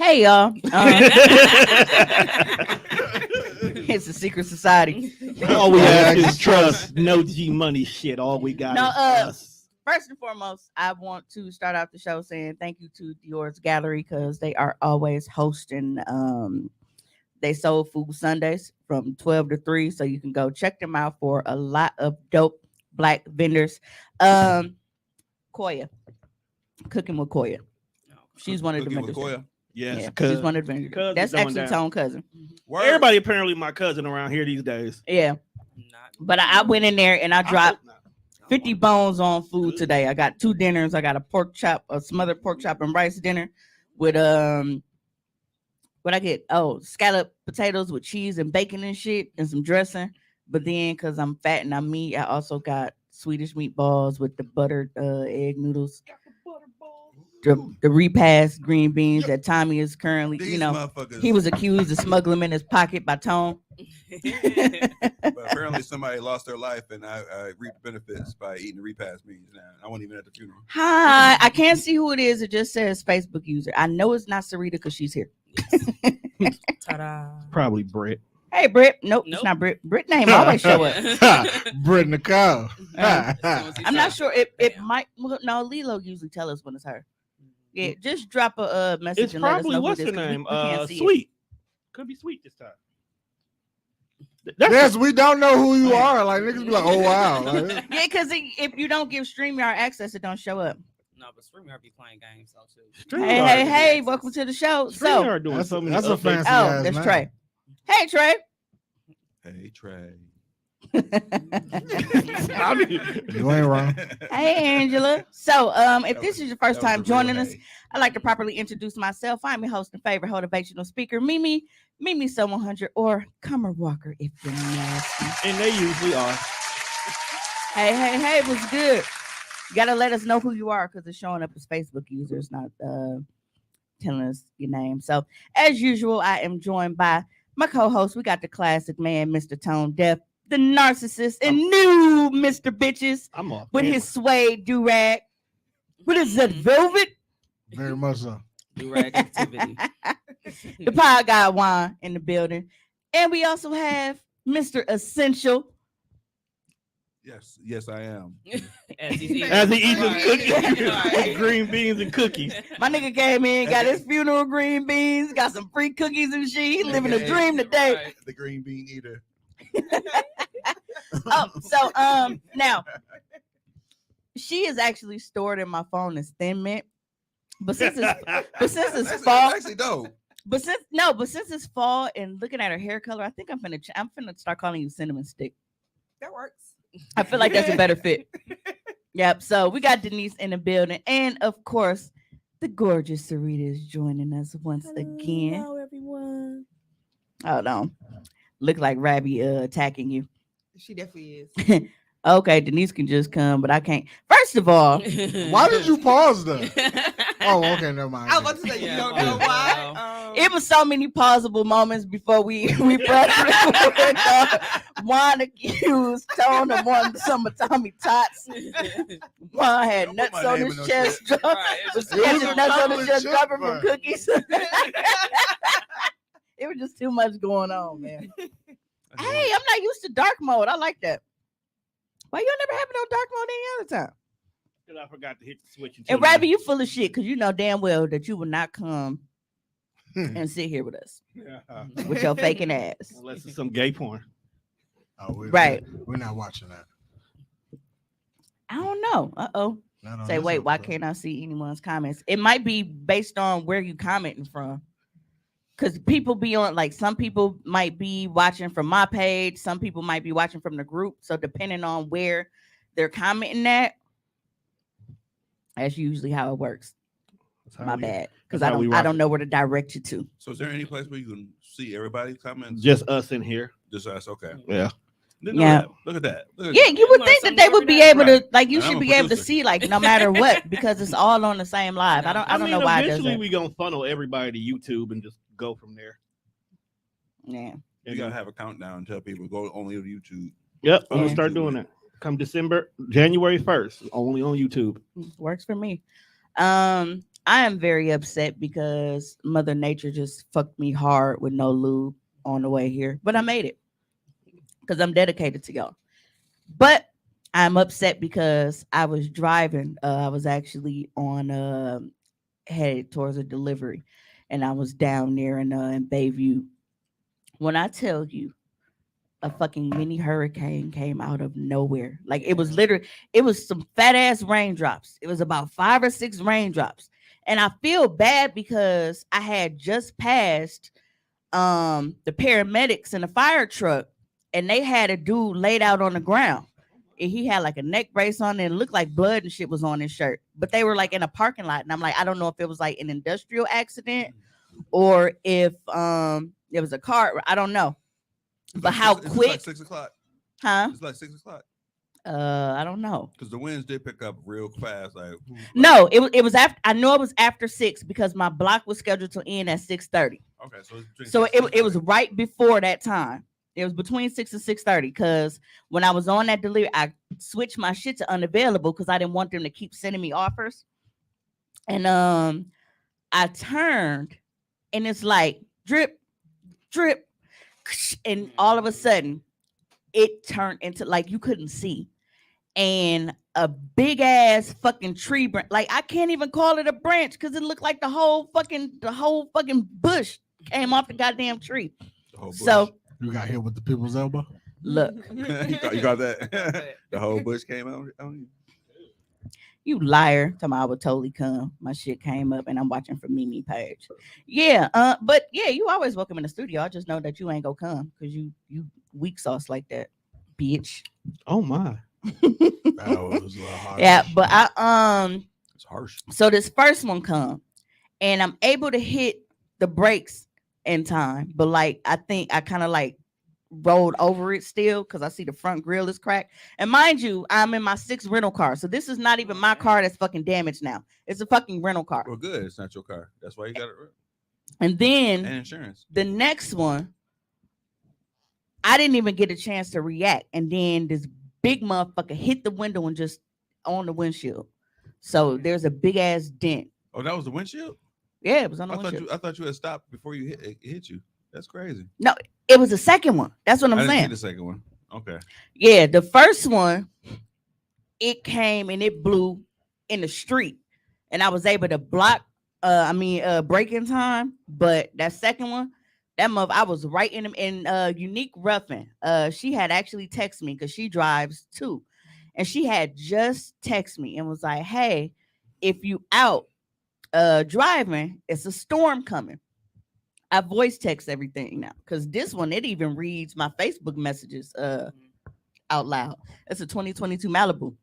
Hey y'all. It's a secret society. All we ask is trust, no G money shit. All we got No, is us. first and foremost, I want to start out the show saying thank you to Dior's Gallery because they are always hosting they sold food Sundays from 12 to 3. So you can go check them out for a lot of dope black vendors. Koya. Cooking with Koya. She's one of the vendors. Yes, Yeah, she's one of the vendors. That's actually Tone's cousin. Word. Everybody apparently my cousin around here these days. Yeah. But I went in there and I dropped 50 bones on food today. I got 2 dinners. I got a pork chop, a smothered pork chop and rice dinner with what I get? Oh, scallop potatoes with cheese and bacon and shit and some dressing. But then because I'm fat and I'm meat, I also got Swedish meatballs with the buttered egg noodles. The repast green beans that Tommy is currently, he was accused of smuggling them in his pocket by Tone. But apparently somebody lost their life and I reaped benefits by eating the repast beans now. I wasn't even at the funeral. Hi, I can't see who it is. It just says Facebook user. I know it's not Sarita because she's here. Ta-da. Probably Britt. Hey, Britt. Nope, it's not Britt. Britt name always show up. Britt Nicole. I'm not sure. It might. No, Lilo usually tell us when it's her. Yeah, just drop a message. It's and let us probably know what's who her it is, name? we can't see Sweet. It. Could be Sweet this time. Yes, we don't know who you are. Like niggas be like, oh wow. Like, yeah, because if you don't give StreamYard access, it don't show up. No, but StreamYard be playing games so too. Hey, welcome to the show. StreamYard doing that's, so many that's a updates. fancy Oh, that's name. Trey. Hey, Trey. Hey, Trey. You ain't wrong. Hey, Angela. So, if this is your first time joining us, I'd like to properly introduce myself. I'm your host and favorite motivational speaker, Mimi So 100, or Comer Walker if you're nasty. And they usually are. Hey, what's good? You gotta let us know who you are because it's showing up as Facebook users, not telling us your name. So, as usual, I am joined by my co-host. We got the classic man, Mr. Tone Deaf, the narcissist, and new Mr. Bitches. I'm off with his suede do-rag. What is that, velvet? Very much so. Do-rag activity. The pie guy Juan in the building. And we also have Mr. Essential. Yes, I am. As he eats his cookies with green beans and cookies. My nigga came in, got his funeral green beans, got some free cookies and shit. He living a dream today. Right. The green bean eater. Now she is actually stored in my phone as Thin Mint, but since it's fall, Actually, dope. but since it's fall and looking at her hair color, I think I'm finna start calling you Cinnamon Stick. That works. I feel like that's a better fit. Yep. So we got Denise in the building, and of course, the gorgeous Sarita is joining us once again. Hello, everyone. Hold on. Look like Rabbi attacking you. She definitely is. Okay, Denise can just come, but I can't. First of all, Why did you pause there? Oh, okay, never mind. I was about to say, you don't know why. it was so many pausable moments before we pressed record. Juan accused Tone of wanting some of Tommy Tots. Juan had Don't put nuts my on name his in no chest. shit. Was It was catching a nuts on his chocolate chest chip dropping from bar. cookies. It was just too much going on, man. Hey, I'm not used to dark mode. I like that. Why you never have it on dark mode any other time? Because I forgot to hit the switch. And Rabbi, you full of shit because you know damn well that you will not come and sit here with us with your faking ass. Unless it's some gay porn. Oh, Right. We're not watching that. I don't know. Uh-oh. Not on Say, this wait, why episode. can't I see anyone's comments? It might be based on where you commenting from. Because people be on, like, some people might be watching from my page. Some people might be watching from the group. So depending on where they're commenting at, that's usually how it works. My bad. Because I don't know where to direct you to. So is there any place where you can see everybody's comments? Just us in here. Just us, okay. Yeah. Didn't know Yeah. that. Look at that. Look at Yeah, that. you would learn think that something they would every be day. able to, Right. like, you And I'm should a be able to producer. see, like, no matter what, because it's all on the same live. I don't know why it does Eventually that. we gonna funnel everybody to YouTube and just go from there. Yeah. You gotta have a countdown and tell people go only to YouTube. Yep, I'm Yeah. gonna start doing that. Come January 1st, only on YouTube. Works for me. I am very upset because Mother Nature just fucked me hard with no lube on the way here. But I made it because I'm dedicated to y'all. But I'm upset because I was driving. I was actually on headed towards a delivery, and I was down there in Bayview. When I tell you, a fucking mini hurricane came out of nowhere. Like it was literally, it was some fat ass raindrops. It was about 5 or 6 raindrops. And I feel bad because I had just passed the paramedics in a fire truck, and they had a dude laid out on the ground. And he had like a neck brace on, and it looked like blood and shit was on his shirt. But they were like in a parking lot. And I'm like, I don't know if it was like an industrial accident or if it was a car. I don't know. But how It's quick? like 6 o'clock. Huh? It's like 6 o'clock. I don't know. Because the winds did pick up real fast. No, it was after. I know it was after 6 because my block was scheduled to end at 6:30. Okay, So it was right before that time. It was between 6 and 6:30 because when I was on that delivery, I switched my shit to unavailable because I didn't want them to keep sending me offers. And I turned, and it's like drip, drip, and all of a sudden, it turned into like you couldn't see. And a big ass fucking tree branch. Like I can't even call it a branch because it looked like the whole fucking bush came off the goddamn tree. So you got hit with the people's elbow. Look, you got that? The whole bush came out on you. You liar. Talking about I would totally come. My shit came up and I'm watching from Mimi page. Yeah, but yeah, you always welcome in the studio. I just know that you ain't gonna come because you weak sauce like that, bitch. Oh my. That was a little hard. Yeah, but I It's harsh. so this first one come and I'm able to hit the brakes in time, but like I think I kind of like rolled over it still because I see the front grill is cracked. And mind you, I'm in my 6th rental car, so this is not even my car that's fucking damaged now. It's a fucking rental car. Well, good. It's not your car. That's why you got it. And then And insurance. the next one, I didn't even get a chance to react, and then this big motherfucker hit the window and just on the windshield. So there's a big ass dent. Oh, that was the windshield? Yeah, it was on the windshield. I thought you had stopped before you hit you. That's crazy. No, it was the second one. That's what I'm I didn't see saying. the second one. Okay. Yeah, the first one, it came and it blew in the street, and I was able to block. Break in time. But that second one, that month, I was right in Unique Ruffin. She had actually texted me because she drives too, and she had just texted me and was like, "Hey, if you out driving, it's a storm coming." I voice text everything now because this one, it even reads my Facebook messages out loud. It's a 2022 Malibu.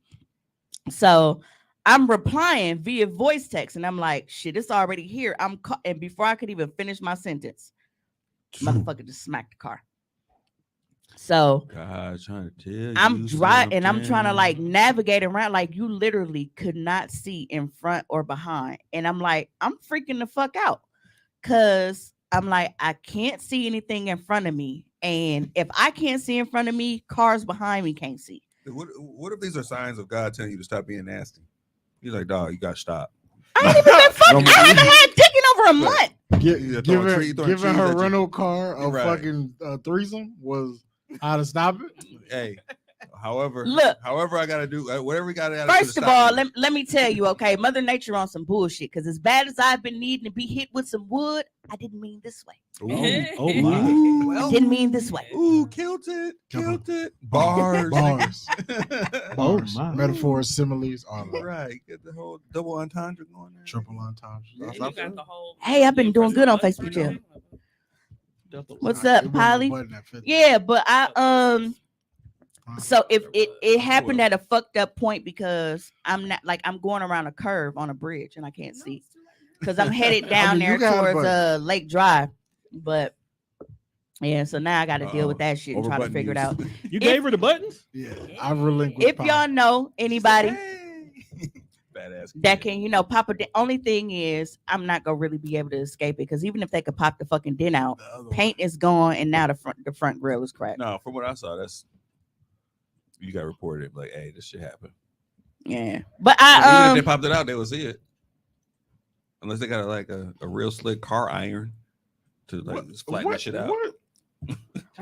So I'm replying via voice text and I'm like, shit, it's already here. And before I could even finish my sentence, motherfucker just smacked the car. So God, trying to tell I'm driving and I'm trying to like navigate around. Like you literally could not see in front or behind. And I'm like, I'm freaking the fuck out. Cause I'm like, I can't see anything in front of me. And if I can't see in front of me, cars behind me can't see. What if these are signs of God telling you to stop being nasty? He's like, dog, you got to stop. I ain't even been fucking. I haven't had dick in over a month. Giving her rental car a fucking threesome was how to stop it. Hey, however I got to do whatever we got to do. First of all, let me tell you, okay, Mother Nature on some bullshit. Because as bad as I've been needing to be hit with some wood, I didn't mean this way. Oh my. I didn't mean this way. Ooh, killed it. Bars. Oh my. Metaphors, similes, all that. Right. Get the whole double entendre going there. Triple entendre. Hey, I've been doing good on Facebook jail. What's up, Polly? Yeah, but I so if it happened at a fucked up point because I'm not like I'm going around a curve on a bridge and I can't see because I'm headed down there towards Lake Drive. But yeah, so now I got to deal with that shit and try to figure it out. You gave her the buttons? Yeah, I relinquished. If y'all know anybody badass that can, pop a dent. Only thing is, I'm not gonna really be able to escape it because even if they could pop the fucking dent out, paint is gone and now the front grill is cracked. No, from what I saw, you got reported like, hey, this shit happened. Yeah, but even if they popped it out, they would see it. unless they got a real slick car iron to like just flatten that shit out. What?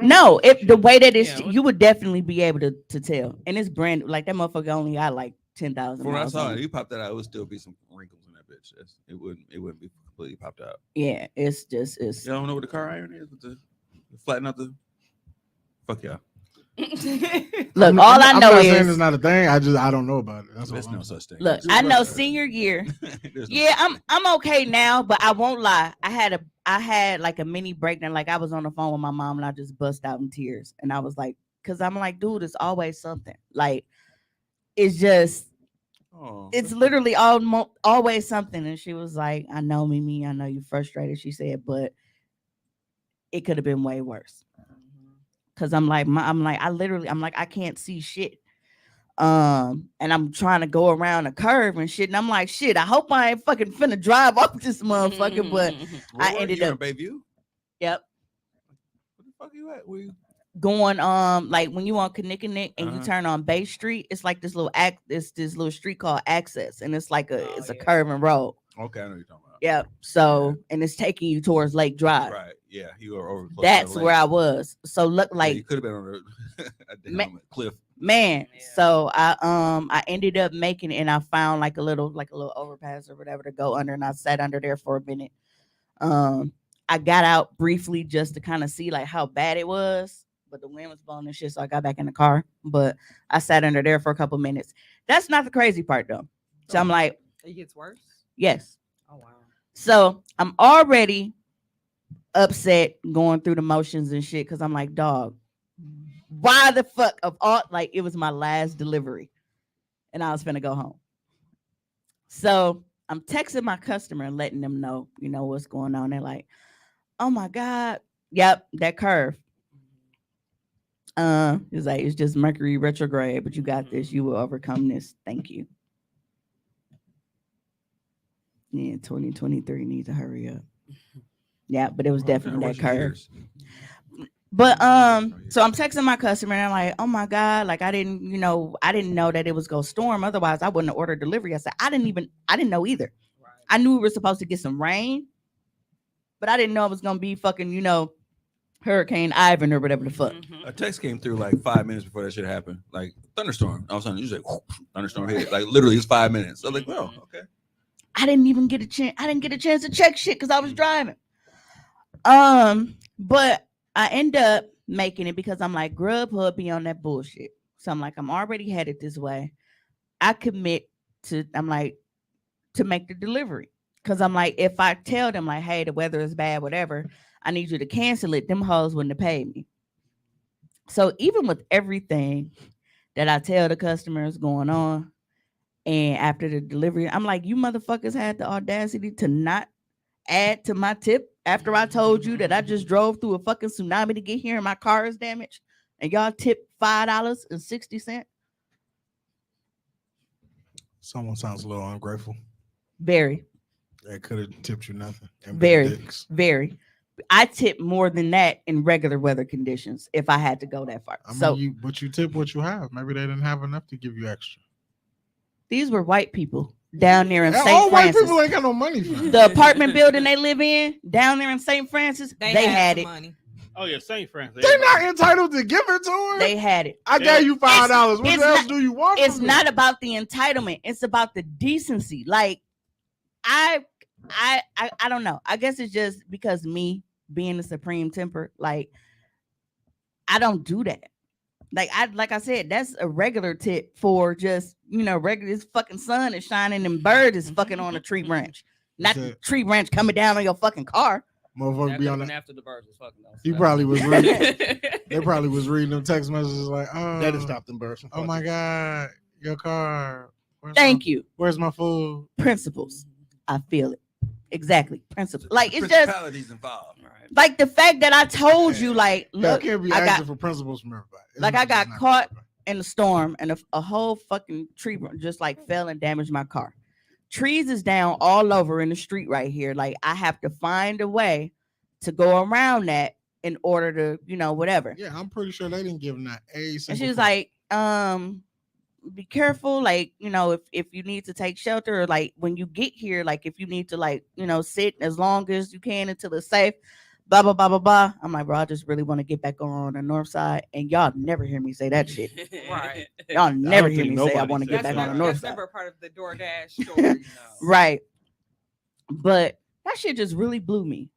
No, if the way that it's, Yeah, what- you would definitely be able to tell. And it's brand like that motherfucker only got like 10,000 From what I miles. saw, on if it. you pop that out, it would still be some wrinkles in that bitch. It wouldn't be completely popped out. Yeah, it's just it's. Y'all don't know what the car iron is with the flatten out the. Fuck y'all. Look, all I I'm know not saying is it's not a thing. I don't know about it. That's There's all no I'm such thing. look. Just I know right. senior year. There's no Yeah, such thing. I'm okay now, but I won't lie. I had like a mini breakdown. Like I was on the phone with my mom and I just bust out in tears. And I was like, because I'm like, dude, it's always something. Like it's just Oh, it's that's literally always something. And she was like, I know, Mimi, I know you're frustrated. She said, but it could have been way worse. Cause I'm like, I can't see shit. And I'm trying to go around a curve and shit. And I'm like, shit, I hope I ain't fucking finna drive off this motherfucker. But Where I were ended you up, in Bayview. yep, Where the fuck you at? Where you? going like when you on Kinnickinnick and you Uh-huh. turn on Bay Street, it's like this little street called Access, and it's like Oh, it's a yeah. curving road. Okay, I know what you're talking about. Yep. So and it's taking you towards Lake Drive. Right. Yeah, you are over. close to That's the where lake. I was. So look Yeah, like you could have been on a damn cliff. man. Yeah. So I ended up making it and I found like a little overpass or whatever to go under, and I sat under there for a minute. I got out briefly just to kind of see like how bad it was, but the wind was blowing and shit, so I got back in the car. But I sat under there for a couple minutes. That's not the crazy part though. So I'm like, It gets worse. yes. Oh wow. So I'm already upset going through the motions and shit because I'm like, dog, why the fuck of all, like it was my last delivery and I was finna go home. So I'm texting my customer and letting them know, what's going on. They're like, oh my God. Yep, that curve. It's like it's just Mercury retrograde, but you got this. You will overcome this. Thank you. Yeah, 2023 needs to hurry up. Yeah, but it was definitely that curve. But so I'm texting my customer and I'm like, oh my God, like I didn't know that it was gonna storm. Otherwise, I wouldn't have ordered delivery. I said, I didn't know either. Right. I knew we were supposed to get some rain, but I didn't know it was gonna be fucking, Hurricane Ivan or whatever the fuck. Mhm. A text came through like 5 minutes before that shit happened. Like thunderstorm. All of a sudden, you just like thunderstorm hit. Like literally, it's 5 minutes. So I'm like, well, okay. I didn't even get a chance. I didn't get a chance to check shit because I was driving. But I end up making it because I'm like, Grubhub be on that bullshit. So I'm like, I'm already headed this way. I commit to make the delivery. Cause I'm like, if I tell them like, hey, the weather is bad, whatever, I need you to cancel it, them hoes wouldn't have paid me. So even with everything that I tell the customers going on, and after the delivery, I'm like, you motherfuckers had the audacity to not add to my tip after I told you that I just drove through a fucking tsunami to get here and my car is damaged, and y'all tipped $5.60. Someone sounds a little ungrateful. Very, They could have tipped you nothing. And Very. big dicks. very. I tip more than that in regular weather conditions if I had to go that far. I mean, So but you tip what you have. Maybe they didn't have enough to give you extra. these were white people down there in All St. white Francis. people ain't got no money for that. The apartment building they live in down there in St. Francis, they had some it. money. Oh yeah, St. Francis. They're not entitled to give it to her. They had it. I gave you $5. What it's else not- do you want? It's from me? not about the entitlement. It's about the decency. Like I don't know. I guess it's just because me being the supreme temper, like I don't do that. Like I said, that's a regular tip for just regular. This fucking sun is shining and bird is fucking on a tree branch, not the tree branch coming down on your fucking car. Motherfucker That be could on have been that. after the birds was fucking though. He probably was reading. They probably was reading them text messages like, oh, That has stopped them birds from oh my fucking. God, your car. Thank you. Where's my food? Principles. I feel it. Exactly. Principles. Like it's just Principalities involved. Right. like the fact that I told you, like, Y'all look, can't be I asking got for principles from everybody. It's like, not- I got it's not caught everybody. in the storm and a whole fucking tree just like fell and damaged my car. Trees is down all over in the street right here. Like I have to find a way to go around that in order to, whatever. Yeah, I'm pretty sure they didn't give him that a. And she was like, be careful. Like, if you need to take shelter, or like when you get here, like if you need to, like, sit as long as you can until it's safe. Blah blah blah blah blah. I'm like, bro, I just really want to get back on the north side, and y'all never hear me say that shit. Right. Y'all never don't hear think me say I nobody want to said get back that. on the north That's side. never a part of the DoorDash story. Right. But that shit just really blew me.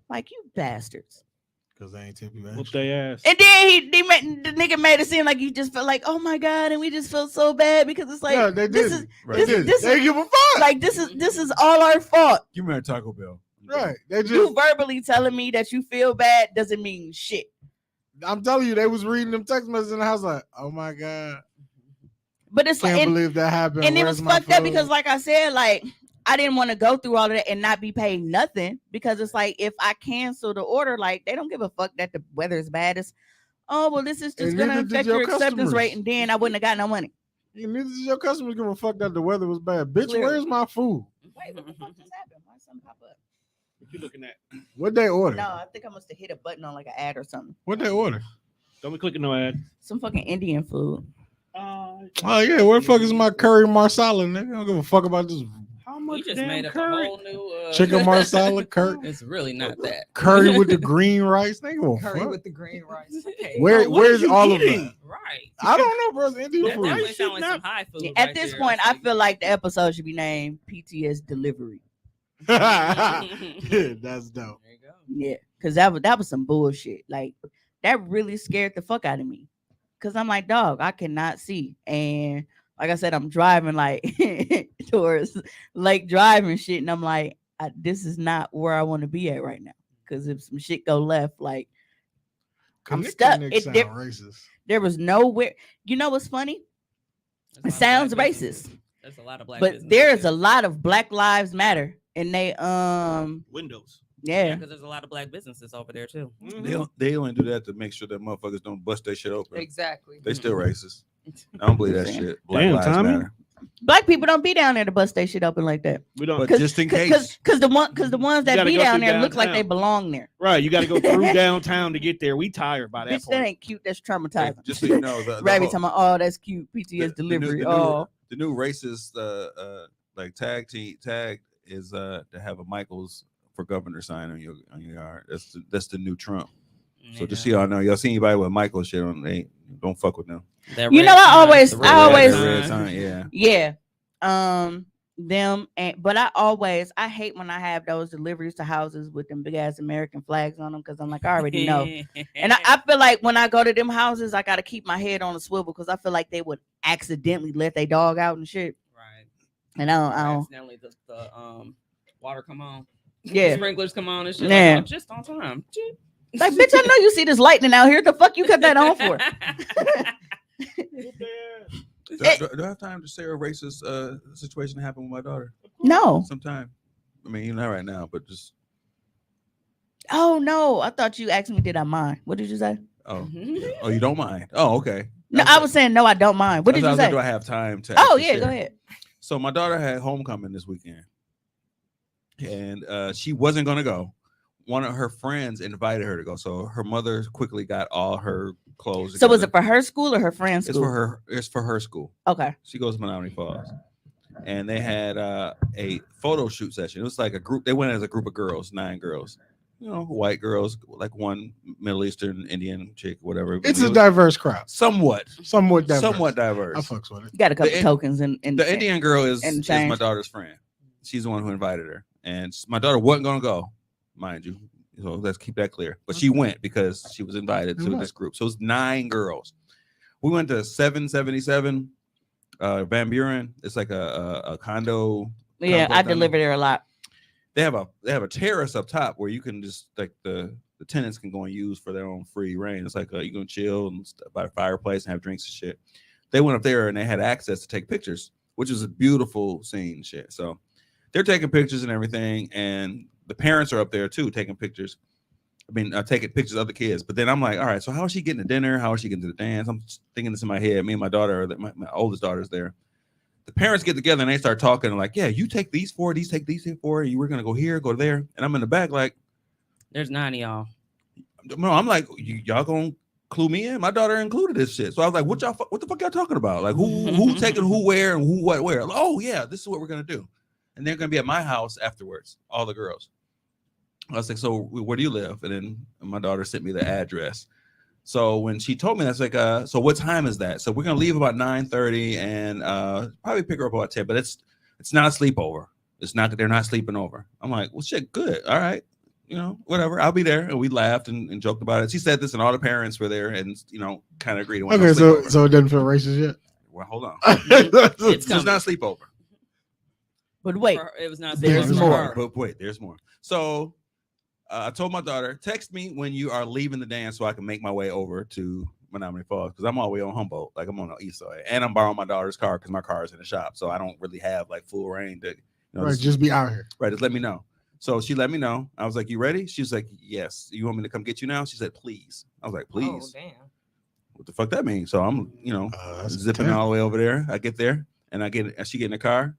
Like, you bastards. Because they ain't tipping Whoop back. they ass. And then the nigga made it seem like you just felt like, oh my God, and we just felt so bad because it's like, Yeah, they this did. is Right. They this is did. They give a fuck. like this is all our fault. Give me a Taco Bell. Right. They just. You verbally telling me that you feel bad doesn't mean shit. I'm telling you, they was reading them text messages in the house like, oh my God, But it's can't like, believe that happened. and it Where's was my fucked up food? because, like I said, like, I didn't want to go through all of that and not be paid nothing, because it's like, if I cancel the order, like, they don't give a fuck that the weather is bad. It's, oh, well, this is just And going to neither did affect your your acceptance rate, customers. and then I wouldn't have got no money. Neither did your customers give a fuck that the weather was bad. Bitch, Clearly. where's my food? Wait, what the fuck just happened? Why something pop up? What you looking at? What they order? No, I think I must have hit a button on like an ad or something. What they order? Don't be clicking no ad. Some fucking Indian food. Oh yeah, where the fuck is my curry marsala, nigga? I don't give a fuck about this How You much just damn made up a curry? whole new chicken marsala, curry, It's really not that. curry with the green rice. They give a Curry fuck. with the green rice. Okay. Where, What where's are you all of eating? that? Right. I don't know, bro. It's Indian That food. definitely you sound like should some high food. At right this there. point, That's I like- feel like the episode should be named PTSDelivery. Yeah, that's dope. There you go. Yeah, because that was some bullshit. Like, that really scared the fuck out of me. Because I'm like, dog, I cannot see. And like I said, I'm driving like towards Lake Drive and shit. And I'm like, this is not where I want to be at right now. Because if some shit go left, like, I'm stuck. Sound There- racist. there was nowhere. You know what's funny? There's a It lot of sounds black racist. businesses. There's a lot of black But businesses there is there. a lot of Black Lives Matter. And they Windows. Yeah, yeah. because there's a lot of black businesses over there too. They only do that to make sure that motherfuckers don't bust their shit open. Exactly. They still racist. I don't believe that shit. Black Damn, Lives Tommy. Matter. Black people don't be down there to bust their shit open like that. We don't. But just in case. Because the ones that gotta be go down through there look like they downtown. belong there. Right, you got to go through downtown to get there. We tired by that Bitch, that point. ain't cute. That's Hey, traumatizing. just so you know, the Rabbit whole- talking about, oh, that's cute. PTS the new- delivery. the new- Oh, the new racist like tag is to have a Michaels for governor sign on your yard. That's the new Trump. So just so y'all know, y'all see anybody with Michael shit on, they don't fuck with them. That You red know, I sign, always- the I red always- That sign. red sign, yeah. yeah. Them but I hate when I have those deliveries to houses with them big ass American flags on them, because I'm like, I already know. And I feel like when I go to them houses, I gotta keep my head on a swivel, because I feel like they would accidentally let their dog out and shit. Right. And I don't Accidentally the water come on. yeah. Sprinklers come on and shit. Yeah. Like, oh, just on time. Like, bitch, I know you see this lightning out here. The fuck you cut that on for? Do I have time to share a racist situation that happened with my daughter? No. Sometime. I mean, not right now, but just Oh no. I thought you asked me, did I mind? What did you say? oh you don't mind? Oh, okay. No, I was saying no, I don't mind. What did you say? Do I have time to? Oh actually yeah, go share? ahead. So my daughter had homecoming this weekend, and she wasn't gonna go. One of her friends invited her to go, so her mother quickly got all her clothes. So was it together. for her school or her friend's It's school? for her. It's for her school. Okay. She goes to Menominee Falls, and they had a photo shoot session. It was like a group. They went as a group of girls, 9 girls. You know, white girls, like one Middle Eastern Indian chick, whatever. It's It a was diverse crowd. somewhat Somewhat diverse. somewhat diverse. I fucks with it. You got a couple The- tokens and The Indian girl is and my change. daughter's friend. She's the one who invited her, and my daughter wasn't gonna go, mind you. So let's keep that clear. But she went because she was invited to Right. this group. So it's 9 girls. We went to 777 Van Buren. It's like a condo. Yeah, I complex. deliver there a lot. They have a terrace up top where you can just like the tenants can go and use for their own free reign. It's like you can chill and stuff by a fireplace and have drinks and shit. They went up there and they had access to take pictures, which is a beautiful scene and shit. So they're taking pictures and everything, and the parents are up there too taking pictures. I mean, taking pictures of the kids. But then I'm like, all right, so how is she getting to dinner? How is she getting to the dance? I'm thinking this in my head. Me and my daughter, my oldest daughter's there. The parents get together and they start talking and like, yeah, you take these 4, these take these 4, you were gonna go here, go there. And I'm in the back like, There's 9 of y'all. no, I'm like, y'all gonna clue me in. My daughter included this shit. So I was like, what the fuck y'all talking about? Like who taking who where and who what where? Oh yeah, this is what we're gonna do. And they're gonna be at my house afterwards, all the girls. I was like, so where do you live? And then my daughter sent me the address. So when she told me, that's like, so what time is that? So we're gonna leave about 9:30 and probably pick her up about 10. But it's not a sleepover. It's not that they're not sleeping over. I'm like, well, shit, good, all right, whatever. I'll be there. And we laughed and joked about it. She said this, and all the parents were there, and kind of agreed. Okay, so it doesn't feel racist yet. Well, hold on. It's It's not a sleepover. But wait, It was not. There's sleepover. more. But wait, there's more. So I told my daughter, text me when you are leaving the dance so I can make my way over to Menominee Falls, because I'm all the way on Humboldt, like I'm on the east side, and I'm borrowing my daughter's car because my car is in the shop, so I don't really have like full reign to, Right, just be out here. Right, just let me know. So she let me know. I was like, you ready? She was like, yes. You want me to come get you now? She said, please. I was like, please. Oh, damn. What the fuck that means? So I'm, zipping all the way over there. I get there and she get in the car,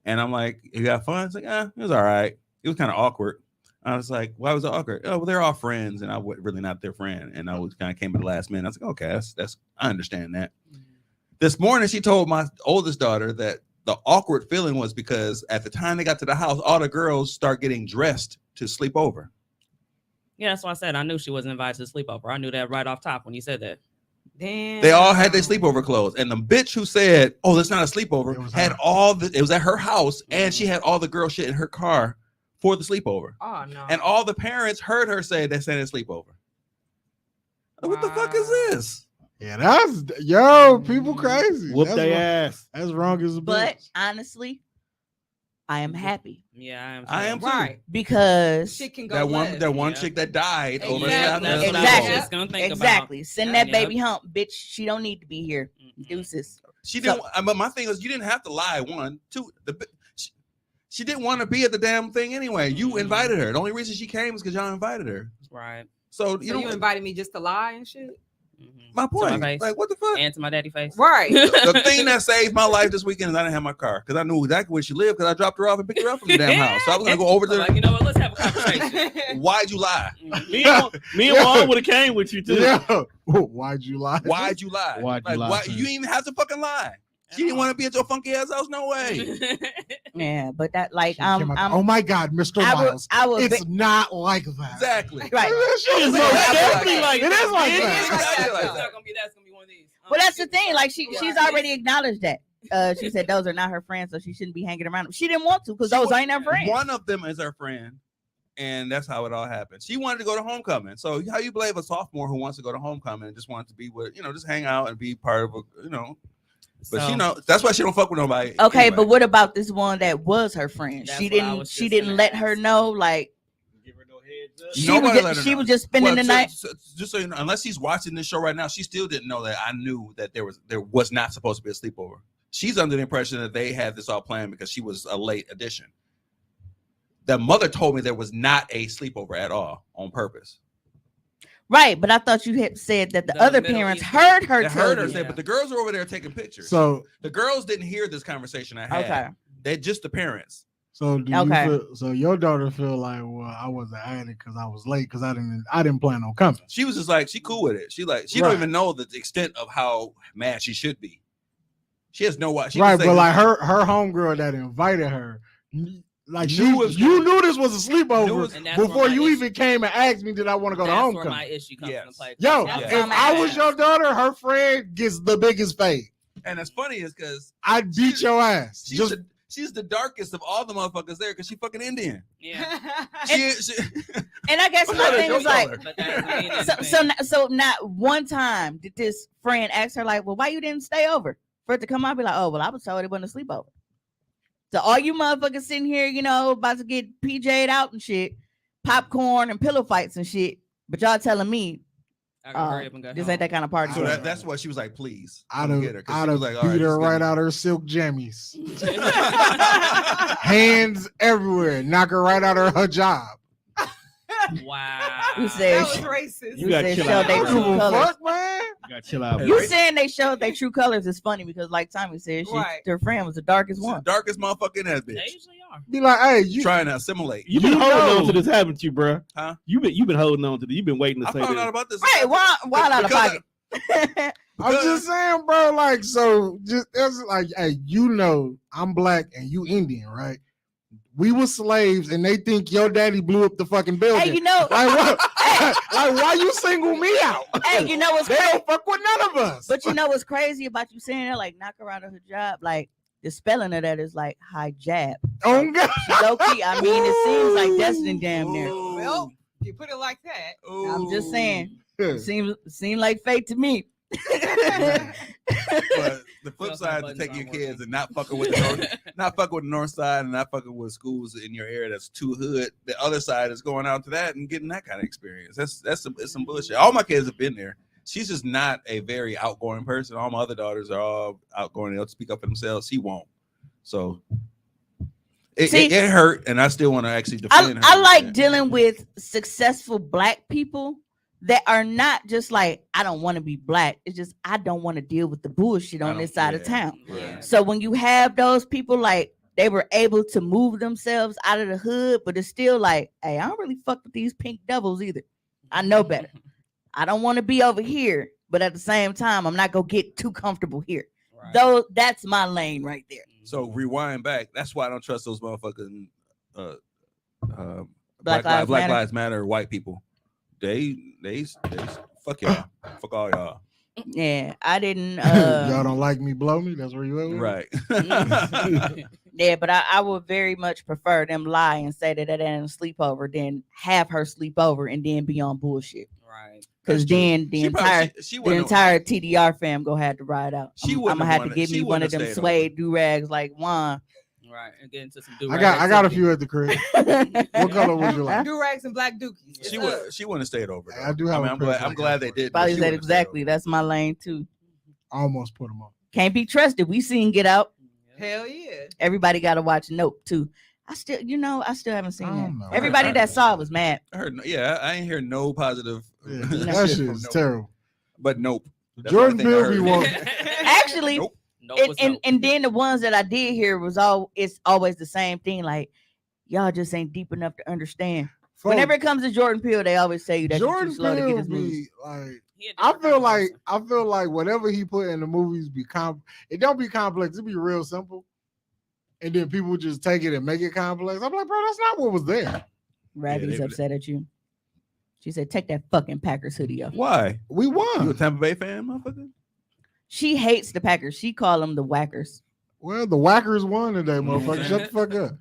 and I'm like, you got fun? It's like, it was all right. It was kind of awkward. I was like, why was it awkward? Oh, well, they're all friends, and I was really not their friend. And I was kind of came at the last minute. I was like, okay, that's I understand that. This morning, she told my oldest daughter that the awkward feeling was because at the time they got to the house, all the girls start getting dressed to sleep over. Yeah, that's why I said I knew she wasn't invited to the sleepover. I knew that right off top when you said that. Damn. They all had their sleepover clothes, and the bitch who said, "Oh, that's not a sleepover," had it was at her house, and she had all the girl shit in her car for the sleepover. Oh no. And all the parents heard her say they said it's sleepover. What the fuck is this? Yeah, people crazy. Whoop That's their wrong. ass. That's wrong as a but bitch. honestly, I am happy Yeah, I am too. Right. because Shit can go That left. one Yeah. chick that died over Exactly. that. That's what I Exactly. was just gonna think exactly send that Yep. baby hump, bitch. She don't need to be here. about. Deuces. She didn't. But my thing is, you didn't have to lie. One, two. She didn't want to be at the damn thing anyway. You invited her. The only reason she came is because y'all invited her. Right. So You invited me just to lie and shit? my point. To my face. Like, what the fuck? And to my daddy face. Right. The thing that saved my life this weekend is I didn't have my car because I knew exactly where she lived because I dropped her off and picked her up from the damn house. So I was gonna go over So, there. like, you know what? Let's have a conversation. Why'd you lie? Me and Juan would have came with you too. Yeah. Why'd you lie? Why'd you lie? Why'd you lie, Why, son? you didn't even have to fucking lie. She didn't want to be at your funky ass house. No way. Yeah, but that like She came out, I'm oh my God, Mr. Miles. I would It's not like that. Exactly. right. It's No, most that's definitely like- like It is like It that. is like that, Exactly like though. that. That's gonna be one of these. But that's the thing. Like she's Right. already acknowledged that. She said those are not her friends, so she shouldn't be hanging around them. She didn't want to because those ain't her friends. One of them is her friend, and that's how it all happened. She wanted to go to homecoming. So how you blame a sophomore who wants to go to homecoming and just wants to be with, just hang out and be part of a, But So, that's why she don't fuck with nobody. Okay, anyway. but what about this one that was her friend? That's She what I didn't. was She just didn't gonna let ask. her know. Like Give her no heads up. she Nobody was. let her Just, she know. was just spending the night. Just so you know, unless she's watching this show right now, she still didn't know that I knew that there was not supposed to be a sleepover. She's under the impression that they had this all planned because she was a late addition. The mother told me there was not a sleepover at all on purpose. Right, but I thought you had said that the The other Middle parents East- heard her They tell heard her you. say, but the girls were over there taking pictures. So, the girls didn't hear this conversation I had. Okay. They just the parents. so do Okay. you feel? So your daughter feel like, well, I wasn't at it because I was late because I didn't plan on coming. She was just like, she cool with it. She Right. don't even know the extent of how mad she should be. She has no idea. Right, but like her homegirl that invited her, like Knew it was you gonna- knew this was a Knew it sleepover was- And that's where before my you issue- even came and asked me did I want to go to That's where homecoming. my issue comes Yes. into play. Yo, Yeah. if I was your daughter, her friend gets the biggest fade. And it's funny is because I'd beat your ass. she's the darkest of all the motherfuckers there because she fucking Indian. Yeah. She And I guess my What thing is is your like, color? But that doesn't mean so anything. so not one time did this friend ask her like, well, why you didn't stay over for it to come out? Be like, oh, well, I was told it wasn't a sleepover. So all you motherfuckers sitting here, about to get PJ'd out and shit, popcorn and pillow fights and shit, but y'all telling me I can hurry up and go this home. ain't that kind of party. so for that, me. that's why she was like, please. I'd come have get her. 'Cause she was like, all beat right, her this is right gonna- out her silk jammies. Hands everywhere. Knock her right out her job. Wow. You said That was racist. You got said chill show out. they I don't true give a colors. fuck, man. Gotta chill out. You bro. saying they showed their true colors is funny because, like Tommy said, Right. their friend was the darkest She's the one. darkest motherfucker in that They bitch. usually are. Be like, hey, you Trying to assimilate. You've been You holding know. on to this, haven't you, bro? Huh? You've been holding on to this. You've been waiting to I say found out this. about this. Right? Why out of Because pocket? I'm just saying, bro. Like, so just it's like, hey, you know, I'm black and you Indian, right? We were slaves, and they think your daddy blew up the fucking building. Hey, you know, like what? Like, why you single me out? hey, you know what's They crazy? don't fuck with none of us. But you know what's crazy about you saying that? Like, knock her out of her job. Like, the spelling of that is like hijab. oh God, Low key, I mean, it seems like Destiny damn near. Well, you put it like that. I'm just saying. Yeah. Seemed like fate to me. But the flip Well, side to buttons take your aren't kids working. and not fucking with the not fucking with the north side and not fucking with schools in your area that's too hood. The other side is going out to that and getting that kind of experience. It's some bullshit. All my kids have been there. She's just not a very outgoing person. All my other daughters are all outgoing. They'll speak up for themselves. She won't. So See, it hurt, and I still want to actually defend her. I like dealing with successful black people that are not just like, I don't want to be black. It's just I don't want to deal with the bullshit on this side of town. Yeah. So when you have those people, like, they were able to move themselves out of the hood, but it's still like, hey, I don't really fuck with these pink devils either. I know better. I don't want to be over here, but at the same time, I'm not gonna get too comfortable here. Right. Though that's my lane right there. So rewind back. That's why I don't trust those motherfucking Black Lives Matter. Lives Matter white people. They fuck y'all. Fuck all y'all. Yeah, I didn't. y'all don't like me, blow me. That's where you at. with it? Right. Yeah, but I would very much prefer them lie and say that it ain't a sleepover than have her sleep over and then be on bullshit. Right. Because That's true. then the entire TDR fam go have to ride out. She I'm wouldn't gonna have have to wanted- give she me one of wouldn't have them stayed suede do rags like Juan. Right. And get into some I got a few at the crib. What color would you like? Do-rags and black dookies. She would have stayed over. I do have a I'm pair of glad black they ones. did. Probably but she said wouldn't have stayed exactly. over. That's my lane too. I almost put them on. Can't be trusted. We seen Get Out. Hell yeah. Everybody got to watch Nope too. I still haven't seen I that. don't know. Everybody that saw it was mad. I heard. Yeah, I ain't hear no positive. Yeah, shit that shit from is Nope. terrible. But nope. That's Jordan the only thing I Peele be heard. wanting. Actually, Nope. and then the ones that I did hear it's always the same thing. Like, y'all just ain't deep enough to understand. Folks, Whenever it comes to Jordan Peele, they always say you that you're Jordan too slow to get Peele his movies. be like, He a I different feel kind of person. like whatever he put in the movies it don't be complex. It be real simple, and then people just take it and make it complex. I'm like, bro, that's not what was there. Ravi's they- upset at you. She said, "Take that fucking Packers hoodie off." Why? We You a won. Tampa Bay fan, motherfucker? She hates the Packers. She call them the Whackers. Well, the Whackers won today, motherfucker. Shut the fuck up.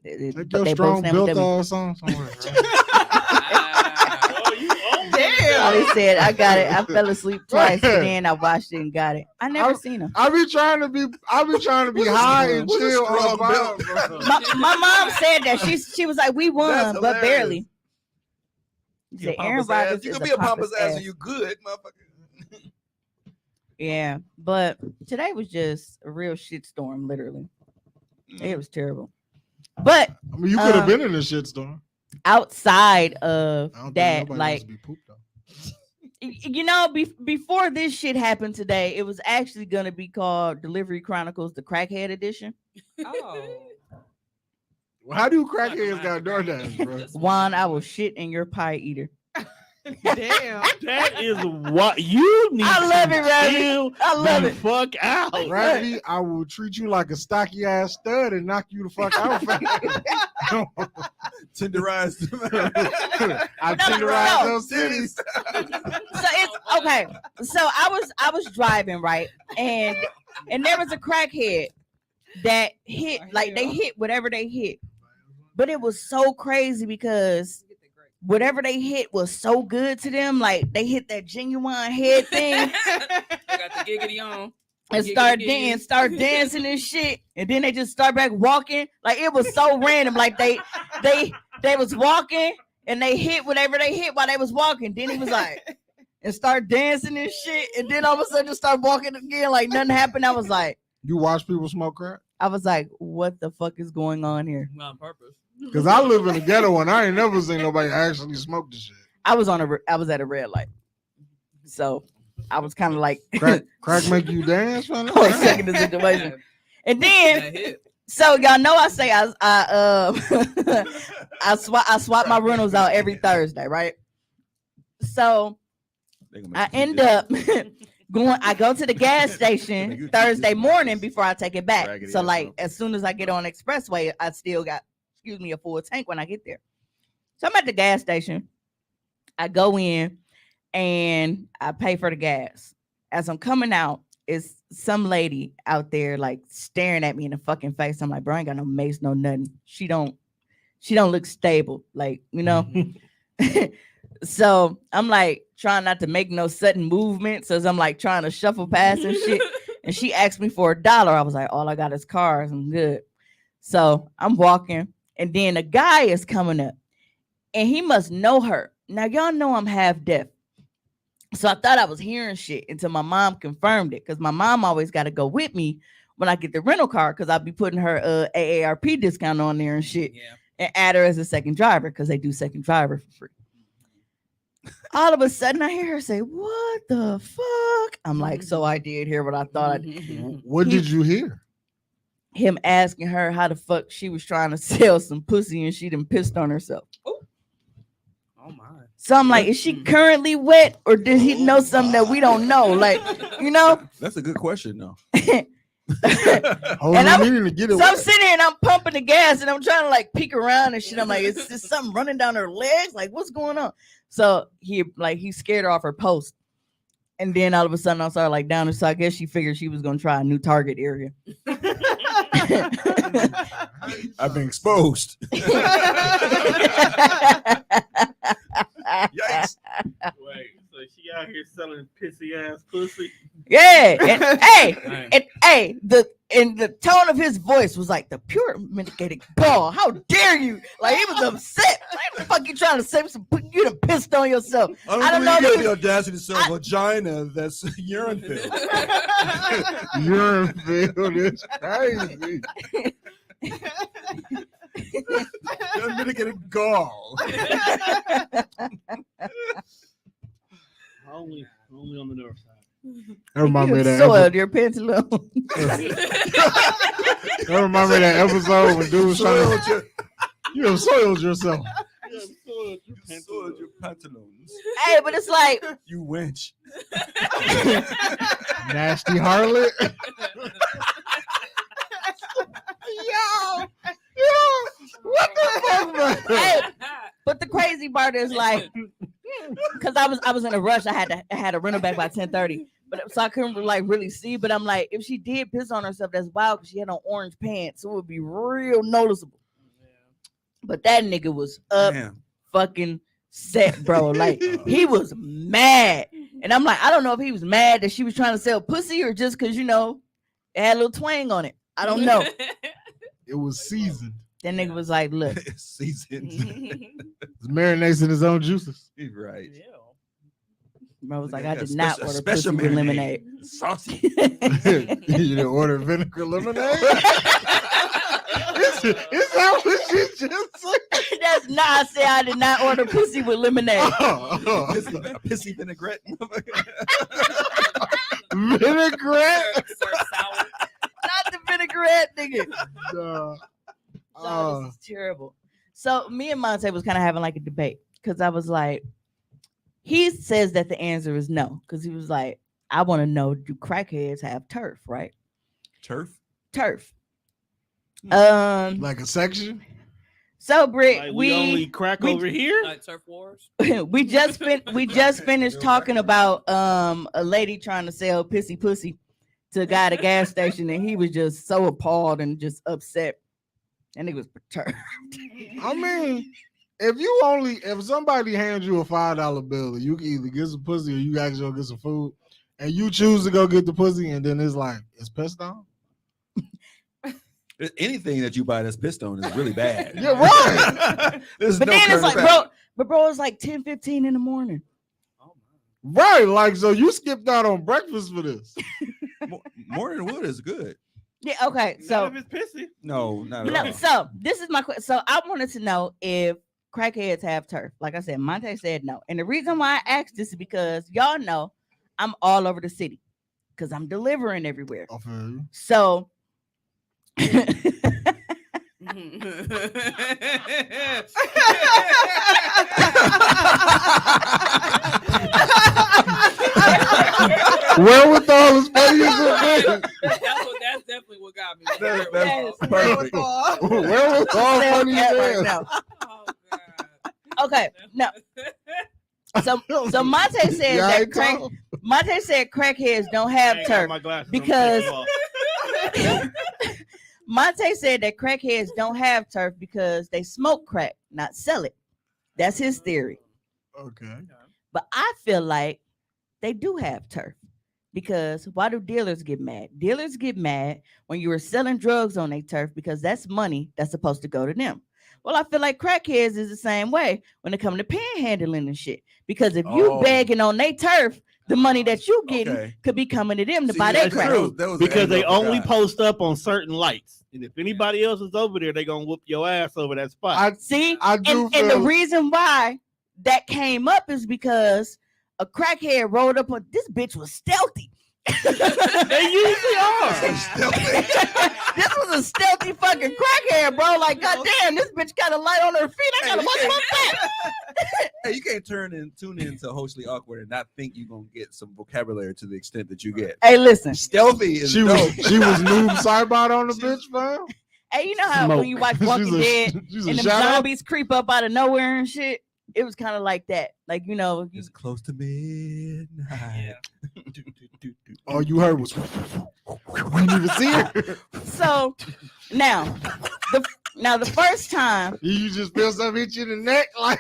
Take But your they strong both stand with built them. or something. Somewhere, bro. Oh, you own Damn. Ollie said, "I got it. I fell asleep twice, and then I watched it and got it. I never seen her." I be trying to be high and What's a chill on strong the vibe, built? bro. My mom said that she was like, "We won, That's but hilarious. barely." She You said, Aaron pompous ass. Rodgers You is can be a pompous ass ass. and you good, motherfucker. Yeah, but today was just a real shitstorm, literally. It was terrible. But I mean, you could have been in this shitstorm. outside I of don't think that, nobody like, wants to be pooped on. you know, before this shit happened today, it was actually gonna be called Delivery Chronicles: The Crackhead Edition. Oh. Well, how do crackheads got DoorDash, bro? Juan, I will shit in your pie eater. Damn. That is what you need. I love to it, Ravi. chill I love the it. fuck out. Randy, I will treat you like a stocky ass stud and knock you the fuck out. Tenderized. I No, tenderize no. those cities. So it's okay. So I was driving, right, and there was a crackhead that hit, like, they hit whatever they hit, but it was so crazy because whatever they hit was so good to them. Like, they hit that genuine head thing I got the giggity on. and Giggity. start dancing and shit, and then they just start back walking. Like, it was so random. Like, they was walking and they hit whatever they hit while they was walking. Then he was like, and start dancing and shit, and then all of a sudden just start walking again like nothing happened. I was like, You watch people smoke crack? what the fuck is going on here? On purpose. Because I live in the ghetto and I ain't never seen nobody actually smoke the shit. I was at a red light, so I was kind of like Crack make you dance, man. I was checking the situation. And then That hit. so y'all know I say I swap my rentals out every Thursday, right? So They gonna make I you keep end this. up I go to the gas station You keep Thursday this- morning before I take it back. Raggedy So ass like motherfucker. as soon as I get on expressway, I still got a full tank when I get there. So I'm at the gas station. I go in and I pay for the gas. As I'm coming out, it's some lady out there like staring at me in the fucking face. I'm like, bro, I ain't got no mace, no nothing. She don't look stable, like, you know. So I'm like trying not to make no sudden movements as I'm like trying to shuffle past and shit. And she asked me for $1. I was like, all I got is cars. I'm good. So I'm walking, and then a guy is coming up, and he must know her. Now y'all know I'm half deaf. So I thought I was hearing shit until my mom confirmed it, because my mom always got to go with me when I get the rental car, because I'll be putting her AARP discount on there and shit, Yeah. and add her as a second driver because they do second driver for free. All of a sudden, I hear her say, "What the fuck?" I'm like, so I did hear what I thought I did. What did you hear? Him asking her how the fuck she was trying to sell some pussy and she done pissed on herself. Oh my. So I'm like, is she currently wet, or did he know something that we don't know? Like, you know? That's a good question, though. Oh, And you I'm- needing to get it. So I'm wet. sitting here and I'm pumping the gas and I'm trying to like peek around and shit. I'm like, is this something running down her legs? Like, what's going on? So he scared her off her post. And then all of a sudden I started like down. So I guess she figured she was gonna try a new target area. I've been exposed. Yikes. Wait, so she out here selling pissy ass pussy? Yeah. And hey, Dang. and hey, the tone of his voice was like the pure mitigated ball. How dare you? Like he was upset. Like the fuck you trying to say some? You done pissed on yourself. I don't know you if have you- the audacity to sell vagina that's urine filled. Urine filled is crazy. Unmitigated gall. Only on the north side. That remind me You of that. soiled your pants a little. That remind me of that episode when dude was trying to. You have soiled yourself. You soiled your pantaloons. Hey, but it's like You wench. Nasty harlot. What the fuck, man? hey, but the crazy part is like, because I was in a rush. I had to run her back by 10:30, but so I couldn't like really see. But I'm like, if she did piss on herself, that's wild because she had on orange pants, so it would be real noticeable. But that nigga was up Damn. fucking set, bro. Like he was mad, and I'm like, I don't know if he was mad that she was trying to sell pussy or just because it had a little twang on it. I don't know. It was seasoned. That nigga was like, look. Seasoned. It marinates in his own juices. He's right. Bro was like, Yeah, I did not order special pussy with marinade. lemonade. Saucy. You didn't order vinegar lemonade? Is that what she just said? That's not. I said I did not order pussy with lemonade. A pissy vinaigrette. Vinaigrette? Not the vinaigrette, nigga. Nah. So this is terrible. So me and Monte was kind of having like a debate because I was like, he says that the answer is no because he was like, I want to know, do crackheads have turf? Right? Turf. Turf. Like a section? So Britt, Like we only crack we- over here? Like turf wars. we just finished talking about a lady trying to sell pissy pussy to a guy at a gas station, and he was just so appalled and just upset, and he was perturbed. I mean, if somebody hands you a $5 bill, you can either get some pussy or you guys go get some food, and you choose to go get the pussy, and then it's like, it's pissed on? Anything that you buy that's pissed on is really bad. Yeah, right. There's But no then it's turning like, back. bro, it's like 10:15 in the morning. Right, like, so you skipped out on breakfast for this. Morning wood is good. Yeah, okay. Not So if it's pissy. No, not at no, all. so this is my question. So I wanted to know if crackheads have turf. Like I said, Monte said no. And the reason why I asked this is because y'all know I'm all over the city because I'm delivering everywhere. I feel you. So Wherewithal is funny as a bitch. That's definitely what got me. That's perfect. Wherewithal funny as right hell. now. Oh, God. Okay, no. So Monte said Yeah, that Monte said crackheads don't have I ain't got turf my glasses, I'm because- taking them off. Monte said that crackheads don't have turf because they smoke crack, not sell it. That's his theory. Okay. But I feel like they do have turf because why do dealers get mad? Dealers get mad when you are selling drugs on their turf because that's money that's supposed to go to them. Well, I feel like crackheads is the same way when it comes to panhandling and shit. Because if you Oh. begging on their turf, the money that you getting Okay. could be coming to them to See, buy their that's crack. true. That was Because the they angle I only forgot. post up on certain lights. And if anybody else is over there, they gonna whoop your ass over that spot. I See, I do and the feel reason why that came up is because a crackhead rolled up on this bitch was stealthy. They usually are. This was a stealthy fucking crackhead, bro. Like, goddamn, this bitch got a light on her feet. I gotta watch my back. Hey, you can't tune in to Hoecially Awkward and not think you're gonna get some vocabulary to the extent that you get. Hey, listen. Stealthy is she dope. was noob Cybot on the bitch, fam. Hey, you know how Smoke. when you watch Walking Dead She's and a them shout out. zombies creep up out of nowhere and shit? It was kind of like that. Like, you know, It's close to midnight. All you heard was you didn't even see her. so now the first time You just feel something hit you in the neck, like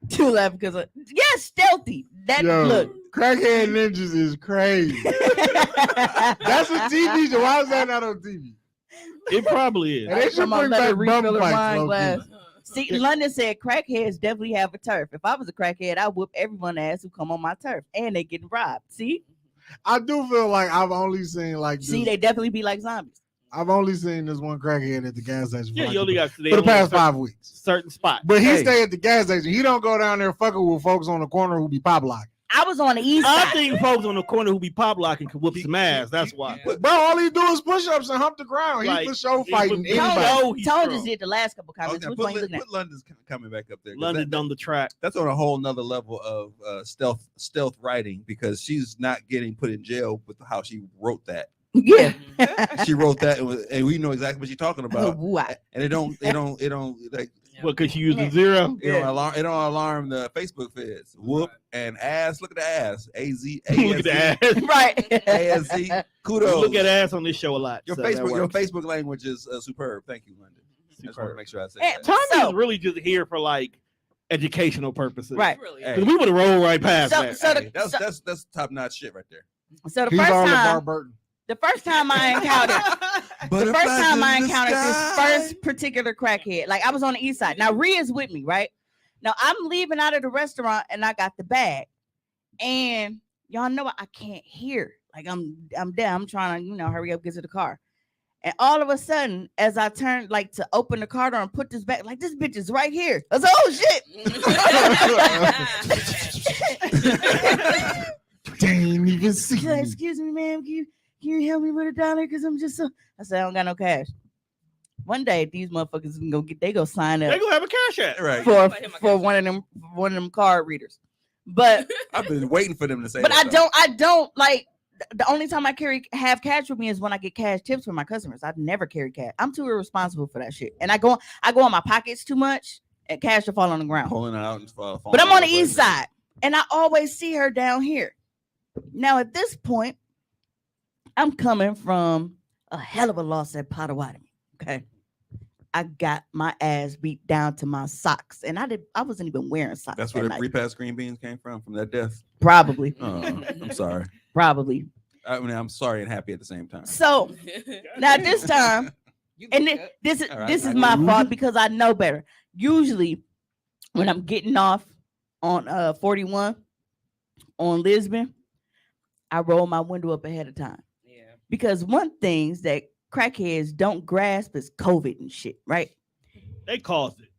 to laugh because stealthy. That yo, look. crackhead ninjas is crazy. That's a TV show. Why is that not on TV? It probably is. And they should Come on, bring let back it refill bum her fights. wine low-key. glass. See, London said crackheads definitely have a turf. If I was a crackhead, I'd whoop everyone ass who come on my turf, and they getting robbed. See, I do feel like I've only seen like this, they definitely be like zombies. I've only seen this one crackhead at the gas station Yeah, for, you only got for the past 5 weeks. certain spot. But he Hey. stay at the gas station. He don't go down there fucking with folks on the corner who be pop locking. I was on the east I side. think folks on the corner who be pop locking can whoop some ass. That's why. Bro, all he do is push ups and hump the ground. He Like, for sure he fighting was- he anybody. was- Tone, he's Tone strong. just did the last couple I was comments. gonna Which one you put, looking at? put London's coming back up there. 'Cause London that- on the track. that's on a whole nother level of stealth writing because she's not getting put in jail with how she wrote that. Yeah. She wrote that and we know exactly what she's talking about. Why? And it don't like Well, because you used a zero. it don't alarm the Facebook feds. Whoop and ass. Look at the ass. Look at the ass. Right. ASZ. Kudos. Look at ass on this show a lot. Your so that works. Facebook language is superb. Thank you, London. I just want to make sure I say And that. Tommy So- is really just here for like educational purposes. Right. Really? Hey. 'Cause we would have rolled right past So- that. so the- Hey, that's top notch shit right there. So He's all LeVar Burton. the first time I encountered this first particular crackhead, like I was on the east side. Now Rhea's with me, right? Now I'm leaving out of the restaurant and I got the bag, and y'all know I can't hear. Like I'm there. I'm trying to hurry up, get to the car, and all of a sudden, as I turned like to open the car door and put this back, like this bitch is right here. I was like, oh shit. They ain't even see She's like, me. excuse me, ma'am, can you help me with $1? Because I'm just so. I said, I don't got no cash. One day, these motherfuckers can go sign They up gonna have a cash app. Right. for one of them card readers. But I've been waiting for them to say but that. I don't like the only time I have cash with me is when I get cash tips from my customers. I've never carry cash. I'm too irresponsible for that shit. And I go in my pockets too much and cash will fall on the ground. pulling out and But I'm on the east side and I always see her down here. Now at this point, I'm coming from a hell of a loss at Potawatomi. Okay. I got my ass beat down to my socks. And I wasn't even wearing socks. That's that where the night. repast green beans came from that death. Probably. Oh, I'm sorry. Probably. I mean, I'm sorry and happy at the same time. So now this time, and this is All right, this I is my do. fault because I know better. Usually, when I'm getting off on 41 on Lisbon, I roll my window up ahead of time. Yeah. Because one things that crackheads don't grasp is COVID and shit, right? They caused it.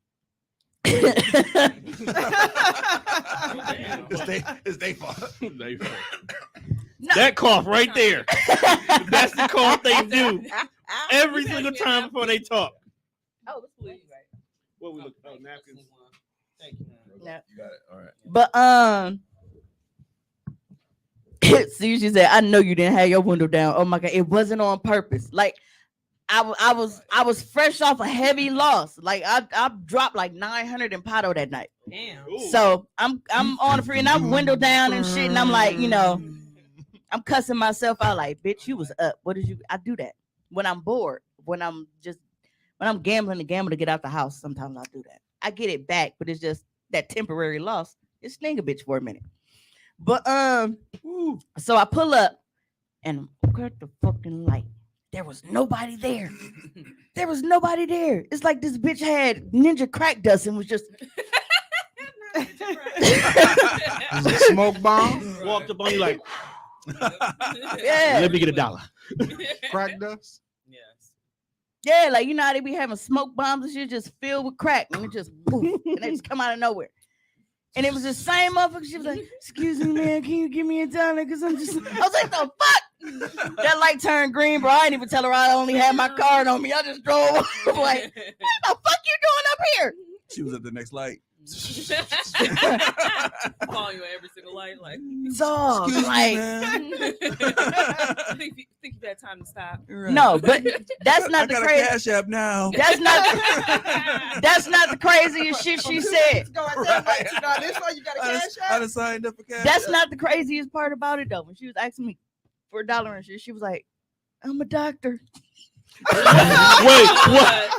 It's they fault. They fault. No. That cough right there. That's the cough they do every single time before they talk. Oh, let's believe you, right? What we look? Oh, napkins. Thank you. Yeah. You got it. All right. But see, she said, "I know you didn't have your window down." Oh my god, it wasn't on purpose. Like I was fresh off a heavy loss. Like I dropped like 900 in Pato that night. Damn. Ooh. So I'm on the free and I'm window down and shit, and I'm like, you know, I'm cussing myself out like, bitch, you was up. What did you? I do that when I'm bored, when I'm gambling to gamble to get out the house. Sometimes I do that. I get it back, but it's just that temporary loss. It sting a bitch for a minute. But so I pull up and look at the fucking light. There was nobody there. There was nobody there. It's like this bitch had ninja crack dust and was just Is it smoke bomb? Walked up on you like, yeah. let me get $1. Crack dust? Yes. Yeah, like you know how they be having smoke bombs and shit just filled with crack and it just poof, and they just come out of nowhere. And it was the same motherfucker. She was like, "Excuse me, man, can you give me $1? Because I was like, the fuck? That light turned green, bro. I didn't even tell her I only had my card on me. I just drove off. Like, what the fuck you doing up here? She was at the next light. Calling you at every single light, like. So, Excuse me, like, man. I think you've had time to stop. no, but that's I not the got a crazy. cash app now. That's not the craziest shit she said. Right. This why you got a I cash just, out? I just signed up for cash. That's app. not the craziest part about it though. When she was asking me for $1 and shit, she was like, "I'm a doctor."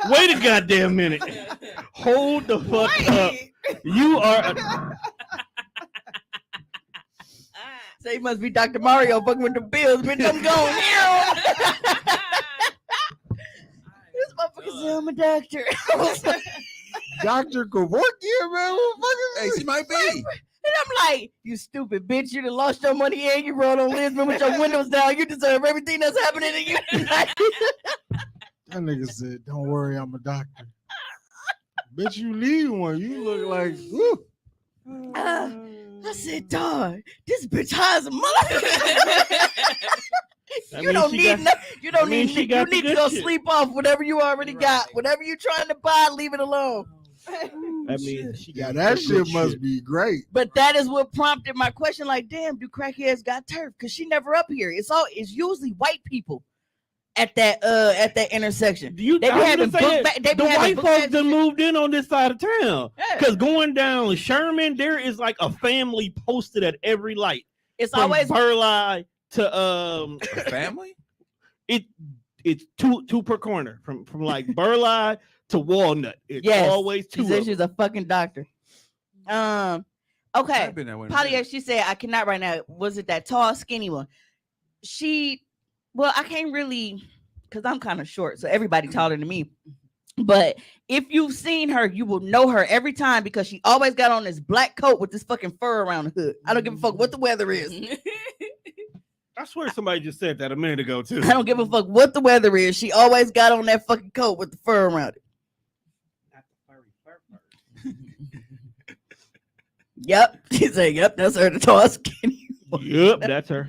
Wait a goddamn minute. Hold the fuck up. You are. So he must be Dr. Mario fucking with the bills, bitch. I'm going here. This motherfucker said I'm a doctor. I was like, Dr. Kevorkian, man. What the fuck Hey, is she might be. and I'm like, you stupid bitch. You done lost your money and you rode on Lisbon with your windows down. You deserve everything that's happening to you tonight. That nigga said, "Don't worry, I'm a doctor." Bitch, you need one. You look like, woo. I said, dog, this bitch high as a motherfucker. You don't need nothing. You don't need. she You got the need to good go shit. sleep off whatever you already got. Right. Whatever you're trying to buy, leave it alone. I mean, she Yeah, got that the shit good must be great. But that is what prompted my question. Like, damn, do crackheads got turf? Because she never up here. It's usually white people at that intersection. You, They be I was having gonna say book that they be the having white book folks bags done and shit. moved in on this side of town. Yeah. Because going down Sherman, there is like a family posted at every light. It's From always Burleigh to A family? it's two per corner from like Burleigh to Walnut. It's yes. always She two. said Of she's them. a fucking doctor. Okay. I've been that way. Polly, she said, I cannot right now. Was it that tall, skinny one? Well, I can't really, because I'm kind of short, so everybody taller than me. But if you've seen her, you will know her every time because she always got on this black coat with this fucking fur around the hood. I don't give a fuck what the weather is. I swear somebody just said that a minute ago too. I don't give a fuck what the weather is. She always got on that fucking coat with the fur around it. Yep. She said, yep, that's her, the tall, skinny one. Yep, that's her.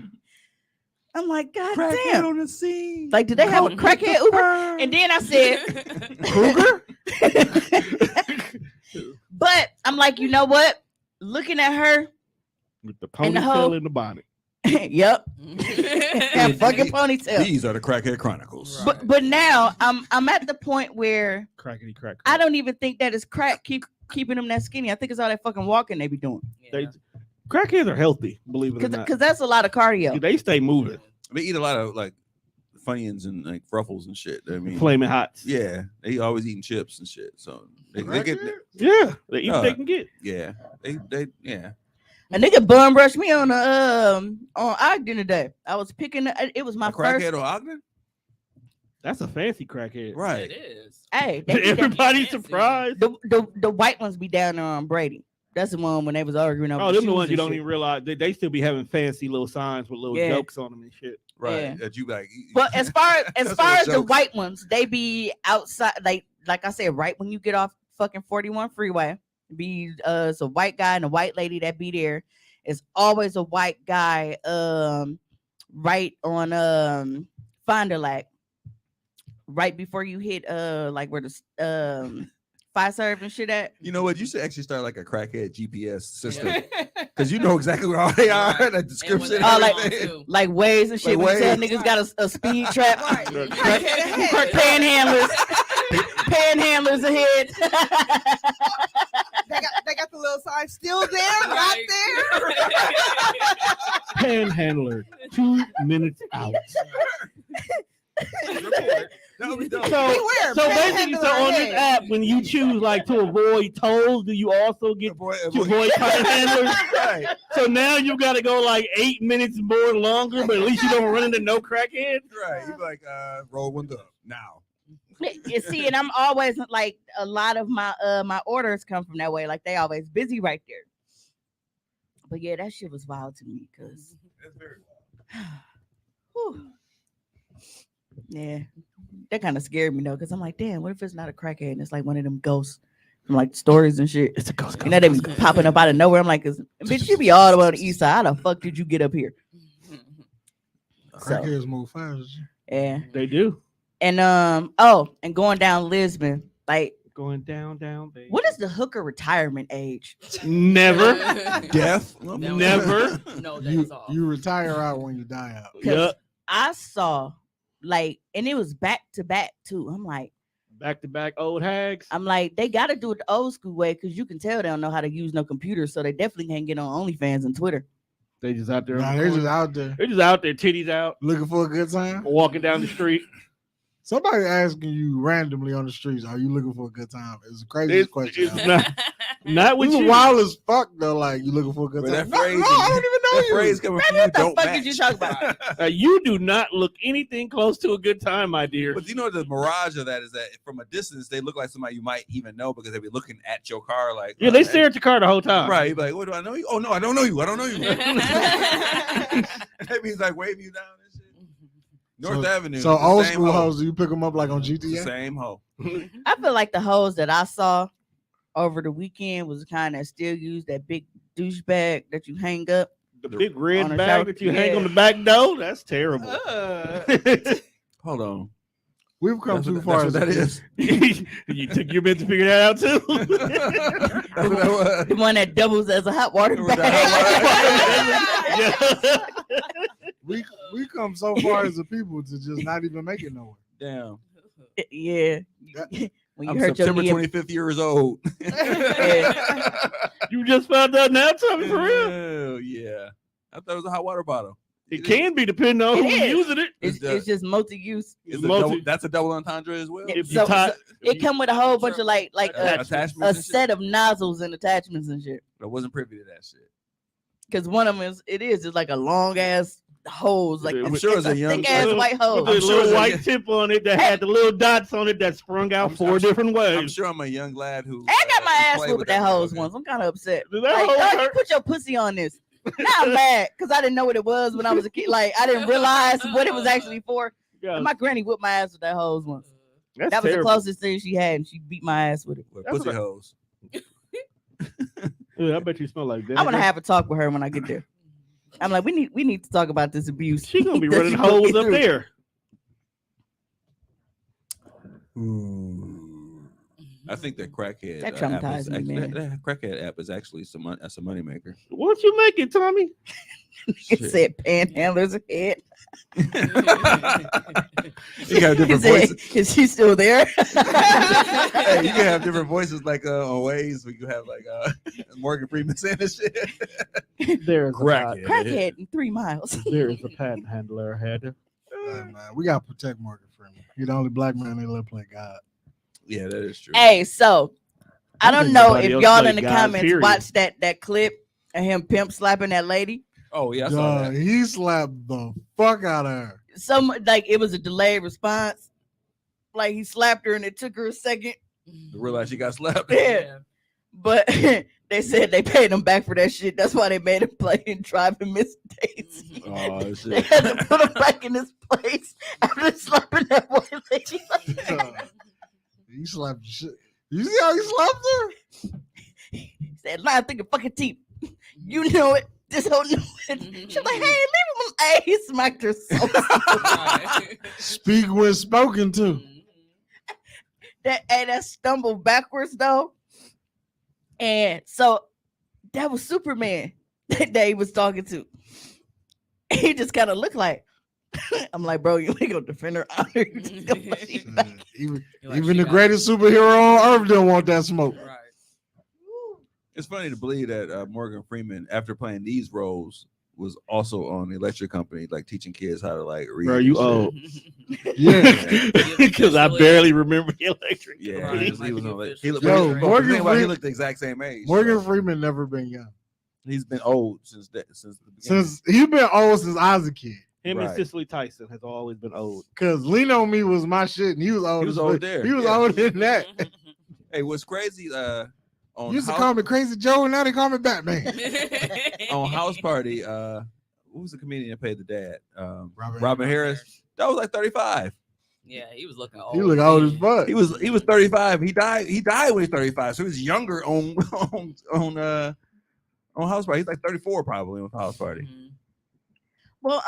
I'm like, God Crackhead damn. on the scene. Like, did they have a crackhead Uber? And then I said, Cougar? but I'm like, you know what? Looking at her, With the And the hoe. ponytail and the bonnet. yep, that fucking ponytail. These are the Crackhead Chronicles. Right. But now I'm at the point where Crackety crack. I don't even think that is crack keeping them that skinny. I think it's all that fucking walking they be doing. They, crackheads are healthy, believe it or not. Because that's a lot of cardio. They stay moving. They eat a lot of like Funyuns and like Ruffles and shit. I mean, Flaming hots. yeah, they always eating chips and shit. So they get, Crackhead? Yeah. They eat what they Uh, can get. yeah, yeah. A nigga bum brushed me on Ogden today. I was picking. It was my A first. crackhead on Ogden, That's a fancy crackhead. right? It is. Hey, they be down- Everybody's fancy. surprised. the white ones be down there on Brady. That's the one when they was arguing over. Oh, them the shoes ones you and don't shit. even realize. They still be having fancy little signs with little Yeah. jokes on them and shit. Right. Yeah. That you like. But as far That's as what the jokes. white ones, they be outside. Like I said, right when you get off fucking 41 freeway, Be it's a white guy and a white lady that be there. It's always a white guy right on Fond du Lac, right before you hit like where the fire serve and shit at. You know what? You should actually start like a crackhead GPS system because you know exactly where all they are. Right. That description. And and like- everything. Like Waze and shit. Like When you tell Waze. niggas got a speed trap. Right. Panhandlers. Panhandlers ahead. They got the little sign still there, not there. Panhandler, 2 minutes out. That would be dope. So, Beware, so basically, panhandler so on this ahead. app, when you choose like to avoid tolls, do you also get to avoid panhandlers? Right. So now you got to go like 8 minutes more longer, but at least you don't run into no crackhead. Right. You be like, roll one up now. You see, and I'm always like a lot of my my orders come from that way. Like they always busy right there. But yeah, that shit was wild to me because That's very yeah, that kind of scared me though. Because I'm like, damn, what if it's not a crackhead and it's like one of them ghosts from like stories and shit? It's a ghost. You know, they be popping up out of nowhere. I'm like, bitch, you be all the way on the east side. How the fuck did you get up here? So, Crackheads move fast. yeah. They do. And and going down Lisbon, like, Going down, baby. what is the hooker retirement age? Never. death. Never. No, You, that's all. you retire out when you die out. Yep. I saw like, and it was back to back too. I'm like, Back to back old hags. they got to do it the old school way because you can tell they don't know how to use no computers, so they definitely can't get on OnlyFans and Twitter. They just out there. Nah, they're just out there They're just out there, titties out, looking for a good time. walking down the street. Somebody asking you randomly on the streets, "Are you looking for a good time?" It's the craziest question. It's ever. not with It's you. wild as fuck though. Like, you looking for a good But time? that phrase, no, I don't even know that you. phrase coming from you What the don't fuck match. did you talk about? You do not look anything close to a good time, my dear. But you know the mirage of that is that from a distance they look like somebody you might even know because they be looking at your car like Yeah, they stare at your car the whole time. right. You be like, what do I know you? Oh no, I don't know you. I don't know you. That means like waving you down and shit. North Avenue. So the old same school hoe. hoes, do you pick them up like on It's the GTA? same hoe. I feel like the hoes that I saw over the weekend was kind of still use that big douchebag that you hang up. The big On red a bag shower- that you hang yeah. on the back door, that's terrible. Hold on. We've come That's too what, far. that's what that is. You took your bit to figure that out too. That's what that was. The one that doubles as a hot water With the bag. Yeah. We come so far as a people to just not even make it nowhere. Damn. Yeah. That- When you I'm hurt September your knee, 25th years old. You just found out now, Tommy, for real? Hell yeah. I thought it was a hot water bottle. It can be depending on who It is. using it. it's just multi-use. It's Multi- that's a double entendre as well. Yeah. If you So- tie, It come with a whole bunch of like Attachments. a Attachments and shit. set of nozzles and attachments and shit. I wasn't privy to that shit. Because one of them is just like a long ass hose, like I'm sure it's a young- thick ass white hose. with a sure little it's a- white tip on it that had the little dots on it that sprung out I'm 4 different I'm ways. sure I'm a young lad who. I got my ass played whooped with that hose motherfucker. once. I'm kind of upset. Did that Like, hose dog, you hurt? put your pussy on this. Now I'm mad because I didn't know what it was when I was a kid. Like I didn't realize what it was actually for. Yeah, And my granny whipped my ass with that hose once. that's That was terrible. the closest thing she had, and she beat my ass with it. With That's pussy what- hose. Yeah, I bet you smell like that. I'm gonna have a talk with her when I get there. I'm like, we need to talk about this abuse. She gonna be that running she holes put me up through. there. I think that crackhead That app traumatized is me, actually, man. that crackhead app is actually that's a moneymaker. Won't you make it, Tommy? It Shit. said panhandler's head. You got different It said, voices. is she still there? Hey, you can have different voices like on ways. We can have like Morgan Freeman saying this shit. There is Crackhead in 3 miles. There is a patent handler ahead. Hey, man, we gotta protect Morgan Freeman. He's the only black man they let play God. Yeah, that is true. Hey, so I I don't think know nobody if else y'all played in the God, comments period. watched that clip of him pimp slapping that lady. Oh yeah, I saw Dog, that. he slapped the fuck out of her. Some like it was a delayed response. Like he slapped her and it took her a second. To realize she got slapped. Yeah. But they said they paid him back for that shit. That's why they made him play and driving mistakes. Oh They shit. had to put him back in his place after slapping that white lady. Dog, he slapped the shit. You see how he slapped her? He said, "Line through your fucking teeth. You know it. This whole knew it." She's like, "Hey, leave him alone." Hey, he smacked her so Right. Speak when spoken to. that stumbled backwards though. And so that was Superman that he was talking to. He just kind of looked like, I'm like, bro, you ain't gonna defend her honor. You just gonna push it back. Even Like, even she the got- greatest superhero on earth don't want that smoke. Right. It's funny to believe that Morgan Freeman, after playing these roles, was also on the electric company, like teaching kids how to like read. Bro, and you shit. old. Yeah. Because I barely remember the electric. Yeah, Right, he like was the on. official- He looked. Yo, He Morgan Freeman- looked the exact same age. Morgan Freeman never been young. He's been old since the beginning. Since he been old since I was a kid. Him Right. and Cicely Tyson has always been old. Cause Lean on Me was my shit, and he was old. He was as old fuck. there, He was yeah. older than that. Hey, what's crazy? On Used to House, call me Crazy Joe, and now they call me Batman. on House Party, who was the comedian that played the dad? Robert Robin Harris. That was like 35. Yeah, he was looking old. He look old as fuck. He was 35. He died when he was 35. So he was younger on House Party. He's like 34 probably on House Party. Mhm. Well,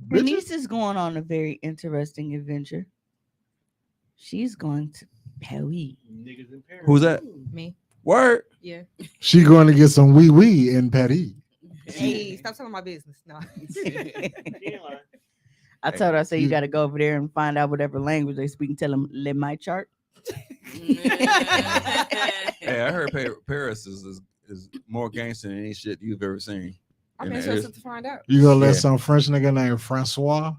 Denise is going on a very interesting adventure. She's going to Paris. Niggas in Paris. Who's that? Me. Word. Yeah. She going to get some wee wee in Paris. Hey, stop telling my business. No. I told her, I said, you You- got to go over there and find out whatever language they speak and tell them, let my chart. Hey, I heard Paris is more gangster than any shit you've ever seen. I'm And interested it's- to find out. You gonna let Yeah. some French nigga named Francois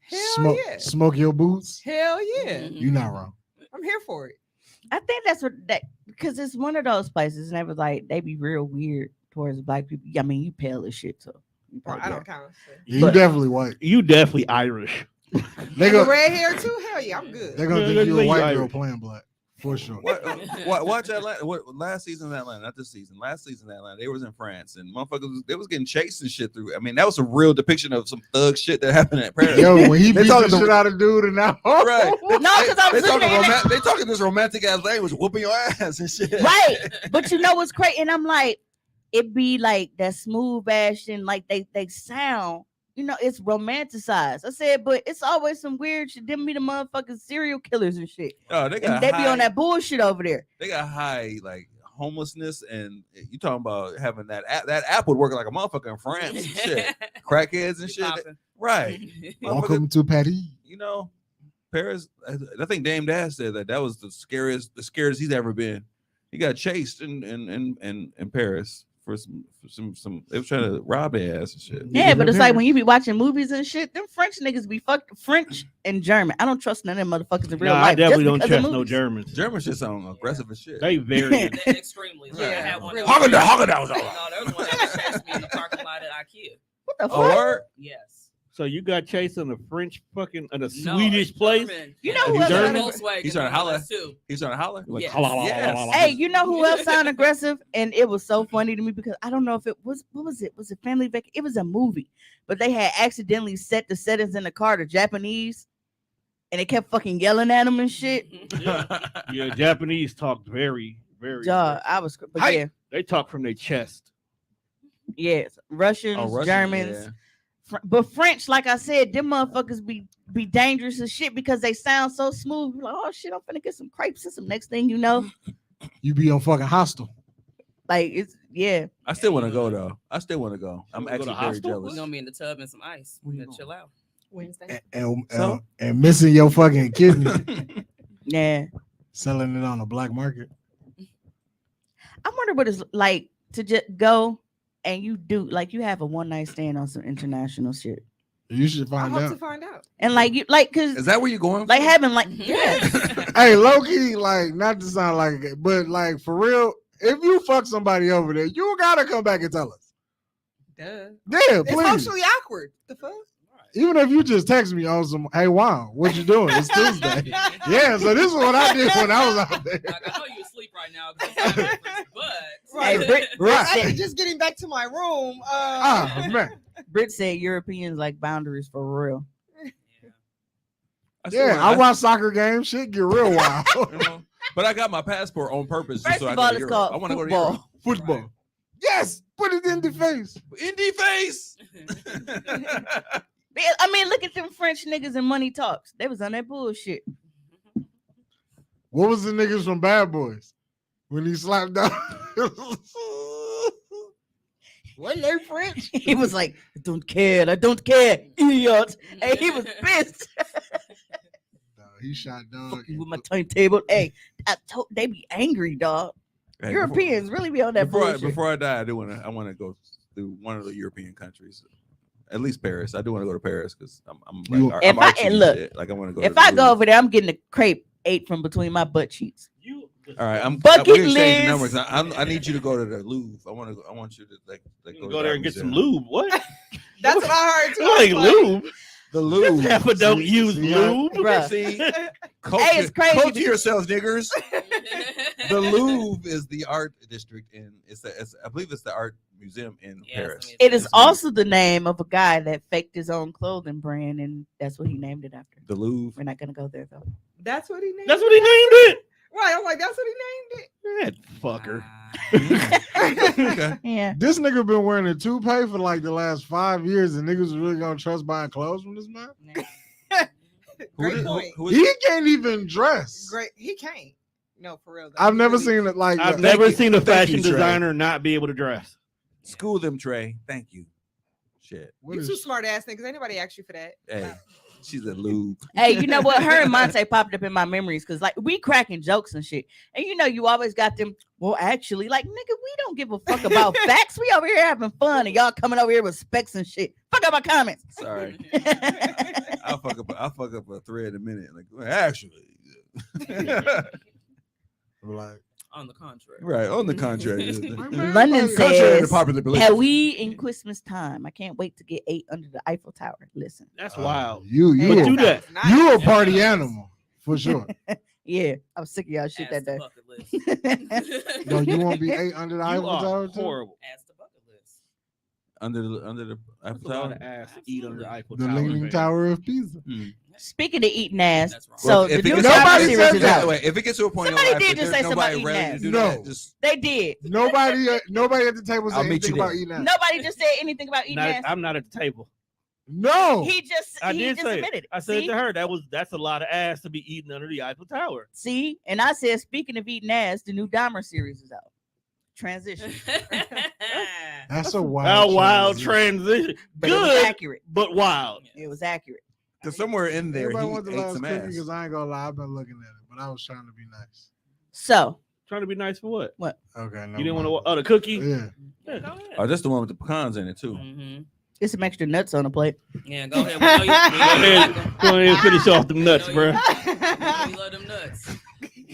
Hell yeah. smoke your boots? Hell yeah. You not wrong. I'm here for it. I think that's what that, because it's one of those places, and they was like, they be real weird towards black people. I mean, you pale as shit, so. you Bro, probably I are. don't count. So. You But- definitely white. You definitely Irish. They And the go. red hair too? Hell yeah, I'm good. They're gonna Yeah, think you a you white Irish. girl playing black for sure. Watch Atlanta. Last season in Atlanta, not this season. Last season in Atlanta, they was in France and motherfuckers, they was getting chased and shit through. I mean, that was a real depiction of some thug shit that happened at Paris. Yo, when he They beat talking the to- shit out of dude, and now Right. No, because I They was looking talking, at it. they talking this romantic ass language, whooping your ass and shit. Right. But you know what's crazy? And I'm like, it be like that smooth ass and like they sound, you know, it's romanticized. I said, but it's always some weird shit. Them be the motherfucking serial killers and shit. Oh, they got And they be high, on that bullshit over there. They got high like homelessness, and you talking about having that app would work like a motherfucker in France. And shit, crackheads and Be shit. popping. Right. welcome to Paris. You know, Paris. I think Dame Dash said that was the scariest he's ever been. He got chased in Paris for some. They was trying to rob his ass and shit. Yeah, but it's like when you be watching movies and shit, them French niggas be fucked French and German. I don't trust none of them motherfuckers in real Nah, life. I definitely just don't because of trust no movies. Germans. German shit sound aggressive as shit. They very. They're extremely. Like, I Yeah, had one really. that was- Haagen-Dazs. No, there was one that chased me in the parking lot at IKEA. What the Oh, fuck? word? Yes. So you got chased in a French fucking in a No, Swedish it's place. German. You know who It's else a sounded- Volkswagen He's trying to holler. MLS too. He's trying to holler. Like, Yes. Yes. Hey, you know who else sound aggressive? And it was so funny to me because I don't know if it was, what was it? Was it Family Vacation? It was a movie, but they had accidentally set the settings in the car to Japanese, and they kept fucking yelling at them and shit. Yeah, Japanese talk very, very. Duh, I was, but Hi. yeah, They talk from their chest. yes, Russians, Oh, Russian, Germans, yeah. but French, like I said, them motherfuckers be dangerous as shit because they sound so smooth. You're like, oh shit, I'm finna get some crepes and some. Next thing you know, You be on fucking hostel. like it's yeah. I still want to go though. I still want to go. I'm wanna go actually to very hostel? jealous. We're gonna be in the tub and some ice. Where you Yeah, going? chill out. Wednesday. And missing your fucking kidney, Yeah. selling it on the black market. I wonder what it's like to just go and you do like you have a one night stand on some international shit. You should I find hope to out. find out. And like you like Is cause that where you going? like having like Yeah. Hey, low key, like not to sound like it, but like for real, if you fuck somebody over there, you gotta come back and tell us. Duh. Yeah, It's please. socially awkward. The fuck? Even if you just text me on some, hey, wow, what you doing? It's Tuesday. Yeah, so this is what I did when I was out there. Like, I know you asleep right now, 'cause it's time difference, but Hey, Brit, Right. Actually, just getting back to my room. Ah, man. Brit said Europeans like boundaries for real. I still Yeah, wanna- I watch soccer games. Shit get real wild. you know, But I got my passport on purpose just First so I of go all, to it's Europe. called I want to go to football. Europe. Football. Yes, put it in the face. Indie face. I mean, look at them French niggas in Money Talks. They was on that bullshit. What was the niggas from Bad Boys when he slapped down? Wasn't they French? He was like, I don't care, idiot. And he was pissed. No, he shot dog. Fucking with my timetable. Hey, they be angry, dog. Hey, Europeans really be on that bullshit. Before I die, I want to go through one of the European countries, at least Paris. I do want to go to Paris because I'm like, If I'm I- artsy and and look, shit. Like I want to go. If to the I go Louvre. over there, I'm getting a crepe ate from between my butt cheeks. All right, Bucket we're exchanging list. numbers. I need you to go to the Louvre. I want you to like Go there and get some museum. lube. What? That's what I heard too. I Like was like, lube? The Louvre. Half don't use lube. Bruh. See, Hey, it's crazy Culture because- yourselves, niggers. The Louvre is the art district in. I believe it's the art museum in Yes, Paris. it It is It's also the name of a guy that faked his own clothing brand, and that's what he named it after. the Louvre. We're not gonna go there though. That's what he named. That's what he named it. Right. I'm like, that's what he named That fucker. Okay. Yeah. This nigga been wearing a toupee for like the last 5 years, and niggas really gonna trust buying clothes from this man? it. Who Great is- point. who is- He can't even dress. Great. He can't. No, for real. Though. I've He never really- seen it like I've that. never you. seen a Thank you, fashion Trey. designer not be able to dress. School them, Trey. Thank you. Shit. What You is- too smart ass niggas. Anybody ask you for that? Hey, she's a Louvre. Hey, you know what? Her and Monte popped up in my memories because like we cracking jokes and shit. And you know, you always got them. Well, actually, like nigga, we don't give a fuck about facts. We over here having fun, and y'all coming over here with specs and shit. Fuck up my comments. Sorry. I'll fuck up a thread in a minute. Like, well, actually. Like, On the contrary. Right. On the contrary. London Contrary to says, popular belief. "Have we in Christmas time? I can't wait to get 8 under the Eiffel Tower." Listen, That's wild. you Hey, But a- do that. Nice. you a party animal for sure. yeah, I was sick of y'all shit Ask that the day. bucket list. No, you won't be 8 under the You Eiffel are Tower too? horrible. Ask the bucket list. under the That's Eiffel a lot Tower. of ass to eat under the Eiffel The Tower. Leaning man. Tower of Pisa. Speaking of eating ass, That's wrong. so Well, the if new it gets- Dharma Nobody series said is that. out. Wait, if it gets to a point in Somebody your life did that just there's say something about nobody eating ready ass. to do No. that, just They did. Nobody at the table I'll said meet you anything about there. eating that. Nobody just said anything about eating ass. I'm not at the table. No. He just I he did just say admitted it. it. I said See? to her that's a lot of ass to be eating under the Eiffel Tower. See, and I said, speaking of eating ass, the new Dahmer series is out. Transition, That's a wild. How wild transition. transition. but it was Good, accurate. but wild. It was accurate. because somewhere in there Everybody he wants the ate last some cookie ass. because I ain't gonna lie, I've been looking at it, but I was trying to be nice. So Trying to be nice for what? Okay, no. You didn't want to. Oh, the cookie. Yeah. Yeah, go ahead. Oh, that's the one with the pecans in it too. Mhm. get some extra nuts on the plate. Yeah, go ahead. We know you, we know Go you ahead, like 'em. go ahead and finish off them nuts, know bro. We know you love them nuts.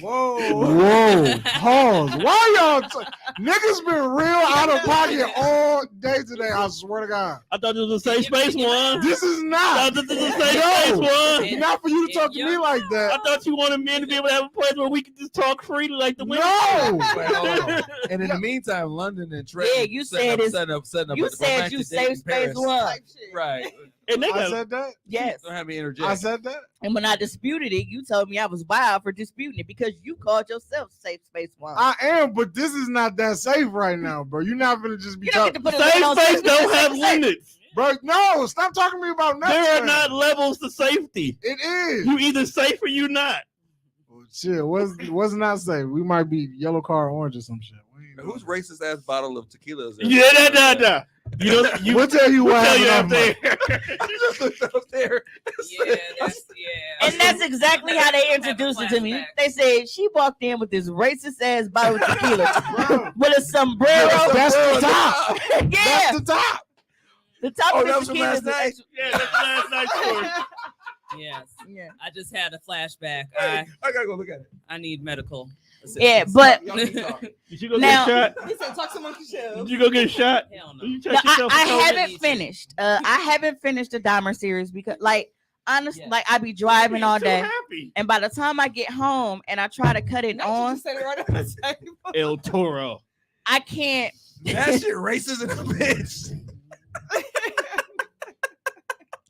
Whoa. Whoa. Pause. Why y'all? Niggas been real out of pocket all day today. I swear to God. I thought this was a safe space one. This is I not. thought this was a safe space one. It's not for you to talk to me like I that. thought you wanted men to be able to have a place where we could just talk freely like the women. No. Wait, hold on. And in the meantime, London and Trey, Yeah, you said it's- setting up. You a said romantic you date safe in space Paris. one. Type shit. Right. And they I got said that. Yes. Don't have me interject. I said that. And when I disputed it, you told me I was wild for disputing it because you called yourself safe space one. I am, but this is not that safe right now, bro. You're not gonna just be You don't get talking, to put a safe limit on space safe don't have space. limits. bro. No, stop talking to me about nothing. There are not levels to safety. It is. You either safe or you not. Well, shit, was not safe. We might be yellow car, orange, or some shit. We ain't Whose doing racist ass bottle of tequila is that? Yeah, nah. You know, that. you We'll tell you we'll what tell you happened out off there. mic. I just looked up there. Yeah, yeah. And that's exactly how they Have a introduced it to me. flashback. They said she walked in with this racist ass bottle of tequila Bro, with a sombrero. that's the top. Yeah, That's the top. the top Oh, of that the was from tequila. last is the night? extra- Yeah, that's last night's story. Yes. Yeah. I just had a flashback. I gotta go look at it. I need medical assistance. Yeah, but Y'all keep talking. Did you go Now- get a shot? He said, talk to Monkey Show. Did you go get a shot? Hell no. Did you no, check yourself? I for COVID? haven't finished. I haven't finished the Dahmer series because, like, honestly, Yeah. like I be driving all So day, happy. and by the time I get home and I try to cut it Not you on, just said it right on the table. El Toro. I can't. That shit racist in a bitch.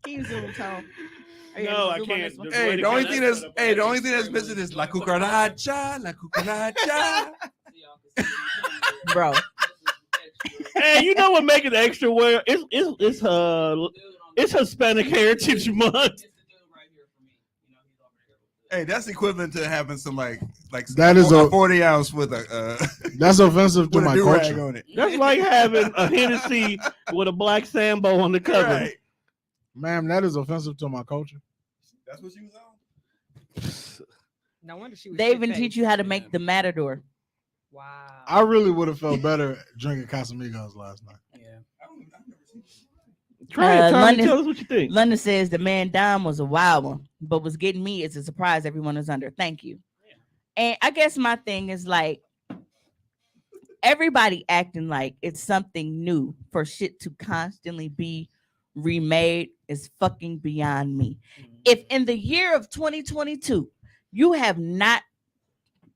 Keep zoom tone. No, I can't. Hey, the only thing that's missing is la cucaracha, la cucaracha. Bro. Hey, you know what make it extra weird? It's Hispanic Heritage Month. Hey, that's equivalent to having some like That is a a- 40 ounce with a That's offensive to with a my do-rag culture. on it. That's like having a Hennessy with a black Sambo on the cover. Right. Ma'am, that is offensive to my culture. That's what you was on. No wonder she was. They even teach you how to make the matador. Wow. I really would have felt better drinking Casamigos last night. Yeah. Try it, Tommy. London- Tell us what you think. London says the man Dom was a wild one, but what's getting me is a surprise everyone is under. Thank you. And I guess my thing is like everybody acting like it's something new for shit to constantly be remade is fucking beyond me. If in the year of 2022 you have not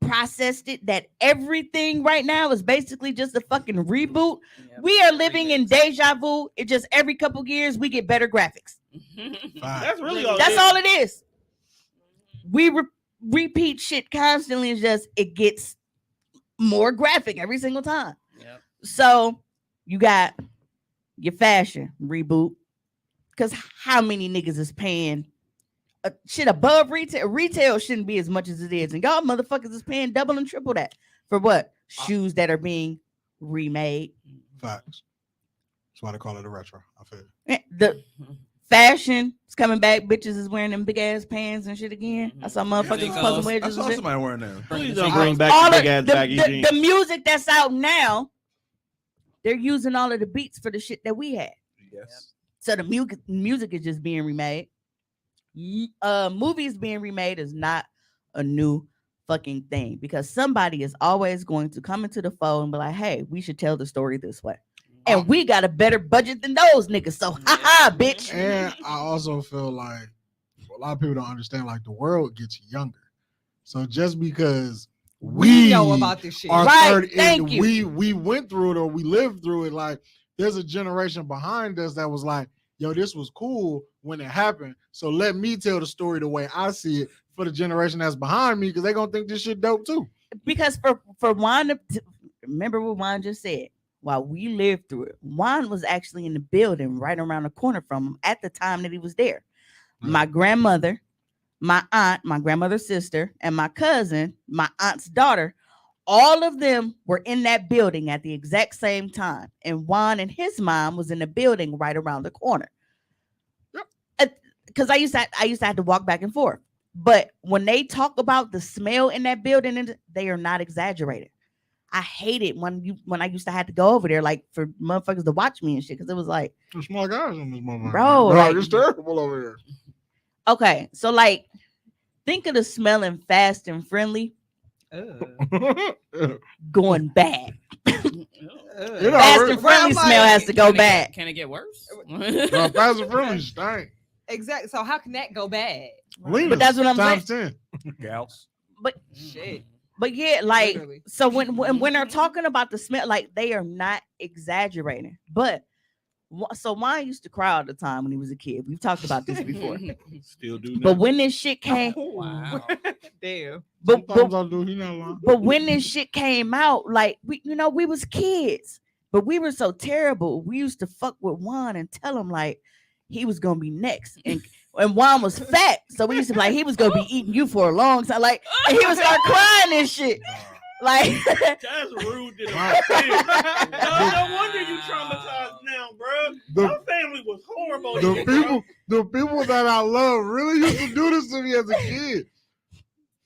processed it that everything right now is basically just a fucking reboot, we are living in deja vu. It just every couple years we get better graphics. That's really all. That's all it is. We repeat shit constantly. It's just it gets more graphic every single time. Yep. So you got your fashion reboot. Because how many niggas is paying shit above retail? Retail shouldn't be as much as it is. And y'all motherfuckers is paying double and triple that. For what? Shoes that are being remade. Facts. That's why they call it a retro. I feel The fashion is coming back. Bitches is wearing them big ass pants and shit again. I saw motherfuckers posting I wedges saw and shit. somebody wearing them. Please don't bring back All the of big ass baggy jeans. the music that's out now, they're using all of the beats for the shit that we had. Yes. So the music is just being remade. Movies being remade is not a new fucking thing because somebody is always going to come into the fold and be like, hey, we should tell the story this way. And we got a better budget than those niggas. So haha, bitch. And I also feel like a lot of people don't understand, like the world gets younger. So just because We know about this shit. are Right, third thank you. we went through it or we lived through it, like there's a generation behind us that was like, yo, this was cool when it happened. So let me tell the story the way I see it for the generation that's behind me because they're gonna think this shit dope too. Because for Juan, remember what Juan just said. While we lived through it, Juan was actually in the building right around the corner from him at the time that he was there. My grandmother, my aunt, my grandmother's sister, and my cousin, my aunt's daughter, all of them were in that building at the exact same time. And Juan and his mom was in the building right around the corner. Because I used to have to walk back and forth. But when they talk about the smell in that building, they are not exaggerating. I hate it when I used to have to go over there, like for motherfuckers to watch me and shit, because it was like, There's small guys in this moment. Bro, like- it's terrible over here. okay, so like, think of the smelling fast and friendly going bad. You know, Fast really- and friendly Well, smell like- has to go bad. Can it get worse? Fast and friendly stink. Exactly. So how can that go bad? But that's what I'm times 10. Gals. Shit. But yeah, like, Literally. so when they're talking about the smell, like they are not exaggerating. But so Juan used to cry all the time when he was a kid. We've talked about this before. Still do. But when this shit came, Wow. Damn. but Sometimes I do. You not lying. But when this shit came out, like we was kids, but we were so terrible. We used to fuck with Juan and tell him like he was gonna be next, and Juan was fat, so we used to be like he was gonna be eating you for a long time, like, and he would start crying and shit, like. That's rude. To no wonder you traumatized now, bro. Our family was horrible. The people that I love really used to do this to me as a kid.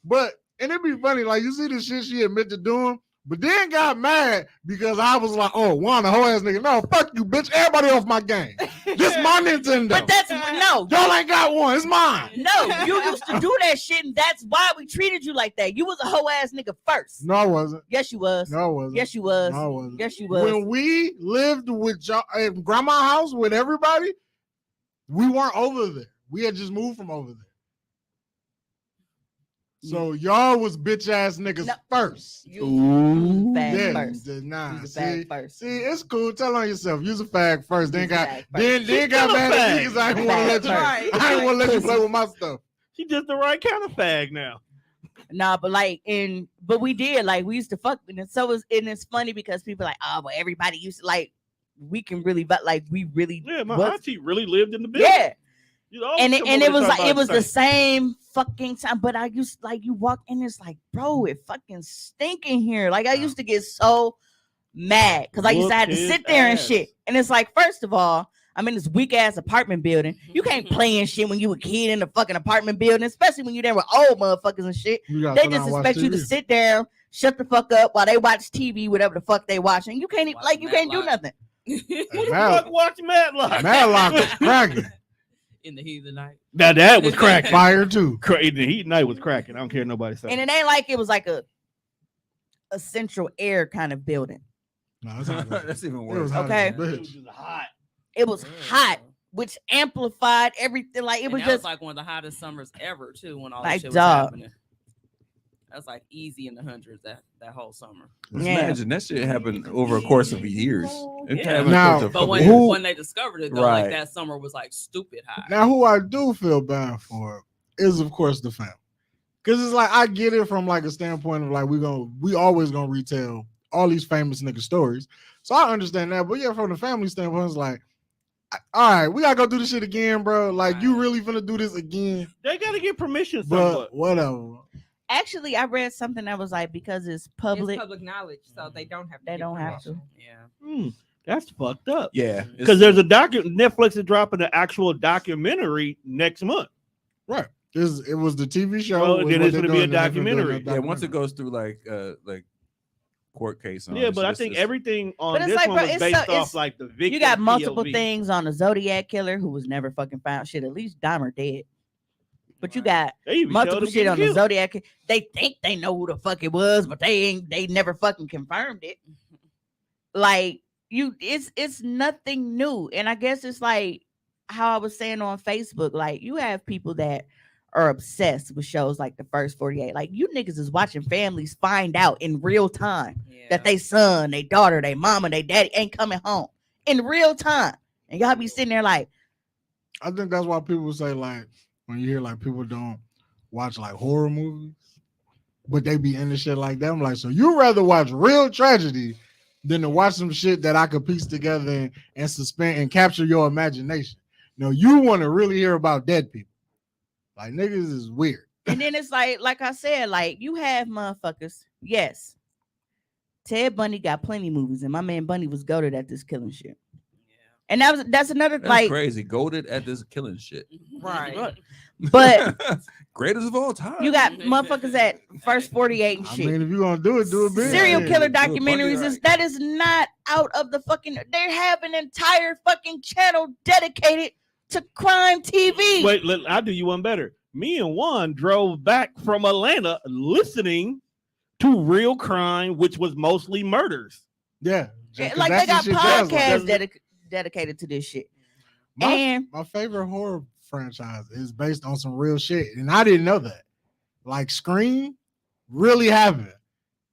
But and it'd be funny, like you see the shit she admit to doing, but then got mad because I was like, "Oh, Juan, a whole ass nigga." No, fuck you, bitch. Everybody off my game. This my Nintendo. But that's no, Y'all ain't got one. It's mine. no. You used to do that shit, and that's why we treated you like that. You was a hoe ass nigga first. No, I wasn't. Yes, you was. No, I wasn't. Yes, you was. No, I wasn't. Yes, you was. When we lived with y'all in grandma's house with everybody, we weren't over there. We had just moved from over there. So y'all was bitch ass niggas No. first. You fag Yeah, first. nah. Use a See, fag first. see, it's cool. Tell on yourself. Use a fag first. Then Use a got fag then first. then got Still a mad at fag. me because I didn't want to let you. Right. I didn't want to let you Pussy. play with my stuff. She just the right kind of fag now. Nah, but but we did we used to fuck, and it's funny because people are like, oh, well, everybody used to we can really, but we really, Yeah, my was- auntie really lived in the building. yeah, You always and come it over was to talk it about was the thing. same fucking time. But I used you walk in, it's like, bro, it fucking stink in here. I used to get so mad because I used to have to Whooped sit his there and ass. shit, and it's like, first of all, I'm in this weak ass apartment building. You can't play and shit when you a kid in a fucking apartment building, especially when you there with old motherfuckers and shit. You gotta They sit down just and watch expect you to TV. sit down, shut the fuck up while they watch TV, whatever the fuck they watching. You can't even, Watch you can't do Matlock. nothing. Who the Mad- fuck watch Matlock? Matlock was cracking. In the heat of the night. Now that was cracking. Fire too. The heat night was cracking. I don't care what nobody says. And it ain't like it was like a central air kind of building. No, it's hot. That's even It worse. was hot Okay. as a It was bitch. just hot. It was hot, which amplified everything. It And was that just was like one of the hottest summers ever too when all Like, this shit was dog. happening. That's like easy in the hundreds that whole summer. Just Yeah. imagine that shit happened over a course of years. It Yeah. happened Now- over a But couple when years. Who- when they discovered it though, Right. like that summer was like stupid high. Now, who I do feel bad for is, of course, the family, because it's like I get it from a standpoint of we always gonna retell all these famous nigga stories, so I understand that. But yeah, from the family standpoint, it's like, all right, we gotta go do this shit again, bro. You really finna do this again? They gotta get permission somewhat. But whatever. actually, I read something that was because it's public. It's public knowledge, so they don't have to. They get don't have to. permission. Yeah. That's fucked up. Yeah, Because there's a Netflix is dropping an actual documentary next month. Right. It was the TV show. Well, was then what it's they're gonna be a doing, and they're doing documentary. a yeah. Once it goes through court case. And all Yeah, that but shit, I it's think just- everything on But it's this like, one bro, was it's based so- off it's- the victim. You got multiple POV. things on the Zodiac killer who was never fucking found. Shit, at least Dahmer dead. But you got They even showed multiple him shit getting on the killed. Zodiac. They think they know who the fuck it was, but they never fucking confirmed it. It's nothing new. And I guess it's like how I was saying on Facebook, you have people that are obsessed with shows like The First 48. You niggas is watching families find out in real time that they son, they daughter, they mama, they daddy ain't coming home in real time. And y'all be sitting there I think that's why people say when you hear people don't watch horror movies, but they be into shit like that. I'm like, so you rather watch real tragedy than to watch some shit that I could piece together and suspend and capture your imagination. No, you want to really hear about dead people. Niggas is weird. and then it's like I said, you have motherfuckers. Yes. Ted Bundy got plenty movies, and my man Bundy was goated at this killing shit. And that's another That's crazy. Goated at this killing shit. Right. but Greatest of all time. you got motherfuckers at First 48 and I shit. mean, if you're gonna do it big. Serial Yeah. killer do it Bundy documentaries right. that is not out of the fucking. They have an entire fucking channel dedicated to crime TV. Wait, I'll do you one better. Me and Juan drove back from Atlanta listening to real crime, which was mostly murders. Yeah. Yeah, 'Cause they that's the got shit that's podcasts dedicated to this shit. And My favorite horror franchise is based on some real shit, and I didn't know that. Scream really happened.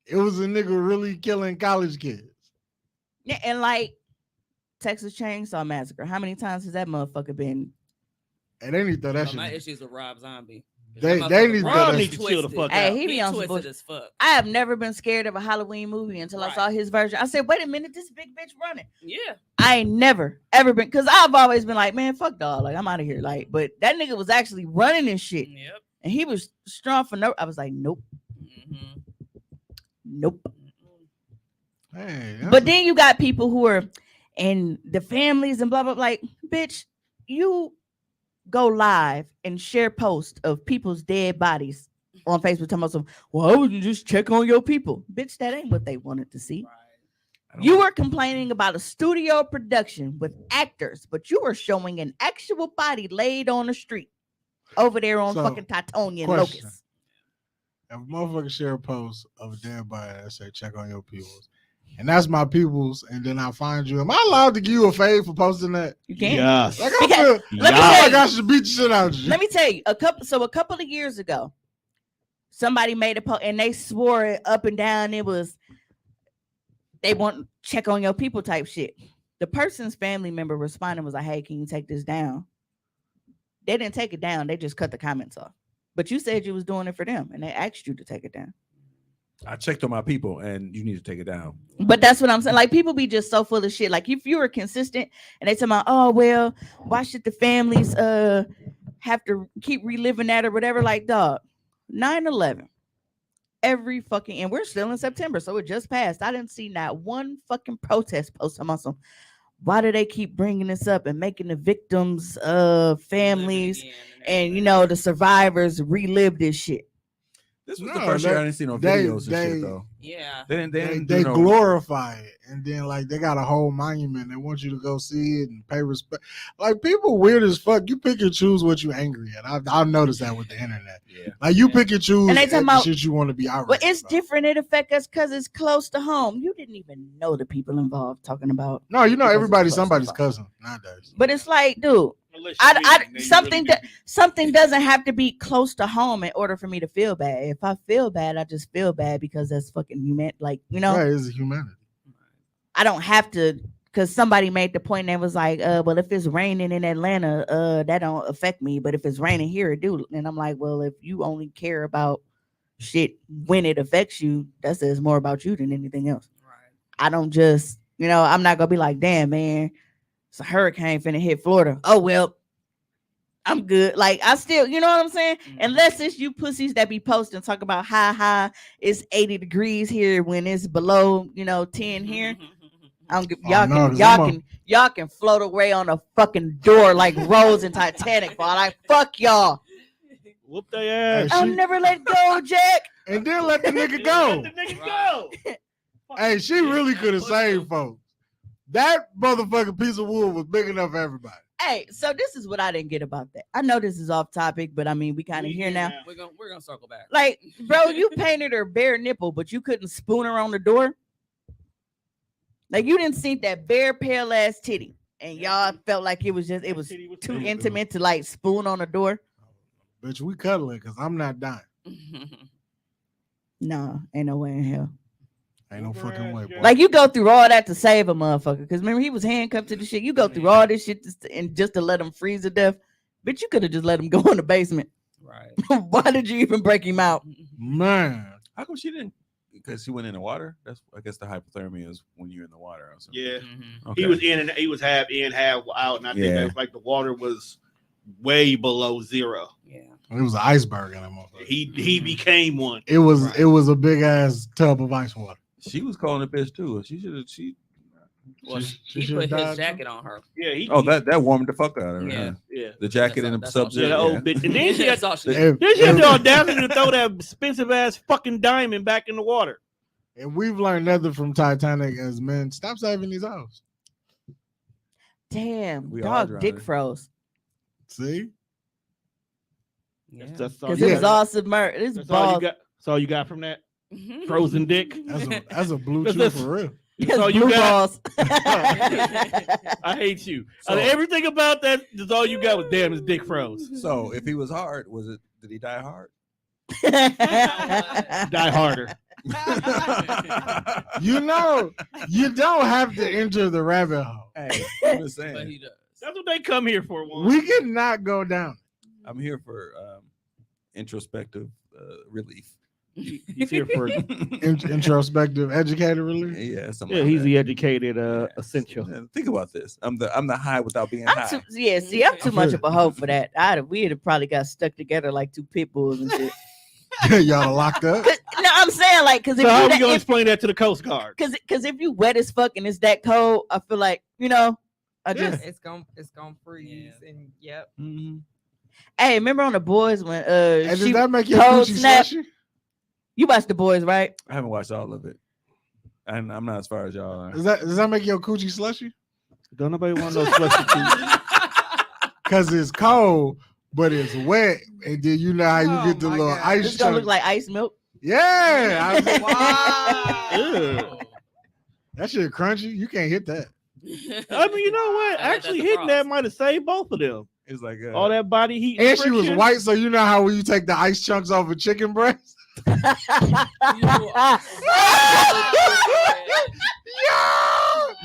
It was a nigga really killing college kids. yeah, and Texas Chainsaw Massacre. How many times has that motherfucker been? And they need to throw that But my shit. issues with Rob Zombie. They That need to motherfucker throw Rob that needs shit. to chill the fuck Hey, out. he be on some twisted bullshit. as fuck. I have never been scared of a Halloween movie until I Right. saw his version. I said, wait a minute, this big bitch running. Yeah. I ain't never ever been, because I've always been like, man, fuck dog. I'm out of here. But that nigga was actually running and shit. Yep. And he was strong for no. I was like, nope, Mm-hmm. nope. Hey, But then you got people who are and the families and blah blah. Bitch, you go live and share posts of people's dead bodies on Facebook talking about some. Well, how would you just check on your people, bitch? That ain't what they wanted to see. You were complaining about a studio production with actors, but you were showing an actual body laid on the street over there on So, fucking Titonian question. Locust. if a motherfucker share a post of a dead body that say check on your peoples, and that's my peoples, and then I find you, am I allowed to give you a fave for posting that? You can't. Yes. I Because- feel let me I tell feel like you. I should beat the shit out of you. Let me tell you, a couple of years ago, somebody made a post and they swore it up and down. It was they want to check on your people type shit. The person's family member responded was like, "Hey, can you take this down?" They didn't take it down. They just cut the comments off. But you said you was doing it for them, and they asked you to take it down. I checked on my people, and you need to take it down. But that's what I'm saying. Like, people be just so full of shit. Like, if you were consistent and they tell me, "Oh well, why should the families have to keep reliving that or whatever?" Like, dog, 9/11. Every fucking, and we're still in September, so it just passed. I didn't see not one fucking protest post on some. Why do they keep bringing this up and making the victims families and the survivors relive this shit? This was the first year I didn't see no videos and shit though. Yeah. They glorify it, and then like they got a whole monument. They want you to go see it and pay respect. Like, people weird as fuck. You pick and choose what you angry at. I've noticed that with the internet. Yeah. Like, you pick and choose And they talking about shit you want to be outraged. Well, it's about. different. It affects us because it's close to home. You didn't even know the people involved talking about. No, because everybody's it's close somebody's to home. cousin nowadays. But it's like, dude, something doesn't have to be close to home in order for me to feel bad. If I feel bad, I just feel bad because that's fucking human. Like, Right, it's humanity. I don't have to, because somebody made the point that was like, well, if it's raining in Atlanta, that don't affect me. But if it's raining here, it do. And I'm like, well, if you only care about shit when it affects you, that says more about you than anything else. Right. I don't just, I'm not gonna be like, damn, man, it's a hurricane finna hit Florida. Oh well, I'm good. Like, I still, you know what I'm saying? Mhm. Unless it's you pussies that be posting talk about how it's 80 degrees here when it's below 10 here. I don't give, y'all can float away on a fucking door like Rose in Titanic. But like, fuck y'all. Whoop their ass. I'll never let go, Jack. And then let the nigga go. Let the nigga go. Hey, she really could have saved folks. That motherfucking piece of wood was big enough for everybody. Hey, so this is what I didn't get about that. I know this is off topic, but I mean, we kind of here now. We're gonna circle back. Like, bro, you painted her bare nipple, but you couldn't spoon her on the door. Like, you didn't see that bare pale ass titty, and y'all felt like it was too intimate to like spoon on the door. Bitch, we cuddling because I'm not dying. No, ain't no way in hell. Ain't no fucking way, boy. Like, you go through all that to save a motherfucker. Because remember, he was handcuffed to the shit. You go through all this shit just to let him freeze to death. Bitch, you could have just let him go in the basement. Right. Why did you even break him out? Man. How come she didn't? Because she went in the water. That's, I guess, the hypothermia is when you're in the water. Or something. Yeah. Okay. He was in and he was half in, half out, and I think that's like the water was way below zero. Yeah. It was an iceberg in that motherfucker. He became one. It was a big ass tub of ice water. She was calling a bitch too. She should have. Well, She he should've put his died, jacket on her. Yeah. that warmed the fuck out of her. Yeah. huh? Yeah. The jacket and the That's all sub she Yeah, did. the old bitch. And then she had That's all she If, Then she had the if- audacity to throw that expensive ass fucking diamond back in the water. if we've learned nothing from Titanic as men, stop saving these hoes. Damn, We all dog dick drowning. froze. See? Yeah. That's all Because you it was got. all submerged. It's That's all you balls. got. That's all you got from that frozen dick. That's a blue chew That's- for real. It's all you blue got? balls. I hate you. So- Everything about that is all you got was damn his dick froze. So if he was hard, did he die hard? Die harder. You don't have to enter the rabbit hole. Hey, I'm just But saying. he does. That's what they come here for. Juan. We cannot go down. I'm here for introspective relief. He's here for Introspective educator relief. Yeah, something yeah. like He's that. the educated Yeah. essential. Yeah, think about this. I'm the high without being I'm high. too, yeah, see, I'm too much of a hoe for that. We'd have probably got stuck together like two pit bulls and shit. Y'all locked up. No, I'm saying like, because So how are we if gonna you explain that to the Coast Guard? because if you wet as fuck and it's that cold, I feel like I just It's gonna freeze and yep. Mhm. hey, remember on the boys when And does that make your cold coochie snap. slushy? You watched the boys, right? I haven't watched all of it, and I'm not as far as y'all are. Does that make your coochie slushy? Don't nobody want no slushy too. Cause it's cold, but it's wet, and then you know how you Oh get the my little God. ice It's gonna chunk. look like ice milk. Yeah, Wow. that shit crunchy. You can't hit that. I mean, you know what? That's Actually, the hitting that frost. might have saved both of them. It's like All that body heat. And she was friction. white, so you know how when you take the ice chunks off a chicken breast,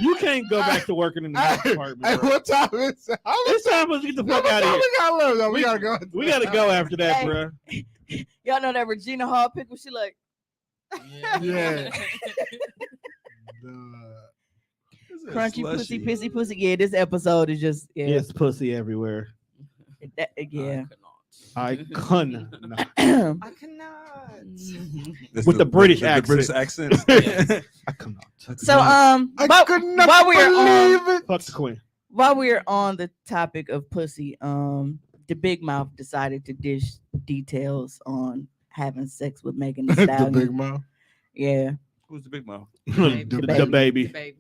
You can't go back to working in the health department. Hey, bro. what time is it? It's time for us to get the fuck out of here. We gotta leave, though. We gotta go. We gotta go after that, Hey. bro. Y'all know that Regina Hall pickle? She like, Yeah. crunchy pussy, pissy pussy. Yeah, this episode is just, yeah. It's pussy everywhere. Yeah. I couldn't. I cannot. That's With the British the British accent. accent. I cannot. So I could not while we're believe it. Fuck the queen. while we're on the topic of pussy, the Big Mouth decided to dish details on having sex with Megan Thee The Stallion. big mouth. Yeah. Who's the big mouth? The baby. Baby.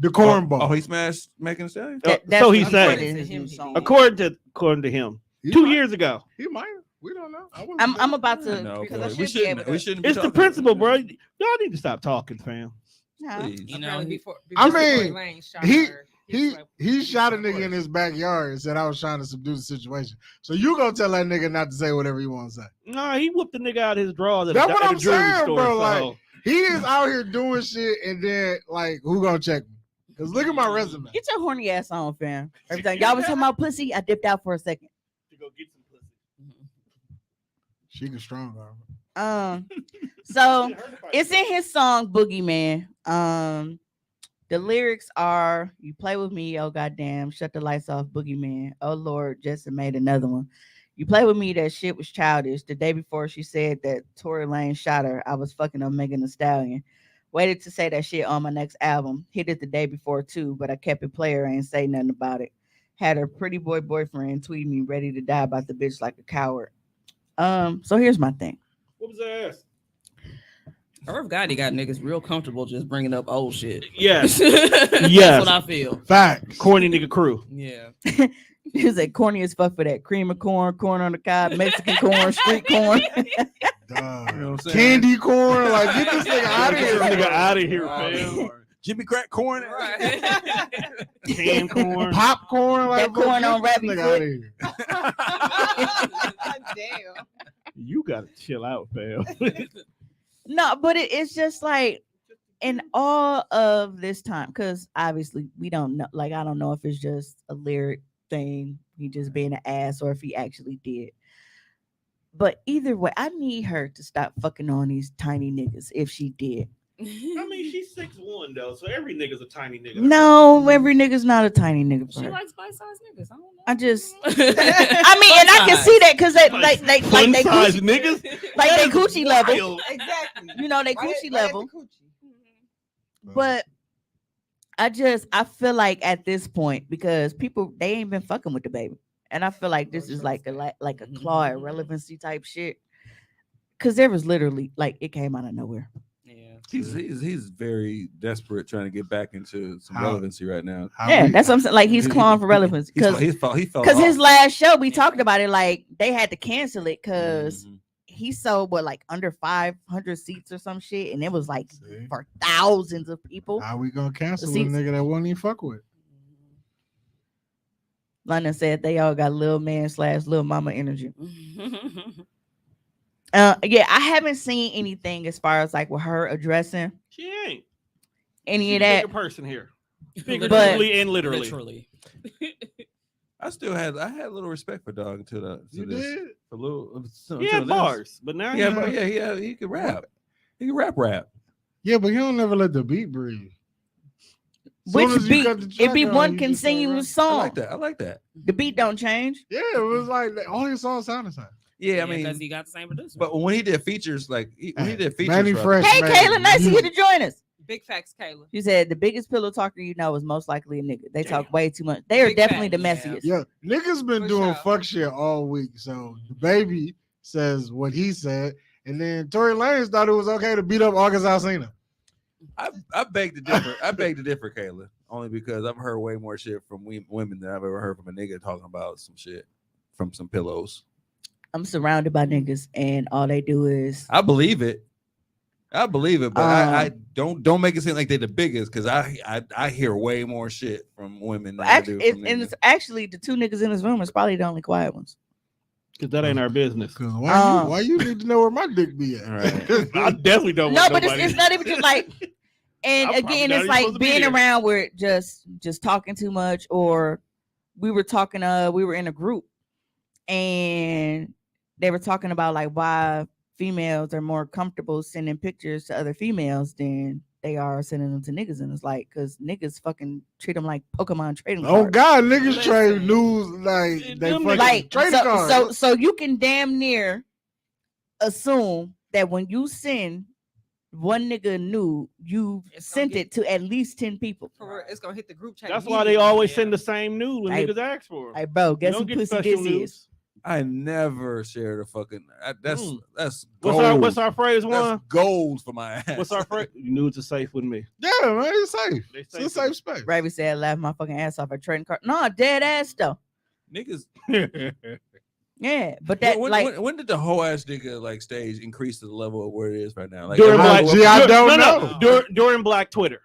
The cornball. Oh, he smashed Megan Thee Stallion? That's so he what said. in his new song. According to him, He 2 might- years ago. He might have. We don't know. I'm about to No, because boy. I we should be able shouldn't. to. We shouldn't. Be It's the talking principle, about bro. that. Y'all need to stop talking, fam. Yeah. Please. You know, Apparently he- before I mean, Tory Lanez shot he- her, He was like, he shot a nigga in his backyard and said I was trying to subdue the situation. So you gonna tell that nigga not to say whatever he want to say? Nah, he whooped the nigga out his drawers at That's a, what at I'm a jewelry saying, store. bro, so- like- He is out here doing shit, and then like, who gonna check me? Cause look at my resume. Get your horny ass on, fam. Every time y'all was talking about pussy, I dipped out for a second. to go get some pussy. She can strong arm. So it's in his song Boogeyman. The lyrics are "You play with me, oh goddamn, shut the lights off, Boogeyman. Oh Lord, Justin made another one. You play with me, that shit was childish. The day before she said that Tory Lanez shot her, I was fucking on Megan Thee Stallion. Waited to say that shit on my next album. Hit it the day before too, but I kept it player, ain't say nothing about it. Had her pretty boy boyfriend tweet me ready to die about the bitch like a coward. So here's my thing. What was that ass? Irv Gotti got niggas real comfortable just bringing up old shit. Yes. That's Yes. what I feel. Facts. Corny nigga crew. Yeah. He said corny as fuck for that. Cream of corn, corn on the cob, Mexican corn, street corn. Duh. You know what I'm saying? Candy corn. Like, get this nigga out of Get here. this nigga bro. out of here, Right. fam. Jimmy Crack Corn. Canned corn. Popcorn. Like, That corn on get this Rabbit nigga Foot. outta here. damn. You gotta chill out, fam. No, but it's just like in all of this time, because obviously we don't know. Like, I don't know if it's just a lyric thing, he just being an ass, or if he actually did. But either way, I need her to stop fucking on these tiny niggas if she did. I mean, she's 6'1" though, so every nigga's a tiny nigga. No, every nigga's not a tiny nigga for She her. likes bite-sized niggas. I don't know. I just, I mean, and I can see that because they like they Fun-sized Gucci, niggas. like they Gucci level. Wild. Exactly. You know, they Right Gucci at level. the coochie. But I feel like at this point, because people they ain't been fucking with the baby, and I feel like this is like a claw irrelevancy type shit. Because there was literally like it came out of nowhere. Yeah. He's very desperate trying to get back into some How- relevancy right now. How Yeah, we- that's what I'm saying. Like he's He- clawing for relevancy He because fell his off. last show we talked about it. Like they had to cancel it because Mhm. he sold what like under 500 seats or some shit, and it was like See? for thousands of people. How we gonna cancel a seats- nigga that won't even fuck with? London said they all got little man / little mama energy. Yeah, I haven't seen anything as far as like with her addressing She ain't. any She's of a that. bigger person here. But- Figuratively and literally. Literally. I had a little respect for Dog until You this. did? A little. He had bars, but now He could rap. He could rap. Yeah, but he don't never let the beat breathe. Which Soon as you beat? cut the It track be on, one you just start continuous I song. like that. The beat don't change. Yeah, it was like all his songs sounded the same. Yeah, I because mean, he got the same producer. but when he did features, like when he did features, Manny bro, Fresh. Hey, man, Kayla, nice of you to join us. Big facts, Kayla. She said the biggest pillow talker you know is most likely a nigga. They talk way too much. They are Big definitely the facts, messiest. Yeah, niggas been For doing sure. fuck shit all week. So the baby says what he said, and then Tory Lanez thought it was okay to beat up August Alsina. I beg to differ. I beg to differ, Kayla, only because I've heard way more shit from women than I've ever heard from a nigga talking about some shit from some pillows. I'm surrounded by niggas, and all they do is I believe it, but I don't make it seem like they're the biggest because I hear way more shit from women than I do actually, from and niggas. it's actually the two niggas in this room is probably the only quiet ones. Because that ain't our business. Why you need to know where my dick be at? Right. I definitely don't No, want but nobody. it's not even just like. And I'm probably again, not it's even like supposed to be being there. around where just talking too much, or we were talking. We were in a group, and they were talking about like why females are more comfortable sending pictures to other females than they are sending them to niggas, and it's like because niggas fucking treat them like Pokemon trading Oh cards. God, niggas trade Listen. news like they Them fucking Like trading cards. so you can damn near assume that when you send one nigga nude, you It's gonna sent get- it to at least 10 people. For real, it's gonna hit the group chat. That's why they immediately. always Yeah. send the same nude when Hey, niggas ask for them. Hey, bro, guess who don't get pussy special this nudes. is? I never shared a fucking. That's What's gold. what's our phrase, That's one? gold for my ass. What's our phrase? Nudes are safe with me. Yeah, man, it's safe. They It's a safe space. Ravi said, laugh my fucking ass off at trading card. No, dead ass though. Niggas? Yeah, but that When did the whole ass nigga like stage increase to the level of where it is right now? Like During everybody- Black, Gee, I don't no, know. during Black Twitter.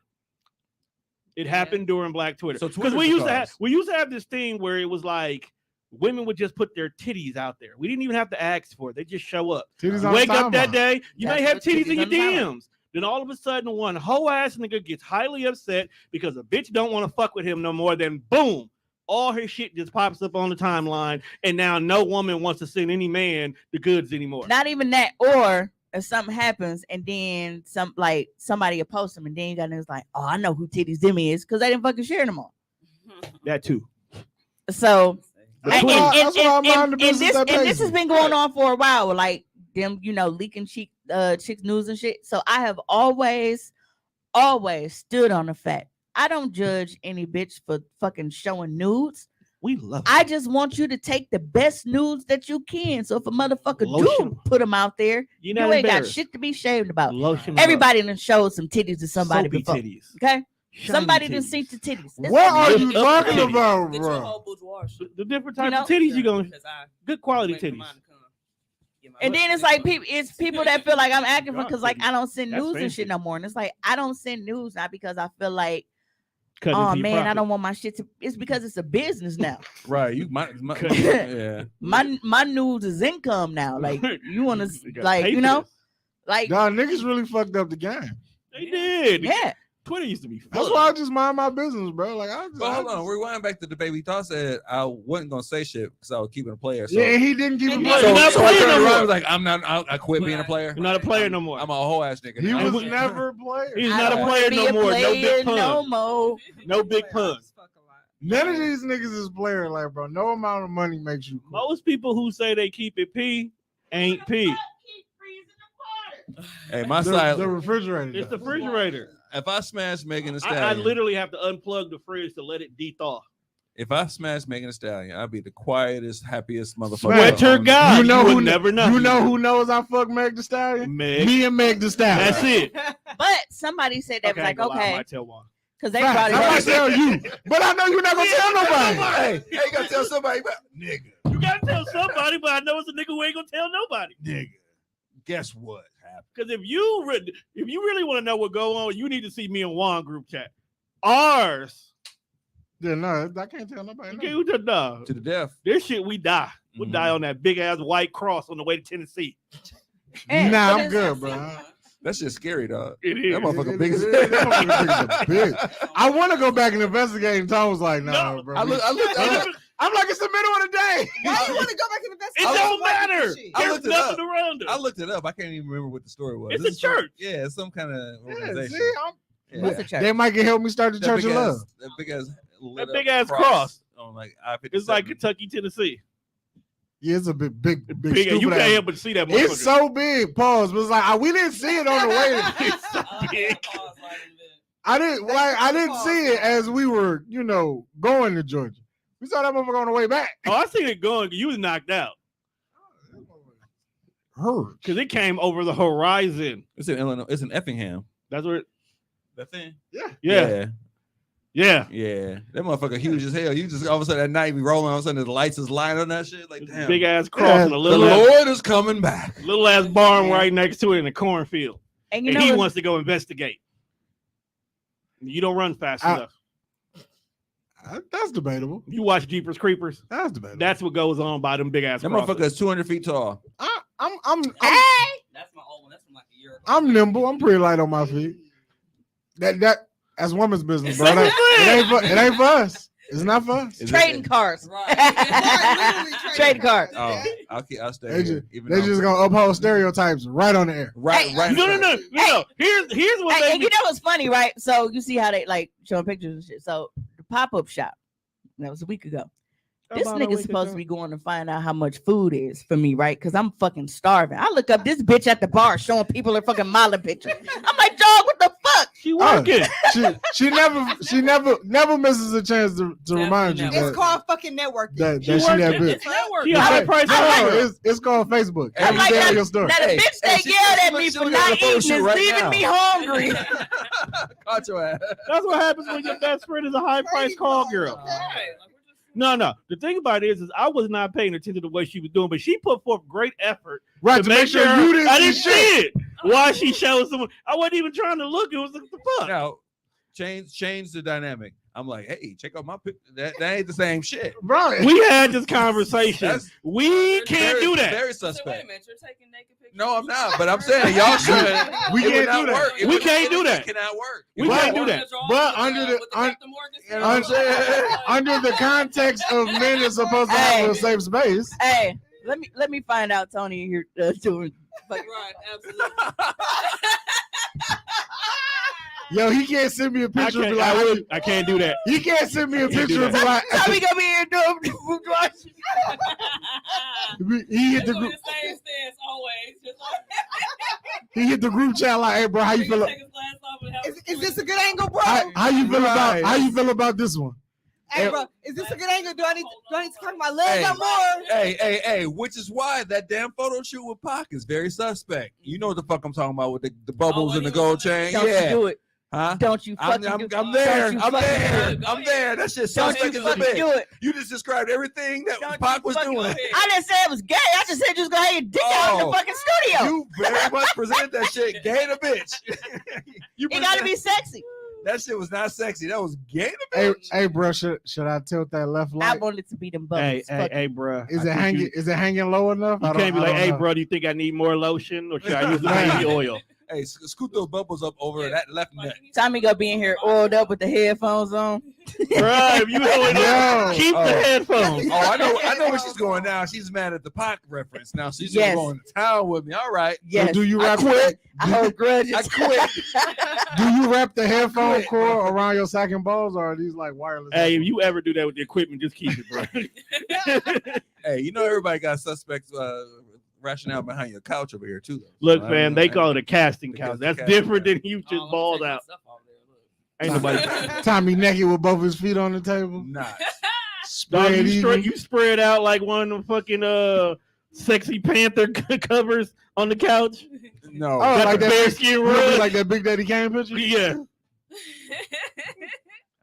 It happened during Black Twitter. So Because Twitter's we the used to have cause. this thing where it was like women would just put their titties out there. We didn't even have to ask for it. They just show up. Titties You on wake up that timeline. day, you That's may have what titties in titties your on timeline. DMs. Then all of a sudden, one whole ass nigga gets highly upset because a bitch don't want to fuck with him no more. Then boom, all her shit just pops up on the timeline, and now no woman wants to send any man the goods anymore. not even that, or if something happens and then somebody will post them and then you got niggas like, oh, I know who titties them is because they didn't fucking share them all. That too. So That's why I mind the business that and pays this has me. been going on for a while, like them, leaking chicks news and shit. So I have always stood on the fact I don't judge any bitch for fucking showing nudes. We love I just want you to take the best nudes that you can. So if a motherfucker Lotion. do put them out there, You're you not ain't got embarrassed. shit to be shamed about. Lotion. Everybody done showed some titties to somebody Soapy before. titties. Okay, Shiny somebody done titties. seen the titties. It's What are okay. you Lift up talking titties. about, Get your bro? whole boudoir. The different types know? of titties you gonna Because I good quality wait for titties. mine to come. Get my And then lotion it's like next month. people that feel like I'm acting for God, because like I don't send that's news and fancy. shit no more. And it's like I don't send news not because I feel like, Cut oh into your man, I profit. don't want my shit to. It's because it's a business now. right? You might, Cut. yeah. My news is income now. Like you want to gotta like pay for this. like Nah, niggas really fucked up the game. They did. yeah. Twitter used to be That's fun. why I just mind my business, bro. Like I just, But hold on, rewind back to the baby. Thought said I wasn't gonna say shit because I was keeping a player. So, Yeah, and he didn't keep it. And You're so, not so I playing turned no around. more. I was like, I'm not. I quit being a player. You're not a player no more. I'm a whole ass nigga. He And was we- never a player. He's I not a don't player wanna no be a more. No player big pun. no more. No big pun. Fuck a lot. None of these niggas is player, like, bro. No amount of money makes you cool. Most people who say they keep it P ain't P. Hey, my The side. refrigerator. It's the does. refrigerator. If I smash Megan Thee I Stallion, literally have to unplug the fridge to let it de-thaw. if I smash Megan Thee Stallion, I'd be the quietest, happiest motherfucker. Smash. Sweater on- God. You know you who would never know. You know who knows I fuck Meg Thee Stallion? Meg. Me and Meg Thee Stallion. That's it. But somebody said that was like I okay might tell one. because they Facts. brought it I might up. tell you, but I know you're not gonna tell nobody. Hey, you gotta tell somebody about nigga. You gotta tell somebody, but I know it's a nigga who ain't gonna tell nobody. Nigga. Guess what happened? Because if you really want to know what go on, you need to see me and Juan group chat. Ours. Yeah, no, I can't tell nobody. Okay, No. who just no. To the death. This shit, we die. We Mhm. die on that big ass white cross on the way to Tennessee. Yeah, Nah, but I'm it's- good, bro. That shit's scary, dog. It is. That motherfucker big as That motherfucker big as a bitch. I want to go back and investigate, and Tom was like, "Nah, No, bro." I looked I'm like, it's the middle of the day. Why you want to go back and investigate? It don't Like matter. this shit? I There's looked it nothing up. around us. I looked it up. I can't even remember what the story was. It's This a is some- church. Yeah, it's some kind of Yeah, organization. see, Yeah. What's the church? they might can help me start the That Church big of ass- Love. That big ass. lit big up ass cross. on like I-57. It's like Kentucky, Tennessee. Yeah, it's a big, big, Big, stupid you can't ass. help but see that motherfucker. It's so big. Pause. But it's like we didn't see it on the way. It's so big. I didn't see it as we were, going to Georgia. We saw that motherfucker on the way back. Oh, I seen it going. You was knocked out Hurt. because it came over the horizon. It's in Illinois. It's in Effingham. That's where. That thing. Yeah. Yeah. That motherfucker huge as hell. You just all of a sudden at night be rolling. All of a sudden the lights is lining on that shit. Like damn. Big ass cross Yeah, and a The little ass, Lord is coming back. little ass barn right next to it in the cornfield, And you and know he what's- wants to go investigate. You don't run fast I- enough. That's debatable. You watch Jeepers Creepers. That's debatable. That's what goes on by them big ass. That motherfucker is 200 feet tall. I'm That's my old one. That's from like a year ago. I'm nimble. I'm pretty light on my feet. That's woman's business, bro. It ain't for us. It's not for us. Trading cards. Right. Trading cards. Oh, I'll stay. They here, just, even they though- just gonna uphold stereotypes right on the air. right. Hey, Right. No. Here's what Hey, they and you know what's funny, right? So you see how they like showing pictures and shit. So the pop-up shop, that was a week ago. This nigga's supposed to be going to find out how much food is for me, right? Because I'm fucking starving. I look up this bitch at the bar showing people her fucking Mala picture. I'm like, dog, what the fuck? She working. She never misses a chance to remind you Definitely It's called fucking networking. that She she that working. bitch. It's network. She a high price No, girl. it's called Facebook. Hey, Every like day that- on your story. Now the Hey, bitch hey, they she- yelled she at me look- she for look at not the photo eating shoot is right leaving now. me hungry. Caught your ass. That's what happens when your best friend is a high price call girl. Right. Like, we're just- No. The thing about it is I was not paying attention to what she was doing, but she put forth great effort Right, to make sure you didn't I see didn't shit. see it. Why she showed someone? I wasn't even trying to look. It was like, the fuck. Now, change the dynamic. I'm like, hey, check out my pic. That ain't the same shit. Right. We had this conversation. That's We can't do that. Very So wait a suspect. minute, you're taking naked pictures? No, I'm not. But I'm saying y'all should. We It would can't not do that. work. It We would- can't do it that. cannot work. We But- can't do that. But under the- un- Under the context of men is supposed to have a safe space. Hey, let me find out Tony here doing. Right, absolutely. Yo, he can't send me a I picture and be like, I can't do that. he can't send me a Can't do picture and be like, Tommy gonna be here doing. he hit It's the on group, the same stance always. Just he hit the group chat like, hey bro, how you feel? take his glass off and have Is this a good angle, bro? How you feel about Right. how you feel about this one? Hey, bro, is this a good angle? Do I need to cock my legs Hey. up more? Hey, which is why that damn photo shoot with Pac is very suspect. You know what the fuck I'm talking about with the bubbles Oh, and the when he was gold in the- chain? Don't you Yeah. do it. Huh? Don't you fucking I'm do it. there. I'm there. Don't you fucking do it. I'm there. That shit Don't suspect you as a fucking bitch. do it. You just described everything that Don't Pac you was fucking doing. do it. I didn't say it was gay. I just said you was gonna have your dick out in the Oh. fucking studio. You very much presented that shit gay to bitch. You It gotta presented- be sexy. That shit was not sexy. That was gay to Hey, bitch. hey, bro, should I tilt that left I light? want it to be them bubbles. Fuck it. bro. Is it hanging low enough? You can't be like, hey, bro, do you think I need more lotion or should I use the baby oil? Hey, scoot those bubbles up over that left nut. Tommy gonna be in here oiled up with the headphones on. Bro, if you oil up, keep Oh. the headphones. Oh, I know where she's going now. She's mad at the Pac reference. Now she's Yes. going to town with me. All right. Yes. So do you I wrap? quit. I hold grudges. I quit. Do you wrap the headphone quit, cord around your sack and balls, or are these like wireless? Hey, if you ever do that with the equipment, just keep it, bro. Hey, you know everybody got suspects rationale behind your couch over here too. Though. Look, So, man, they call it a casting They couch. call it That's casting different couch. than you just Oh, balled let me take out. my stuff off there, look. Ain't nobody. Tommy naked with both his feet on the table. Nah. Dog, Spread eagle. you spread out like one of the fucking sexy panther covers on the couch. No. Oh, Got like the that bear big- skin you know, rug. like that Big Daddy Kane picture. Yeah.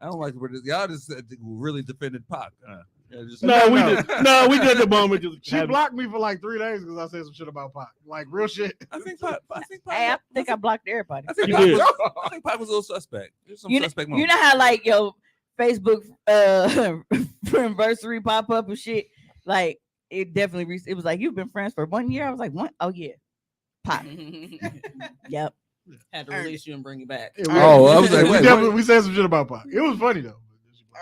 I don't like where this. Y'all just really defended Pac. Yeah, just- No, we No. did. No, we did at the moment. Just She having- blocked me for like 3 days because I said some shit about Pac. Like real shit. I think Pac. Hey, I think I blocked everybody. I think You Pac did. was, I think Pac was a little suspect. There's some You, suspect you moments. know how like your Facebook anniversary pop up and shit. Like it definitely. It was like you've been friends for 1 year. I was like, what? Oh yeah, pop. Yep. Had to release you and bring you back. Yeah, Oh, I was like, we wait, definitely what? we said some shit about Pac. It was funny though.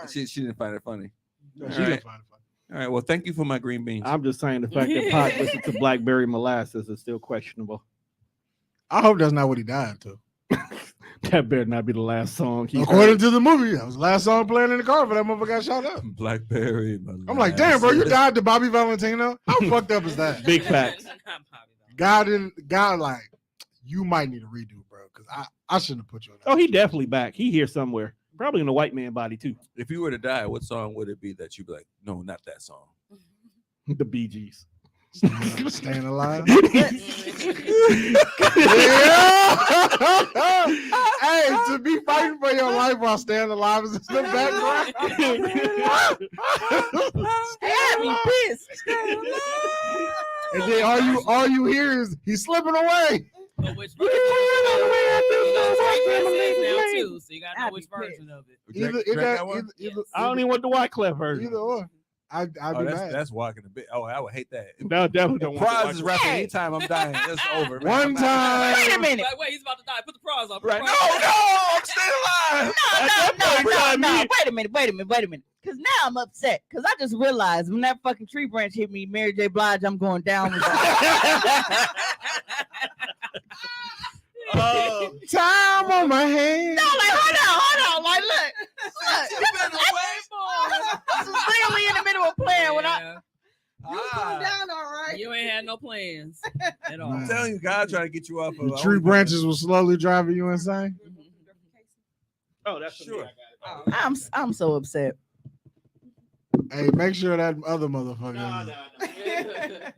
She didn't find it funny. No, All she didn't right. find it funny. All right. Well, thank you for my green beans. I'm just saying the fact that Pac listened to Blackberry Molasses is still questionable. I hope that's not what he died to. That better not be the last song he According heard. to the movie, that was the last song playing in the car, but that motherfucker got shot up. Blackberry. I'm like, damn, bro, you died to Bobby Valentino? How fucked up is that? Big facts. God, like, you might need a redo, bro, because I shouldn't have put you on that. Oh, he definitely back. He here somewhere. Probably in a white man body too. If you were to die, what song would it be that you'd be like, no, not that song? The Bee Gees. Staying alive. Yeah. Hey, to be fighting for your life while staying alive is in the background. Hey, I'd be pissed. And then all you hear is he's slipping away. But which version? You know, Drake has his now too, so you gotta know I'd which be pissed. version of it. Either, Drake it got does- one? either, I don't even want the Wyclef version. either or. I'd be mad. That's walking a bit. Oh, I would hate that. No, definitely don't want Prize the is Wyclef. rapping Hey. anytime I'm dying. It's over. Man. One I'm not- time. Wait a minute. Wait, he's about to die. Put the prize on. Put Right. the No, prize on. I'm still alive. No. Wait a minute. Because now I'm upset. Because I just realized when that fucking tree branch hit me, Mary J. Blige, I'm going down with that. Oh, Time on my hand. No, like, hold on. Like, look. This is literally in the middle of playing when I. Yeah. You calm down, all right. You ain't had no plans at all. I'm telling you, God trying to get you off of The tree branches were slowly driving you insane. Oh, that's Sure. sure. I got it. I'm so upset. Hey, make sure that other motherfucker. No.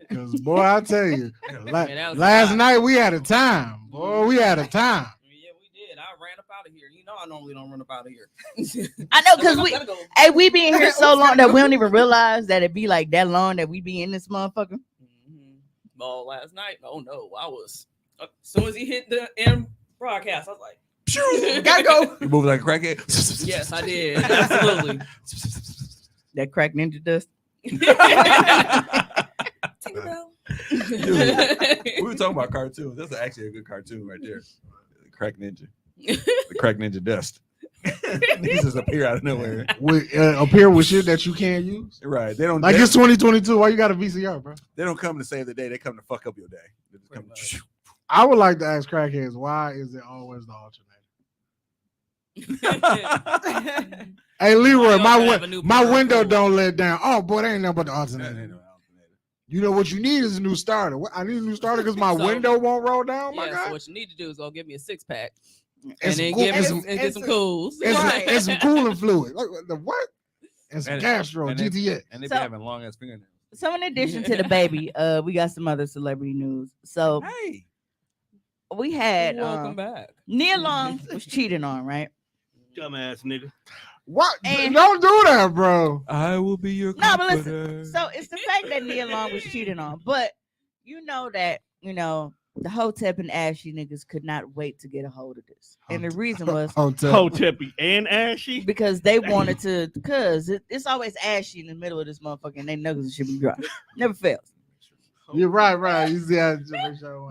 Because boy, I tell you, Man, that was last wild. night we had a time. Boy, we had a time. Yeah, we did. I ran up out of here. You know, I normally don't run up out of here. I know, because we. Gotta go. Hey, we be in here so long that we don't even realize that it be like that long that we be in this motherfucker. Well, last night, oh no, I was. As soon as he hit the end broadcast, I was like, Gotta go. You move like a crackhead. yes, I did. Absolutely. That crack ninja dust. Tinkerbell. We were talking about cartoons. That's actually a good cartoon right there. The Crack Ninja. The Crack Ninja Dust. These just appear out of nowhere. Appear with shit that you can't use. Right. They don't Like it's 2022. Why you got a VCR, bro? they don't come to save the day. They come to fuck up your day. They just come Pretty much. I would like to ask crackheads, why is it always the alternator? Hey Leroy, I also have a new my pair of window clothes. don't let down. Oh boy, that ain't nothing but the That alternator. ain't no alternator. You know what you need is a new starter. I need a new starter because my So- window won't roll down. My Yeah, so God, what you need to do is go get me a 6-pack and and some then cool- give me and some, some- and get some cools. and some cooling fluid. Like the what? And some And- Castro and it- GTX. And they So- be having long ass fingernails. So in addition to the baby, we got some other celebrity news. So Hey. we had Welcome back. Nia Long was cheating on, right? Dumbass nigga. What? And- Don't do that, bro. I will be your No, but comforter. listen. So it's the fact that Nia Long was cheating on, but you know that the Hotep and Ashy niggas could not wait to get a hold of this, and the reason was Hotel. Hotepi and Ashy. because they wanted to. Because it's always ashy in the middle of this motherfucker, and they nuggets should be dry. Never fails. You're right. You see how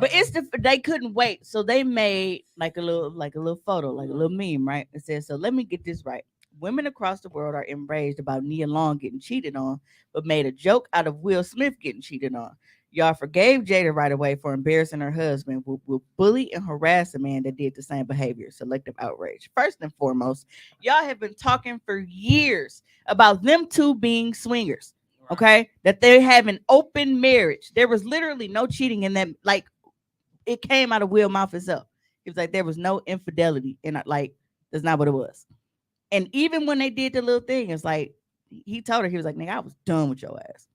But it's they couldn't wait, so they made like a little photo, like a little meme, right? It says, "So let me get this right. Women across the world are enraged about Nia Long getting cheated on, but made a joke out of Will Smith getting cheated on. Y'all forgave Jada right away for embarrassing her husband, will bully and harass a man that did the same behavior. Selective outrage. First and foremost, y'all have been talking for years about them two being swingers. Okay, that they have an open marriage. There was literally no cheating in that. Like, it came out of Will's mouth itself. It was like there was no infidelity, and like that's not what it was. And even when they did the little thing, it's like he told her, he was like, "Nigga, I was done with your ass."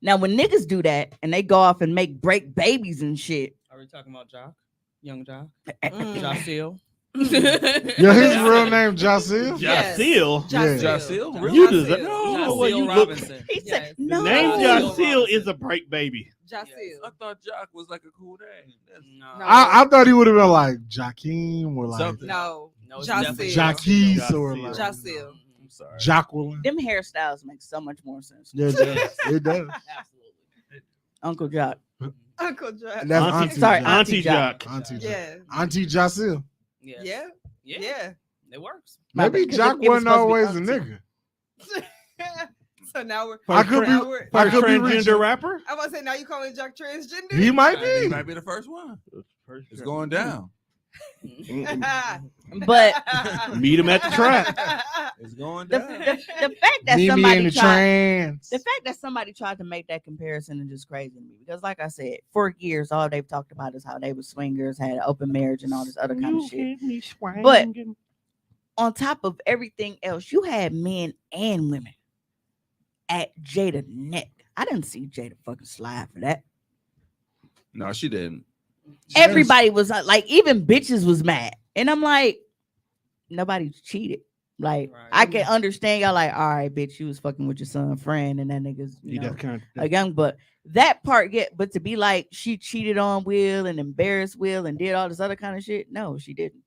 Now, when niggas do that and they go off and break babies and shit, Are we talking about Jock? Young Jock? Mm. Jocille? Yo, his real name Jocille. Yes. Jocille. Jocille? Jocille. Really? You deserve. Jocille. No, well, you look. Robinson. he said, Yes. "No." Name Jocille Jocille Robinson. is a break baby. Jocille. I thought Jock was like a cool name. That's No. I thought he would have been like Jakeem or like Something. No. No, it's Jocille. definitely Jaquise or Jocille. like Jocille. I'm sorry. Jacqueline. Them hairstyles make so much more sense. Yeah, it does. It does. Absolutely. Uncle Jock. Uncle Jack. And that's Auntie- Auntie sorry, Jock. Auntie Jock. Jock. Auntie Jock. Yeah. Auntie Jocille. Yes. Yeah. Yeah. Yeah. It works. Maybe Because Jock it was wasn't supposed always to a be auntie. nigga. So now we're. I could be- now we're- I First could be transgender reaching. rapper. I was say now you calling Jack transgender. He might He be. might be the first one. First It's going down. But Meet him at the track. It's going the, down. the fact that Meet me in somebody the tried, trans. the fact that somebody tried to make that comparison is just crazy to me. Because, like I said, for years, all they've talked about is how they were swingers, had an open marriage, and all this other kind of shit. But on top of everything else, you had men and women at Jada neck. I didn't see Jada fucking slide for that. No, she didn't. Everybody was like, even bitches was mad. And I'm like, nobody cheated. Like Right. I can understand y'all like, all right, bitch, you was fucking with your son friend and that nigga's a young but that part but to be like she cheated on Will and embarrassed Will and did all this other kind of shit. No, she didn't.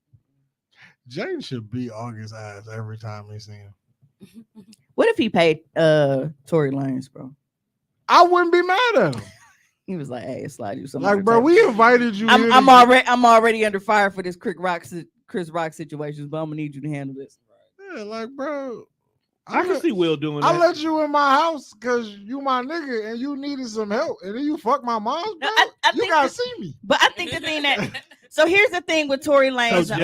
Jaden should beat August's ass every time he see him. What if he paid Tory Lanez, bro? I wouldn't be mad at him. He was like, hey, slide you something. Like, bro, we invited you. I'm already under fire for this Chris Rock situations, but I'm gonna need you to handle this. Yeah, like, bro, I can see Will doing that. I let you in my house because you my nigga and you needed some help, and then you fuck my mom's, bro. I you gotta see me. But I think the thing that so here's the thing with Tory Lanez.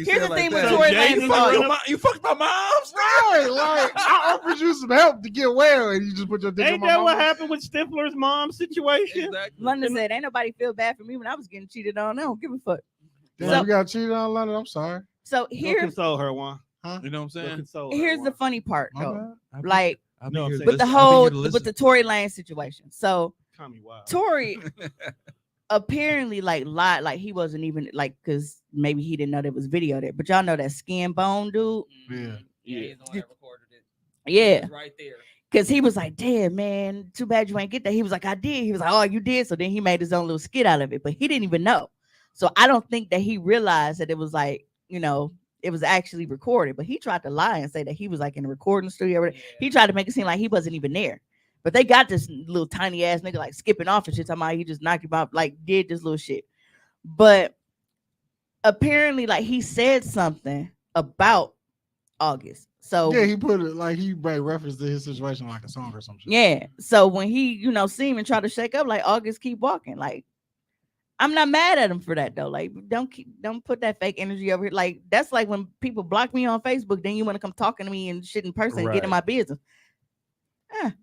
Here's the thing with Tory Lanez. You fucked my mom's, right? Like I offered you some help to get well, and you just put your dick. Ain't that what happened with Stifler's mom situation? Exactly. London said, "Ain't nobody feel bad for me when I was getting cheated on. I don't give a fuck." Damn, you got cheated on, London. I'm sorry. So Here's console her, Juan. Huh? You know what I'm saying? Here's the funny part, though. Like, No, with the Tory Lanez situation. So Tory apparently like lied, like he wasn't even like because maybe he didn't know there was video there. But y'all know that Skin Bone dude. Yeah. He's the one that recorded it. Yeah. Right there. Cause he was like, damn, man, too bad you ain't get that. He was like, I did. He was like, oh, you did. So then he made his own little skit out of it, but he didn't even know. So I don't think that he realized that it was like, it was actually recorded, but he tried to lie and say that he was like in a recording studio. Yeah. He tried to make it seem like he wasn't even there. But they got this little tiny ass nigga like skipping off and shit. Talking about he just knocked him out, like did this little shit. But apparently, like he said something about August. So yeah, he put it like he made reference to his situation like a song or something. Yeah. So when he, see him and try to shake up, like August keep walking. Like I'm not mad at him for that though. Like don't put that fake energy over here. Like that's like when people block me on Facebook, then you want to come talking to me and shit in person and get in my business.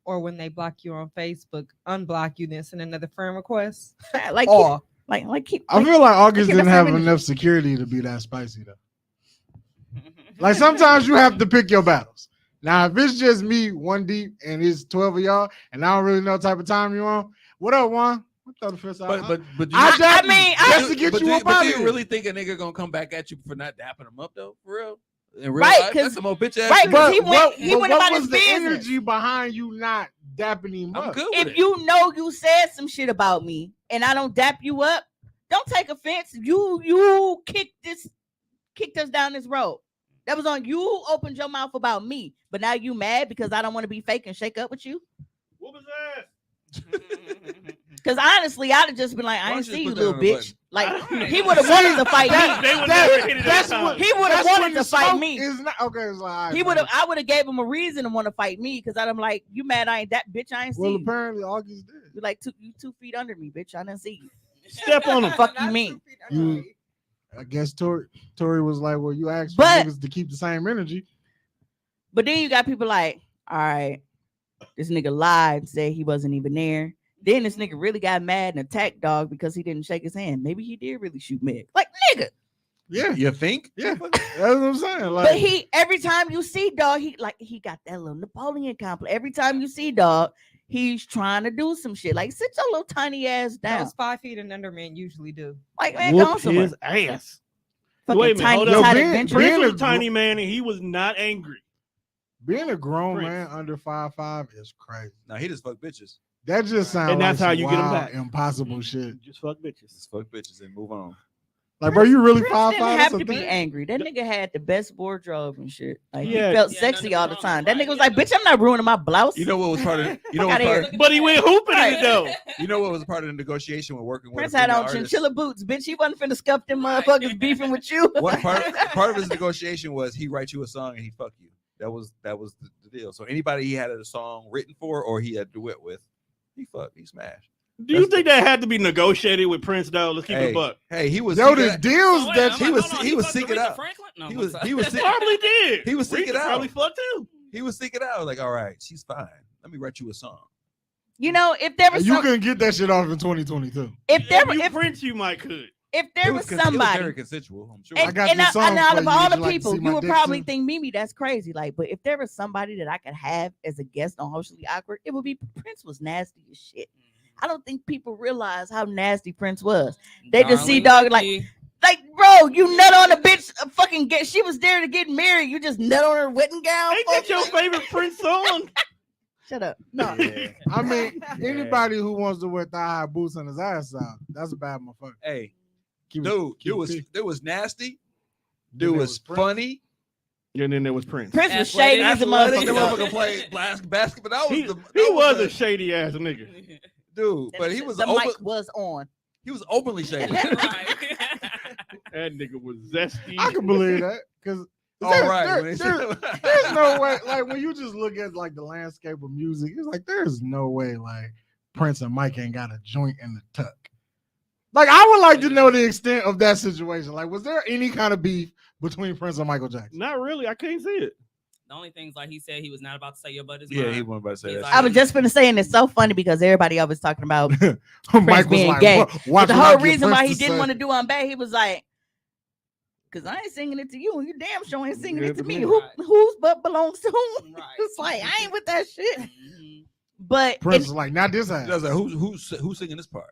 Or when they block you on Facebook, unblock you, then send another friend request. I feel like August didn't have enough security to be that spicy though. Like sometimes you have to pick your battles. Now if it's just me one deep and it's 12 of y'all and I don't really know what type of time you on, what up, Juan? But to you really think a nigga gonna come back at you for not dapping him up though? For real? In real life? That's some old bitch ass shit. But he went about his business. Energy behind you not dapping him up? If you said some shit about me and I don't dap you up, don't take offense. You kicked us down this road. That was on you. Opened your mouth about me, but now you mad because I don't want to be fake and shake up with you. What was that? Because honestly, I'd have just been like, I ain't see you, little bitch. Like he would have wanted to fight me. He would have wanted to fight me. I would have gave him a reason to want to fight me because I'm like, you mad? I ain't that bitch. I ain't see you. Well, apparently August did. You're like 2 feet under me, bitch. I didn't see you. Step on him. Fuck you mean? I guess Tory was like, well, you asked for niggas to keep the same energy. But then you got people like, all right, this nigga lied and said he wasn't even there. Then this nigga really got mad and attacked Dog because he didn't shake his hand. Maybe he did really shoot Meg. Like, nigga. Yeah, you think? Yeah, that's what I'm saying. Like, but every time you see Dog, he got that little Napoleon complex. Every time you see Dog, he's trying to do some shit. Like, sit your little tiny ass down. Those 5 feet and under men usually do. Like, man, go somewhere. His ass. Wait a minute, hold up. Prince was a tiny man and he was not angry. Being a grown man under 5'5" is crazy. No, he just fuck bitches. That just sounds and that's like how you get him back. Impossible shit. Just fuck bitches. Just fuck bitches and move on. Like, bro, you really 5'5"? Didn't have to be angry. That nigga had the best wardrobe and shit. Like, he felt sexy all the time. That nigga was like, bitch, I'm not ruining my blouse. You know what was part of but he went hooping in it though. You know what was part of the negotiation with working with Prince had on chinchilla boots, bitch. He wasn't finna scuff them motherfuckers beefing with you. What part of his negotiation was he write you a song and he fuck you. That was the deal. So anybody he had a song written for or he had duet with, he smashed. Do you think that had to be negotiated with Prince though? Let's keep it buck. Hey, he was the deals that he was seeking out. No, he was probably did. He was seeking out. Probably fucked too. He was seeking out. Like, all right, she's fine. Let me write you a song. You know, if there was you couldn't get that shit off in 2022. If Prince, you might could. If there was somebody, it was very consensual. I'm sure. And out of all the people, you would probably think Mimi that's crazy. Like, but if there was somebody that I could have as a guest on Hoecially Awkward, it would be Prince. Was nasty as shit. I don't think people realize how nasty Prince was. They just see Dog like, bro, Oh, you nut on a bitch. Fucking get. She was there to get married. You just nut on her wedding gown. Ain't that your favorite Prince song? Shut up. No, Yeah. I mean Yeah. anybody who wants to wear thigh high boots on his ass out, that's a bad motherfucker. Hey, Keep it- dude, keep it was big. nasty. Then Dude there was Prince. funny. And then there was Prince. Prince was Athletic. shady as a Athletic, the motherfucker. motherfucker played basketball. That was He, the he was the a shady ass nigga. dude, but he was the open, mic was on. he was openly shady. Right. That nigga was zesty. I can believe that because All right, when he there's no way. Like when you just look at like the landscape of music, it's like there's no way like Prince and Mike ain't got a joint in the tuck. Like I would like to know the extent of that situation. Like, was there any kind of beef between Prince and Michael Jackson? Not really. I can't see it. The only things like he said he was not about to say your butt is yeah, mine. he wasn't about to say He's that. like- I was just gonna say, and it's so funny because everybody always talking about Mike was being like, gay. "Watch but the when I whole get reason why Prince he to didn't say-" want to do on bad. He was like, "Cause I ain't singing it to you, and you damn sure ain't singing it to me. Right. Whose butt belongs to whom?" Right. It's like I ain't with that shit. Mhm. But Prince it, was like, not this ass. I was like, who's singing this part?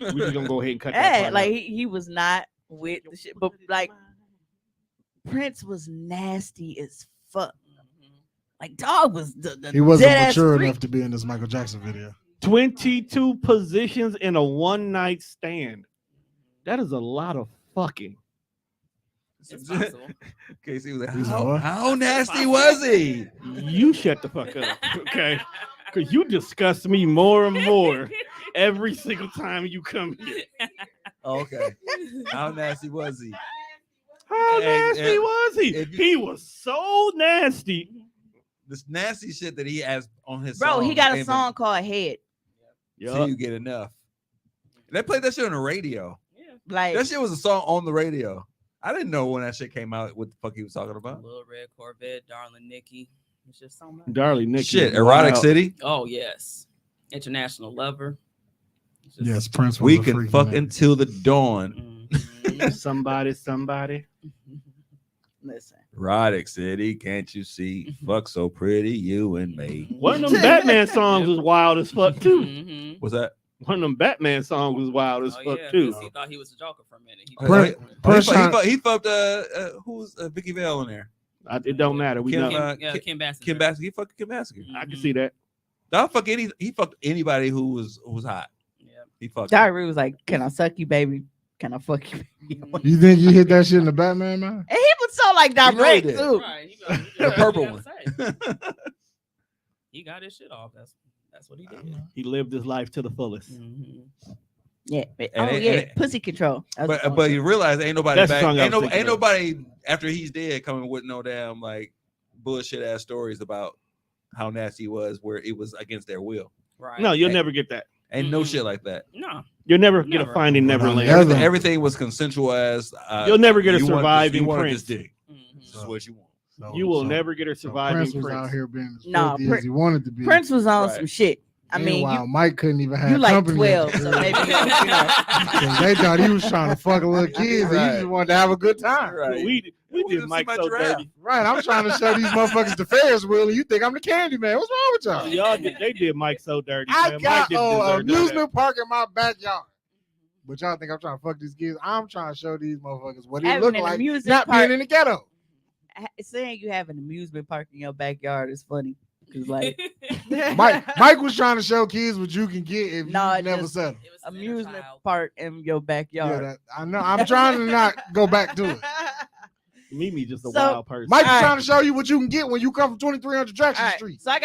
We just gonna go ahead and cut that yeah, part like out. he was not with the shit. But like Prince was nasty as fuck. Mhm. Like dog was the He wasn't dead-ass mature freak. enough to be in this Michael Jackson video. 22 positions in a one night stand. That is a lot of fucking. It's possible. Casey was like, He's like, what? how nasty was he? You shut the fuck up, okay? Because you disgust me more and more every single time you come here. Oh, okay. How nasty was he? How Hey, nasty hey, was he? if you- He was so nasty. This nasty shit that he has on his Bro, song. he got a ain't song called Head. been- Till you get enough. They played that shit on the radio. Yeah. Like That shit was a song on the radio. I didn't know when that shit came out what the fuck he was talking about. Little Red Corvette, Darling Nikki. It's just so much. Darling Nikki. Shit, is Erotic wild. City. Oh yes, International Lover. It's just- Yes, Prince was We a can freak, fuck man. until the dawn. Mhm. Somebody. listen. Erotic City, can't you see? Fuck so pretty, you and me. One of them Batman songs was wild as fuck too. Mhm. What's that? One of them Batman songs was wild as Oh, fuck yeah, too. 'cause he thought he was a Joker for a minute. He Prince- Oh, Prince he trying- fucked, he fucked who's Vicky Vale in there? It don't matter. We Kim, know. Kim Basinger. Kim Basinger. He fucked Kim Basinger. I can see that. I'll fuck he fucked anybody who was hot. Yeah. He fucked. Diary was like, "Can I suck you, baby? Can I fuck you?" Baby? And You think you hit that shit in the Batman, man? he was so like know he direct did. too. Right. He got, The purple one. He got his shit off. That's what he did. He lived his life to the fullest. Mhm. Yeah. But, And oh it- yeah, and it- pussy control. That was the song. But you realize ain't nobody That's the back. song I Ain't, was no, thinking ain't of. nobody after he's dead coming with no damn like bullshit ass stories about how nasty he was where it was against their will. Right. No, you'll Hey. never get that. Ain't no Mhm. shit like that. No. You'll never get Never. a Finding But on the Neverland. other- Everything was consensual as. You'll never get a you wanted this- surviving you wanted Prince. this dick. Mhm. This is what you want. So- You will so- never get a so surviving Prince Prince. was out here being as Nah, filthy as he wanted to be. Prince was on Right. some shit. I mean, Meanwhile, you, Mike couldn't even have you like company. 12, so maybe you know. 'Cause they thought he was trying to fuck a little kids, and he Right. just wanted to have a good time. Right. We We did did Mike see my so giraffe. dirty. Right, I'm trying to show these motherfuckers the Ferris wheel, and you think I'm the candy man. What's wrong with y'all? They did Mike so dirty. I man. Mike got didn't an deserve none of that. amusement park in my backyard. But y'all think I'm trying to fuck these kids? I'm trying to show these motherfuckers what it Having look an like amusement not park- being in the ghetto. Saying you have an amusement park in your backyard is funny. Cause like Mike was trying to show kids what you can get if No, you it never just- settle. It was inner amusement child. park in your Yeah, backyard. that, I know. I'm trying to not go back to it. Mimi just a So- wild person. Mike's All right. trying to show you what you can get when you come from 2300 Jackson All right, Street. so I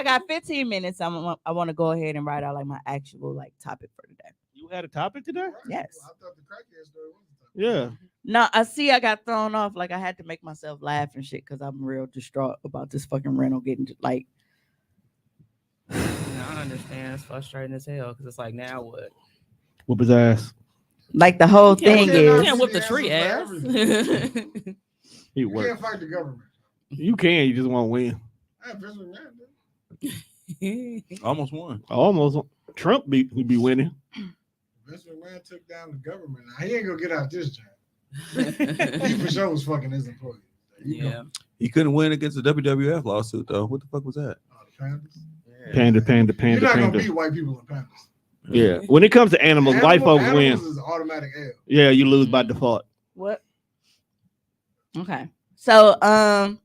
got 15 minutes. I want to go ahead and write out like my actual like topic for today. You had a topic today? Yes. I thought the crackhead story was the topic. Yeah. No, I got thrown off. Like I had to make myself laugh and shit because I'm real distraught about this fucking rental getting like. Yeah, I understand. It's frustrating as hell because it's like, now what? Whoop his ass. Like the whole You can't thing whoop- you is, can't whoop the Yeah, tree ass. He You worked. can't fight the government. You can. You just won't win. Hey, Vince McMahon did. Almost won. Almost. Trump would be winning. Vince McMahon took down the government. Now, he ain't gonna get out this job. He for sure was fucking his employees. You Yeah. know, He couldn't win against the WWF lawsuit though. What the fuck was that? the Panthers. Panda. You're not gonna Panda. beat white people in Panthers. Yeah. When it comes to animals, white folks win. Animals is automatic L. Yeah, you lose by default. what? Okay. So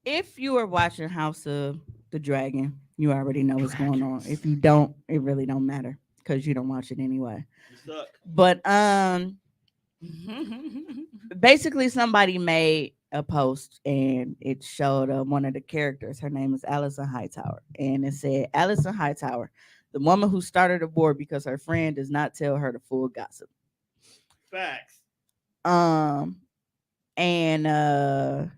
if you are watching House of the Dragon, you already know what's going on. If you don't, it really don't matter because you don't watch it anyway. You suck. But basically somebody made a post and it showed one of the characters. Her name is Allison Hightower, and it said Allison Hightower, the woman who started a war because her friend does not tell her the full gossip. Facts. Um and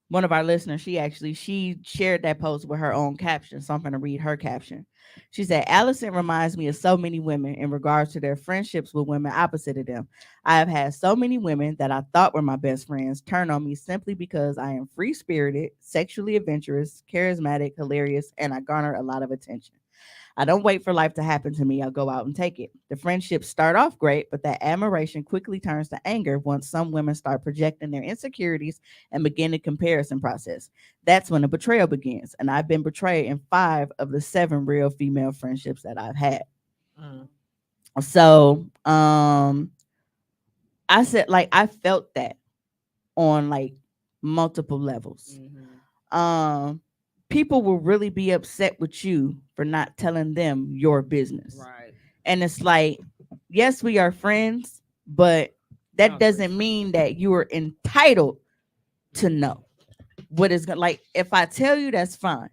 one of our listeners, she shared that post with her own caption. So I'm going to read her caption. She said, Allison reminds me of so many women in regards to their friendships with women opposite of them. I have had so many women that I thought were my best friends turn on me simply because I am free spirited, sexually adventurous, charismatic, hilarious, and I garner a lot of attention. I don't wait for life to happen to me. I'll go out and take it. The friendships start off great, but that admiration quickly turns to anger once some women start projecting their insecurities and begin the comparison process. That's when the betrayal begins. And I've been betrayed in 5 of the 7 real female friendships that I've had. So, I said, like, I felt that on like multiple levels. People will really be upset with you for not telling them your business. Right. And it's like, yes, we are friends, but that Boundaries. doesn't mean that you are entitled to know what is going to, like, if I tell you, that's fine.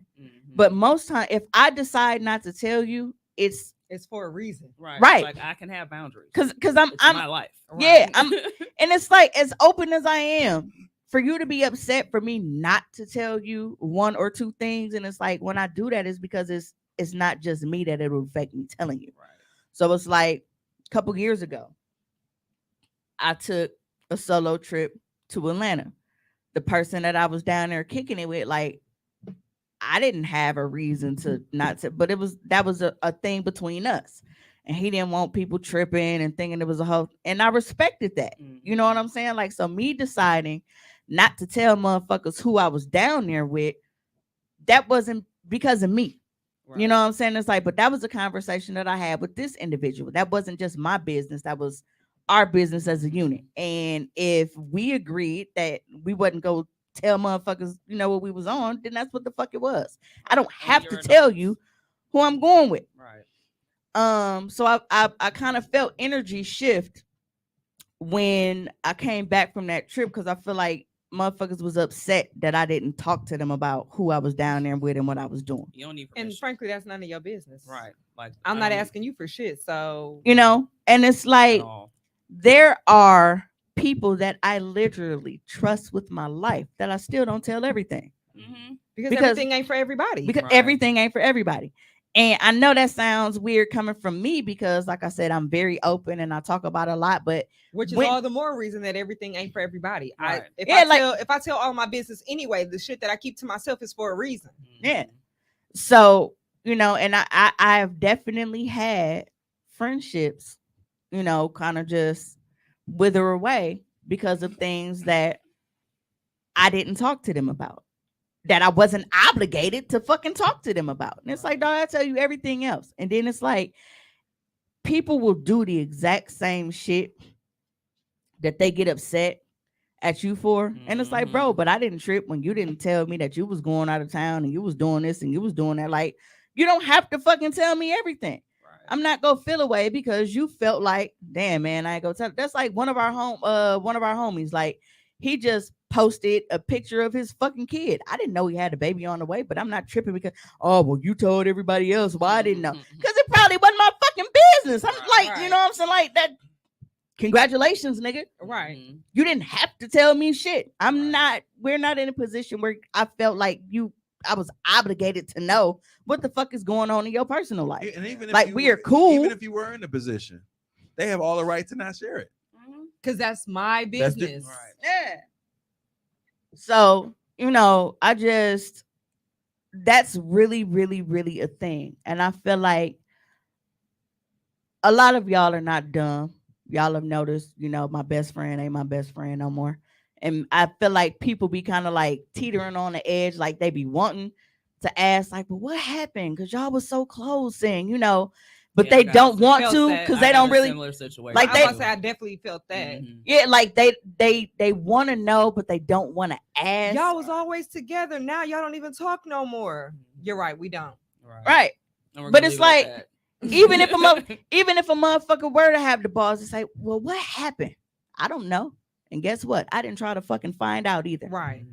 But most time, if I decide not to tell you, it's for a reason. right. Like I can have boundaries. Because It's I'm my life. yeah, and it's like, as open as I am, for you to be upset for me not to tell you 1 or 2 things, and it's like, when I do that, is because it's not just me that it will affect me telling you. Right. So it's like a couple years ago, I took a solo trip to Atlanta. The person that I was down there kicking it with, like, I didn't have a reason to not to, but that was a thing between us. And he didn't want people tripping and thinking it was a whole, and I respected that. You know what I'm saying? Like, so me deciding not to tell motherfuckers who I was down there with, that wasn't because of me. Right. You know what I'm saying? It's like, but that was a conversation that I had with this individual. That wasn't just my business. That was our business as a unit. And if we agreed that we wouldn't go tell motherfuckers, what we was on, then that's what the fuck it was. I don't have to tell you who I'm going with. Right. So I kind of felt energy shift when I came back from that trip, because I feel like motherfuckers was upset that I didn't talk to them about who I was down there with and what I was doing. You don't need permission. And frankly, that's none of your business. Right. Like, I'm not asking you for shit. So And it's like, at all. there are people that I literally trust with my life that I still don't tell everything. Because everything ain't for everybody. Because everything ain't for everybody. And I know that sounds weird coming from me, because, like I said, I'm very open and I talk about a lot, but which is all the more reason that everything ain't for everybody. Right. If I tell all my business anyway, the shit that I keep to myself is for a reason. Yeah. So, and I have definitely had friendships, kind of just wither away because of things that I didn't talk to them about, that I wasn't obligated to fucking talk to them about. And it's like, dog, I tell you everything else. And then it's like, people will do the exact same shit that they get upset at you for. And it's like, bro, but I didn't trip when you didn't tell me that you was going out of town and you was doing this and you was doing that. Like, you don't have to fucking tell me everything. Right. I'm not gonna feel away because you felt like, damn, man, I ain't gonna tell. That's like one of our homies. Like, he just posted a picture of his fucking kid. I didn't know he had a baby on the way, but I'm not tripping because, oh, well, you told everybody else. Well, I didn't know. Because it probably wasn't my fucking business. I'm like, you know what I'm saying? Like that. Congratulations, nigga. Right. You didn't have to tell me shit. We're not in a position where I felt like I was obligated to know what the fuck is going on in your personal life. And even if like, we are cool. Even if you were in a position, they have all the right to not share it. Because that's my business. Right. Yeah. So, that's really, really, really a thing. And I feel like a lot of y'all are not dumb. Y'all have noticed, my best friend ain't my best friend no more. And I feel like people be kind of like teetering on the edge, like they be wanting to ask, like, but what happened? Because y'all was so close. And, but Yeah, they I got don't some- want felt to that. because I they had don't a really similar situation. like I they- was about to say I definitely felt that. Mhm. yeah, like they want to know, but they don't want to ask. Y'all was always together. Now y'all don't even talk no more. You're right. We don't. Right. And we're But gonna it's leave it at like, that. even if a motherfucker were to have the balls to say, well, what happened? I don't know. And guess what? I didn't try to fucking find out either. Right.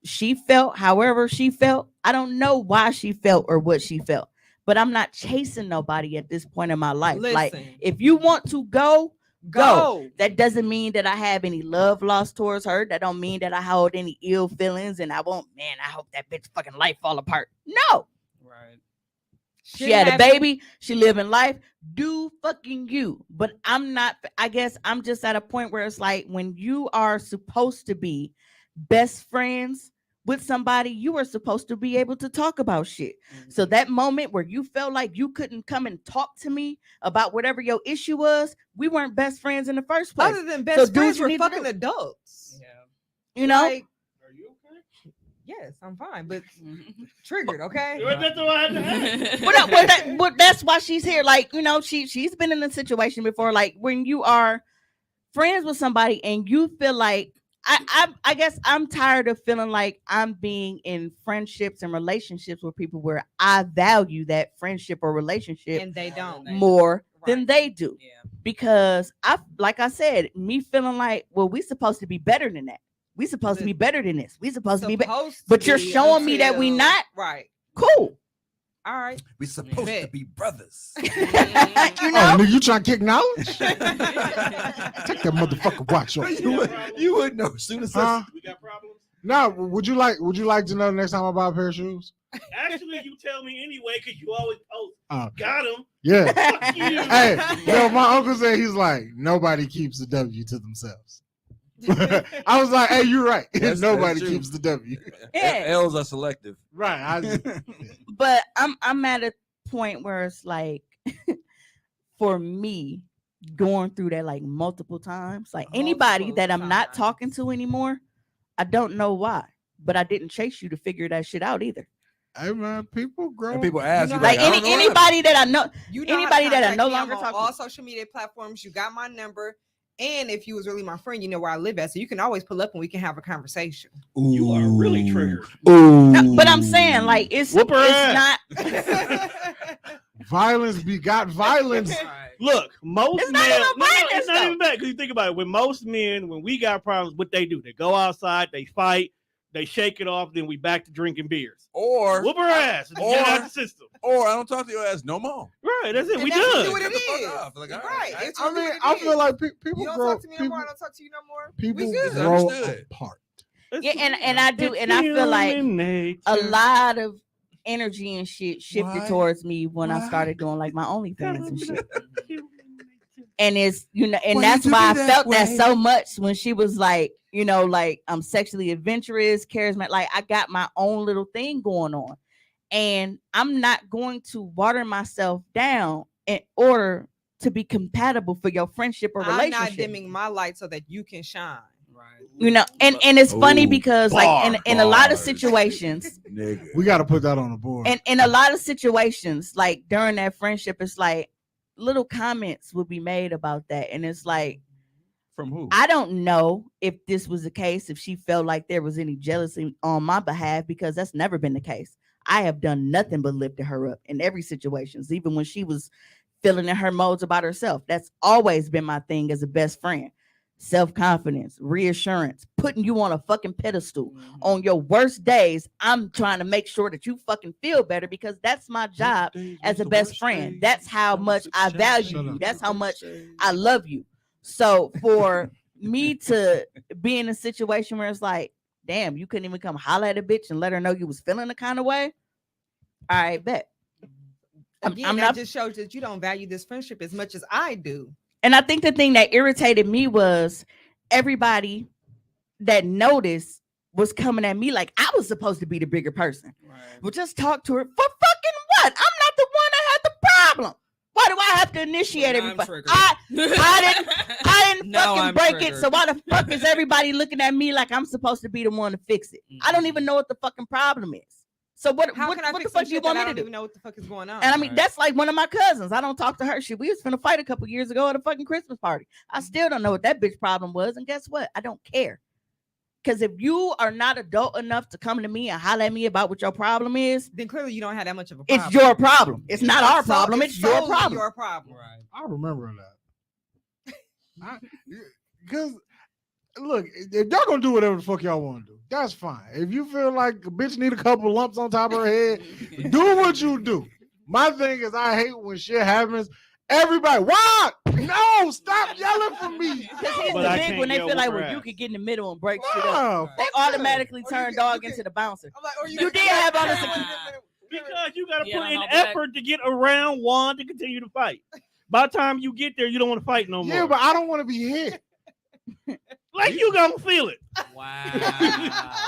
She felt however she felt. I don't know why she felt or what she felt, but I'm not chasing nobody at this point in my life. Like, Listen. if you want to go, Go. that doesn't mean that I have any love lost towards her. That don't mean that I hold any ill feelings and I won't, man, I hope that bitch fucking life fall apart. No. Right. She had a baby. She living life. Do fucking you. But I'm not, I guess I'm just at a point where it's like when you are supposed to be best friends with somebody, you are supposed to be able to talk about shit. So that moment where you felt like you couldn't come and talk to me about whatever your issue was, we weren't best friends in the first place. Other than So best do what friends, you we're need to fucking do. adults. Yeah. You know? Like, Are you okay? yes, I'm fine, but triggered. Okay. That's what I had to ask. But that's why she's here. Like, you know, she's been in a situation before. Like when you are friends with somebody and you feel like I guess I'm tired of feeling like I'm being in friendships and relationships with people where I value that friendship or relationship And they don't. more than Right. they do. Yeah. Because like I said, me feeling like, well, we supposed to be better than that. We supposed to be better than this. We supposed to be better. Supposed to But you're be showing me that we until- not. Right. Cool. All right. We supposed Bet. to be brothers. You Oh, know? nigga, you trying to kick knowledge? Take that motherfucker watch off. you would know as soon as Huh? We got problems. No, would you like to know the next time I buy a pair of shoes? Actually, you tell me anyway, because you always Oh, got him. yeah. Fuck you. Hey, yo, my uncle said he's like, nobody keeps the W to themselves. I was like, hey, you're right. That's Nobody true. keeps the W. Yeah. L's are selective. Right. But I'm at a point where it's like for me going through that like multiple times, like anybody Multiple that I'm not times. talking to anymore, I don't know why, but I didn't chase you to figure that shit out either. Hey, man, people grow. And people ask know you, how- Like I don't know how. anybody that I know, You know how to anybody that I contact no me. I'm longer on talk all to. social media platforms. You got my number. And if you was really my friend, you know where I live at. So you can always pull up and we can have a conversation. You are really triggered. No, but I'm saying like it's Whoop her it's ass. not. Violence begot violence. Right. Look, most It's men. not even No, violence, it's not though. even bad. Because you think about it, when most men, when we got problems, what they do? They go outside, they fight, they shake it off, then we back to drinking beers. Or Whoop her ass and get out the system. or I don't talk to your ass no more. Right, that's it. And we that's done. what it Shut the fuck is. up. Like, all Right. right. It's I really mean, what it I feel is. like people You don't grow. talk to me no more. I don't talk to you no more. People We good. grow Understood. apart. Yeah, and I do, and I feel like a lot of energy and shit shifted Why? towards me when I Why? started doing like my OnlyFans and shit. And it's and Why that's you do why I me that felt that way? so much when she was like, like I'm sexually adventurous, charismatic. Like I got my own little thing going on, and I'm not going to water myself down in order to be compatible for your friendship or I'm relationship. not dimming my light so that you can shine. Right. And it's funny Ooh, because like in a lot of bars. situations. Nigga. We got to put that on the board. And in a lot of situations, like during that friendship, it's like little comments would be made about that. And it's like, From who? I don't know if this was the case, if she felt like there was any jealousy on my behalf, because that's never been the case. I have done nothing but lifted her up in every situation, even when she was feeling in her modes about herself. That's always been my thing as a best friend. Self-confidence, reassurance, putting you on a fucking pedestal. On your worst days, I'm trying to make sure that you fucking feel better because that's my job as a best friend. That's how much I value you. That's how much I love you. So for me to be in a situation where it's like, damn, you couldn't even come holler at a bitch and let her know you was feeling the kind of way. All right, bet. Again, that just shows that you don't value this friendship as much as I do. And I think the thing that irritated me was everybody that noticed was coming at me like I was supposed to be the bigger person. Right. Well, just talk to her for fucking what? I'm not the one that had the problem. Why do I have to initiate I'm everybody? triggered. I didn't Now fucking I'm break it. triggered. So why the fuck is everybody looking at me like I'm supposed to be the one to fix it? I don't even know what the fucking problem is. So what How what, can I what the fix some fuck do you shit that want I me to don't do? even know what the fuck is going on? And I mean, Right. that's like one of my cousins. I don't talk to her shit. We was finna fight a couple years ago at a fucking Christmas party. I still don't know what that bitch problem was. And guess what? I don't care. Because if you are not adult enough to come to me and holler at me about what your problem is, Then clearly you don't have that much of a problem. it's your problem. It's not our So- problem. It's your solely problem. Your problem. Right. I remember that. Because look, if y'all gonna do whatever the fuck y'all want to do, that's fine. If you feel like a bitch need a couple lumps on top of her head, do what you do. My thing is, I hate when shit happens. Everybody, what? No, stop yelling for me. Because he's But the I big can't when they yell feel like, with well, you grass. could get in the middle and break shit up. Wow, They fuck that. automatically Or you turn can- dog you into can- the bouncer. I'm like, or You did have on this. Because you got to Yeah, put in no, but effort to get around one to continue to fight. By the time you get there, you don't want to fight no more. Yeah, but I don't want to be hit. like you gonna feel it. Wow.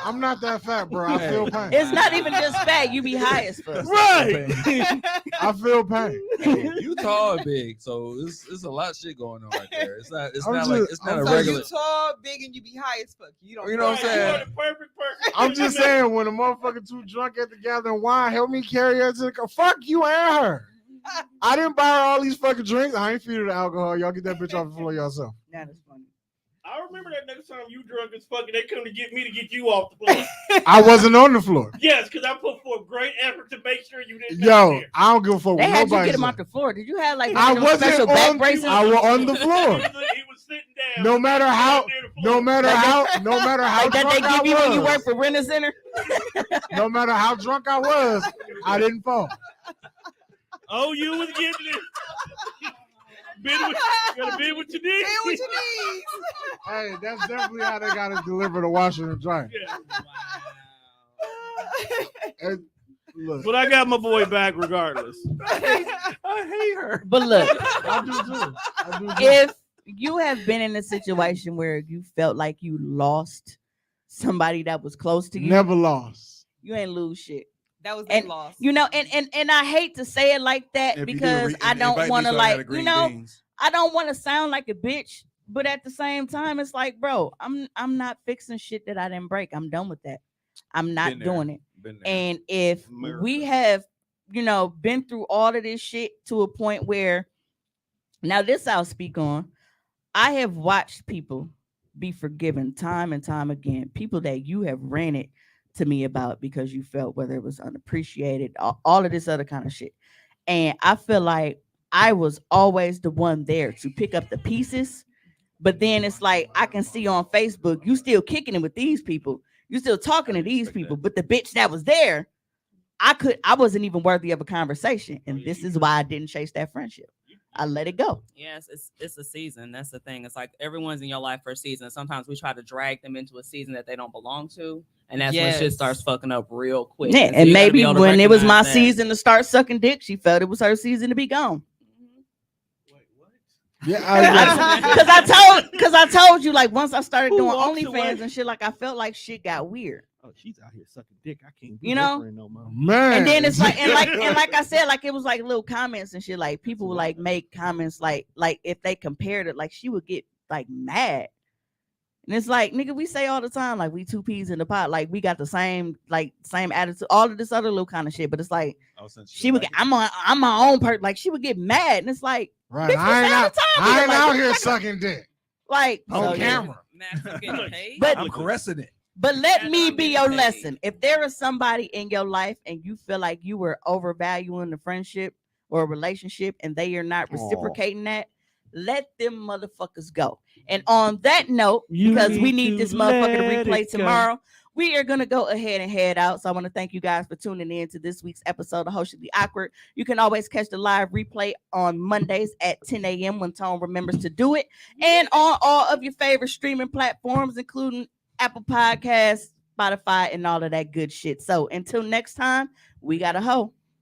I'm not that fat, bro. I feel pain. It's not even just fat. You be high as fuck. Right. I feel pain. Hey, you tall and big, so it's a lot of shit going on right there. It's not I'm a So regular. you tall, big, and you be high as fuck. You don't. You know what I'm Right, saying? You are the perfect person. I'm just saying, when a motherfucker too drunk at the gathering wine, help me carry her to the car. Fuck you and her. I didn't buy her all these fucking drinks. I ain't feed her the alcohol. Y'all get that bitch off the floor yourself. That is funny. I remember that next time you drunk as fuck and they come to get me to get you off the floor. I wasn't on the floor. Yes, because I put forth great effort to make sure you didn't. Yo, come there. I don't give a fuck They what had you nobody get him said. off the floor. Did you have like I one of them special wasn't back on. braces? I was on the floor. He was sitting down. No matter how, no matter how Like that they drunk give you I when you was, work for Renter Center? no matter how drunk I was, I didn't fall. Oh, you was getting it. Gotta bid what you need. Say what you need. Hey, that's definitely how they got to deliver the washer and dryer. Yeah. And look, But I got my boy back regardless. I hate her. But look, I do too. I do too. if you have been in a situation where you felt like you lost somebody that was close to you, Never lost. you ain't lose shit. That was And the loss. You know, and I hate to say it like that If you do because I invite don't me want to so I got a like, green you know, beans. I don't want to sound like a bitch, but at the same time, it's like, bro, I'm not fixing shit that I didn't break. I'm done with that. I'm not Been there. doing it. Been there. And if America. we have, you know, been through all of this shit to a point where now this I'll speak on. I have watched people be forgiven time and time again. People that you have ranted to me about because you felt whether it was unappreciated, all of this other kind of shit. And I feel like I was always the one there to pick up the pieces. But then it's like I can see on Facebook, you still kicking it with these people. You still talking to these people. But the bitch that was there, I wasn't even worthy of a conversation. And this is why I didn't chase that friendship. I let it go. Yes, it's a season. That's the thing. It's like everyone's in your life for a season. Sometimes we try to drag them into a season that they don't belong to, and that's when shit Yes. starts fucking up real quick. Yeah, so and you gotta be maybe able to when it was my recognize that. season to start sucking dick, she felt it was her season to be gone. Wait, what? Yeah, Because I told you, like, once I started Who doing walks OnlyFans away? and shit, like I felt like shit got weird. Oh, she's out here sucking dick. I can't be You her know? friend no more. man. And then it's like, and like I said, like it was like little comments and shit. Like people would like make comments like if they compared it, like she would get like mad. And it's like, nigga, we say all the time, like we two peas in the pot, like we got the same attitude, all of this other little kind of shit. But it's like she would get, I'm my own person. Like she would get mad, and it's like, right, bitch, I we ain't say all out, the time, I nigga, ain't like, out what here you talking about? sucking dick. Like On so, yeah. camera. Max, you getting paid? But- I'm caressing it. But let me be your Hey. lesson. If there is somebody in your life and you feel like you were overvaluing the friendship or a relationship and they are not reciprocating that, let them motherfuckers go. And on that note, You because we need need to this motherfucker to let replay it go. tomorrow, we are going to go ahead and head out. So I want to thank you guys for tuning in to this week's episode of Hoecially Awkward. You can always catch the live replay on Mondays at 10 a.m. when Tone remembers to do it. And on all of your favorite streaming platforms, including Apple Podcasts, Spotify, and all of that good shit. So until next time, we got a hoe.